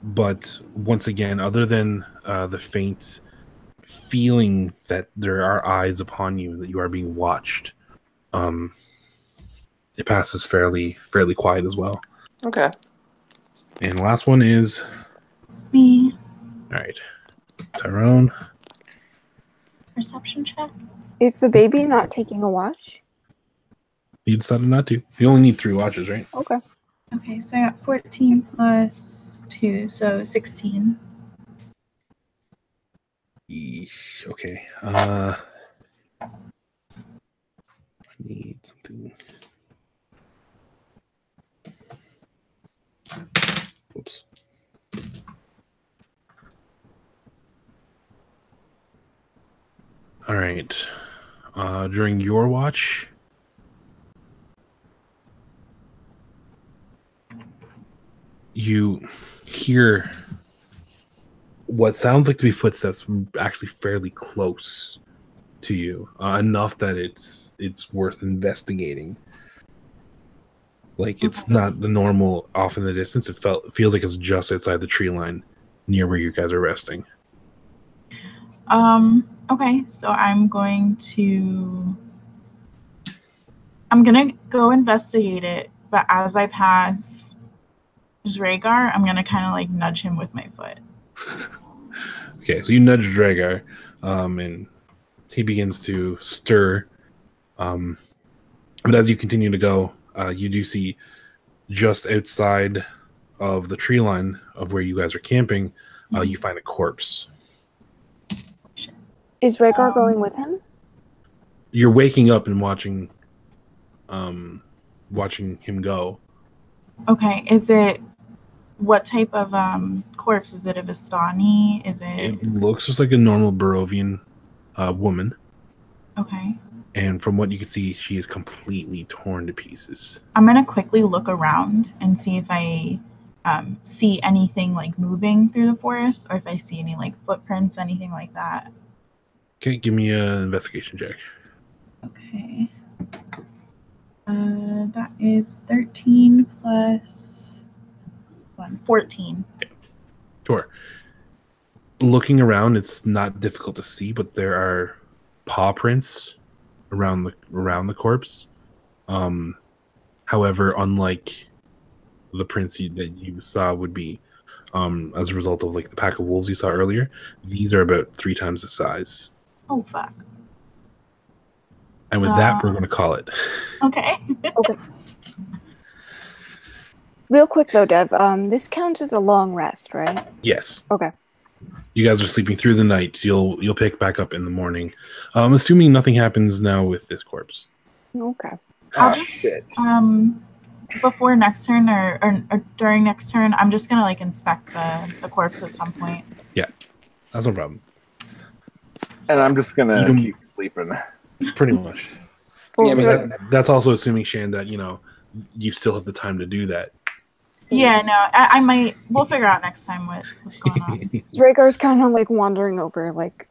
Speaker 4: but once again, other than the faint feeling that there are eyes upon you, that you are being watched, it passes fairly quiet as well.
Speaker 5: Okay.
Speaker 4: And the last one is
Speaker 2: Me.
Speaker 4: all right, Tyrone.
Speaker 2: Perception check.
Speaker 3: Is the baby not taking a watch?
Speaker 4: You decided not to. You only need 3 watches, right?
Speaker 3: Okay.
Speaker 2: Okay, so I got 14 plus 2, so 16.
Speaker 4: Eesh, okay. I need something. Oops. All right. During your watch, you hear what sounds like to be footsteps actually fairly close to you, enough that it's worth investigating. Like, it's not the normal off in the distance. It feels like it's just outside the tree line near where you guys are resting.
Speaker 2: Okay, so I'm gonna go investigate it, but as I pass Zragar, I'm gonna kind of like nudge him with my foot.
Speaker 4: Okay, so you nudge Zragar, and he begins to stir. But as you continue to go, you do see just outside of the tree line of where you guys are camping, you find a corpse.
Speaker 3: Is Zragar going with him?
Speaker 4: You're waking up and watching him go.
Speaker 2: Okay, what type of corpse? Is it a Vistani? Is it?
Speaker 4: It looks just like a normal Barovian woman.
Speaker 2: Okay.
Speaker 4: And from what you can see, she is completely torn to pieces.
Speaker 2: I'm gonna quickly look around and see if I see anything like moving through the forest, or if I see any like footprints, anything like that.
Speaker 4: Okay, give me an investigation check.
Speaker 2: Okay. That is 13 plus 1, 14.
Speaker 4: Sure. Looking around, it's not difficult to see, but there are paw prints around the corpse. However, unlike the prints that you saw would be as a result of like the pack of wolves you saw earlier, these are about 3 times the size.
Speaker 2: Oh fuck.
Speaker 4: And with that, we're going to call it.
Speaker 2: Okay.
Speaker 3: Okay. Real quick though, Dev, this counts as a long rest, right?
Speaker 4: Yes.
Speaker 3: Okay.
Speaker 4: You guys are sleeping through the night. You'll pick back up in the morning. Assuming nothing happens now with this corpse.
Speaker 3: Okay.
Speaker 2: I'll just, before next turn or during next turn, I'm just gonna like inspect the corpse at some point.
Speaker 4: Yeah, that's no problem.
Speaker 1: And I'm just gonna keep sleeping.
Speaker 4: Pretty much.
Speaker 3: Well,
Speaker 4: Yeah,
Speaker 3: so,
Speaker 4: that's also assuming, Shan, that you still have the time to do that.
Speaker 2: Yeah, no, I might. We'll figure out next time what's going on.
Speaker 3: Rhaegar's kind of like wandering over, like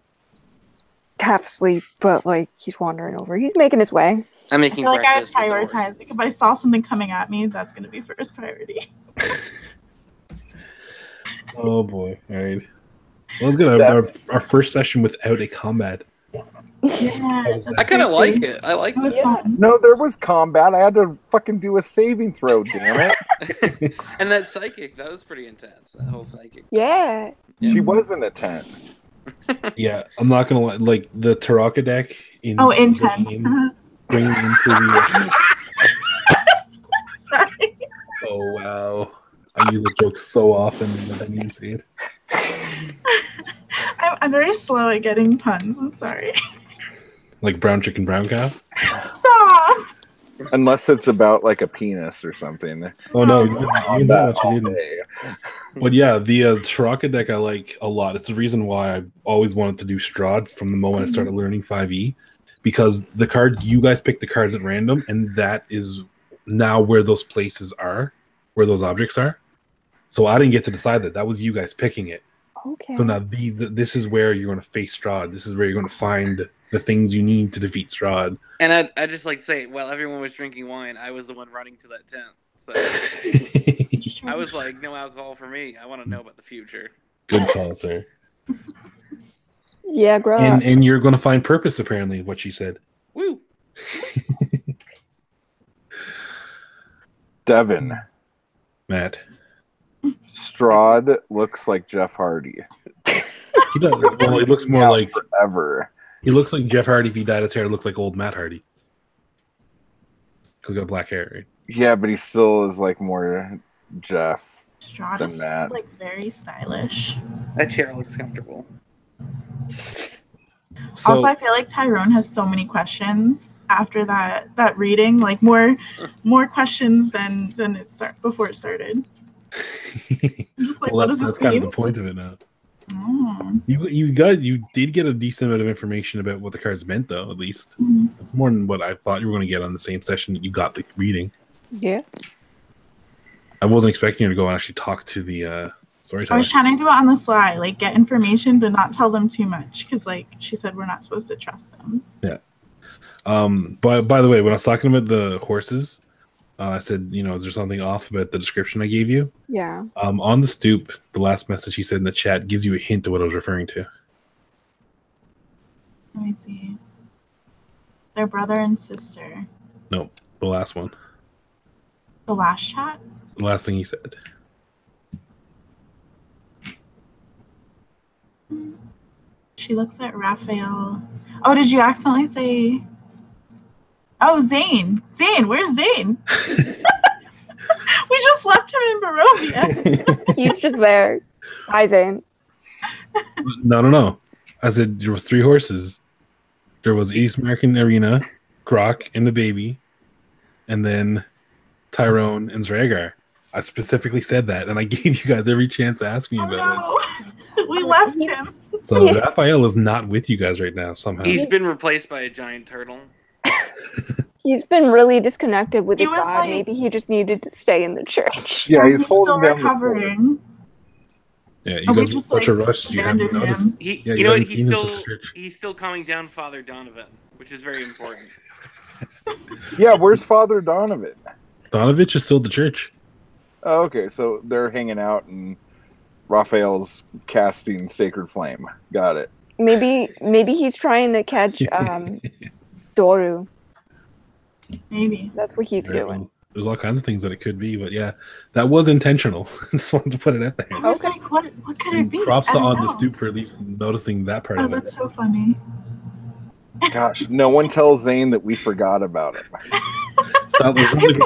Speaker 3: half asleep, but like he's wandering over. He's making his way.
Speaker 5: I'm making
Speaker 2: I feel like I would
Speaker 5: breakfast. with the
Speaker 2: prioritize.
Speaker 5: horses.
Speaker 2: If I saw something coming at me, that's gonna be first priority.
Speaker 4: Oh boy! All right. Well, let's get our first session without a combat.
Speaker 2: Yeah,
Speaker 5: I kind of like it. I like
Speaker 2: It was
Speaker 5: it.
Speaker 2: fun.
Speaker 1: No, there was combat. I had to fucking do a saving throw, damn it.
Speaker 5: And that psychic, that was pretty intense. That whole psychic.
Speaker 3: Yeah.
Speaker 1: She was in a tent.
Speaker 4: Yeah, I'm not gonna lie. Like the Taraka deck in
Speaker 2: Intense.
Speaker 4: bringing into the.
Speaker 2: Sorry.
Speaker 4: Oh wow! I use the joke so often that I need to say it.
Speaker 2: I'm very slow at getting puns. I'm sorry.
Speaker 4: Like brown chicken, brown cow.
Speaker 2: Stop.
Speaker 1: Unless it's about like a penis or something.
Speaker 4: Oh no,
Speaker 1: On
Speaker 4: you
Speaker 1: that
Speaker 4: she
Speaker 1: all
Speaker 4: didn't.
Speaker 1: day.
Speaker 4: But yeah, the Taraka deck I like a lot. It's the reason why I've always wanted to do Strahd from the moment I started learning 5e, because the card you guys pick the cards at random, and that is now where those places are, where those objects are. So I didn't get to decide that. That was you guys picking it.
Speaker 3: Okay.
Speaker 4: So now this is where you're going to face Strahd. This is where you're going to find the things you need to defeat Strahd.
Speaker 5: And I just like to say, while everyone was drinking wine, I was the one running to that tent. So I was like, no alcohol for me. I want to know about the future.
Speaker 4: Good call, sir.
Speaker 3: Yeah, bro.
Speaker 4: And you're going to find purpose, apparently, what she said.
Speaker 5: Woo!
Speaker 1: Devin.
Speaker 4: Matt.
Speaker 1: Strahd looks like Jeff Hardy.
Speaker 4: He does. Well, he looks more
Speaker 1: Yeah,
Speaker 4: like
Speaker 1: forever.
Speaker 4: he looks like Jeff Hardy if he dyed his hair. Looked like old Matt Hardy because he got black hair. Right?
Speaker 1: Yeah, but he still is like more Jeff.
Speaker 2: Strahd
Speaker 1: than
Speaker 2: is
Speaker 1: that.
Speaker 2: like very stylish.
Speaker 5: That chair looks comfortable.
Speaker 4: So,
Speaker 2: Also, I feel like Tyrone has so many questions after that reading, like more questions than before it started. I'm just like,
Speaker 4: well,
Speaker 2: what does
Speaker 4: that's
Speaker 2: this
Speaker 4: kind of
Speaker 2: mean?
Speaker 4: the point of it now.
Speaker 2: Oh.
Speaker 4: You did get a decent amount of information about what the cards meant, though. At least it's more than what I thought you were going to get on the same session that you got the reading.
Speaker 3: Yeah.
Speaker 4: I wasn't expecting you to go and actually talk to the storyteller.
Speaker 2: I was trying to do it on the sly, like get information, but not tell them too much, because like she said, we're not supposed to trust them.
Speaker 4: Yeah. But by the way, when I was talking about the horses, I said, is there something off about the description I gave you?
Speaker 3: Yeah.
Speaker 4: On the stoop, the last message he said in the chat gives you a hint of what I was referring to.
Speaker 2: Let me see. Their brother and sister.
Speaker 4: No, the last one.
Speaker 2: The last chat?
Speaker 4: The last thing he said.
Speaker 2: She looks at Raphael. Oh, did you accidentally say? Oh, Zane. Zane, where's Zane? We just left him in Barovia.
Speaker 3: He's just there. Hi, Zane.
Speaker 4: No. I said there was 3 horses. There was East American Ireena, Croc, and the baby, and then Tyrone and Zragar. I specifically said that, and I gave you guys every chance to ask me
Speaker 2: Oh,
Speaker 4: about
Speaker 2: no. We left him.
Speaker 4: it. So Raphael is not with you guys right now somehow.
Speaker 5: He's been replaced by a giant turtle.
Speaker 3: He's been really disconnected with
Speaker 2: He
Speaker 3: his
Speaker 2: was
Speaker 3: God.
Speaker 2: like-
Speaker 3: Maybe he just needed to stay in the church.
Speaker 1: Yeah, he's
Speaker 2: still
Speaker 1: holding down the
Speaker 2: recovering.
Speaker 4: Yeah, you
Speaker 2: Are we
Speaker 4: guys were in
Speaker 2: just,
Speaker 4: such a
Speaker 2: like,
Speaker 4: rush. You haven't
Speaker 2: abandoned
Speaker 4: noticed.
Speaker 5: He,
Speaker 4: Yeah,
Speaker 5: you know what?
Speaker 4: haven't seen him since church.
Speaker 5: He's still calming down Father Donovan, which is very important.
Speaker 1: Yeah, where's Father Donovan?
Speaker 4: Donovich is still at the church.
Speaker 1: Oh, okay, so they're hanging out and Raphael's casting Sacred Flame. Got it.
Speaker 3: Maybe he's trying to catch Doru.
Speaker 2: Maybe.
Speaker 3: That's what he's
Speaker 4: Very
Speaker 3: doing.
Speaker 4: well. There's all kinds of things that it could be, but yeah, that was intentional. Just wanted to put it out there.
Speaker 2: I was
Speaker 3: Okay.
Speaker 2: like, what could it
Speaker 4: And
Speaker 2: be?
Speaker 4: props
Speaker 2: I
Speaker 4: to
Speaker 2: don't
Speaker 4: On the
Speaker 2: know.
Speaker 4: Stoop for at least noticing that part
Speaker 2: Oh,
Speaker 4: of it.
Speaker 2: that's so funny.
Speaker 1: Gosh, no one tells Zane that we forgot about him.
Speaker 4: Stop, there's nothing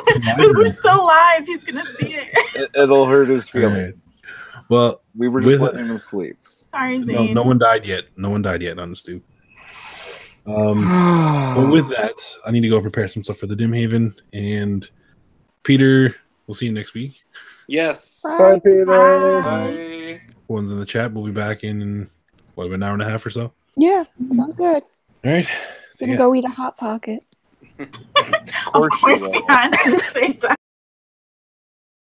Speaker 2: We're so live. He's gonna see it.
Speaker 1: It'll hurt his
Speaker 4: All right.
Speaker 1: feelings.
Speaker 4: Well,
Speaker 1: We were just
Speaker 4: with-
Speaker 1: letting him sleep.
Speaker 2: Sorry,
Speaker 4: no,
Speaker 2: Zane.
Speaker 4: no one died yet. No one died yet on the stoop. But with that, I need to go prepare some stuff for the Dim Haven. And Peter, we'll see you next week.
Speaker 5: Yes.
Speaker 1: Bye, Peter.
Speaker 5: Bye.
Speaker 4: One's in the chat. We'll be back in an hour and a half or so.
Speaker 3: Yeah, sounds good.
Speaker 4: All right.
Speaker 3: Gonna go eat a hot pocket.
Speaker 1: Of course you will.
Speaker 2: he had to say that.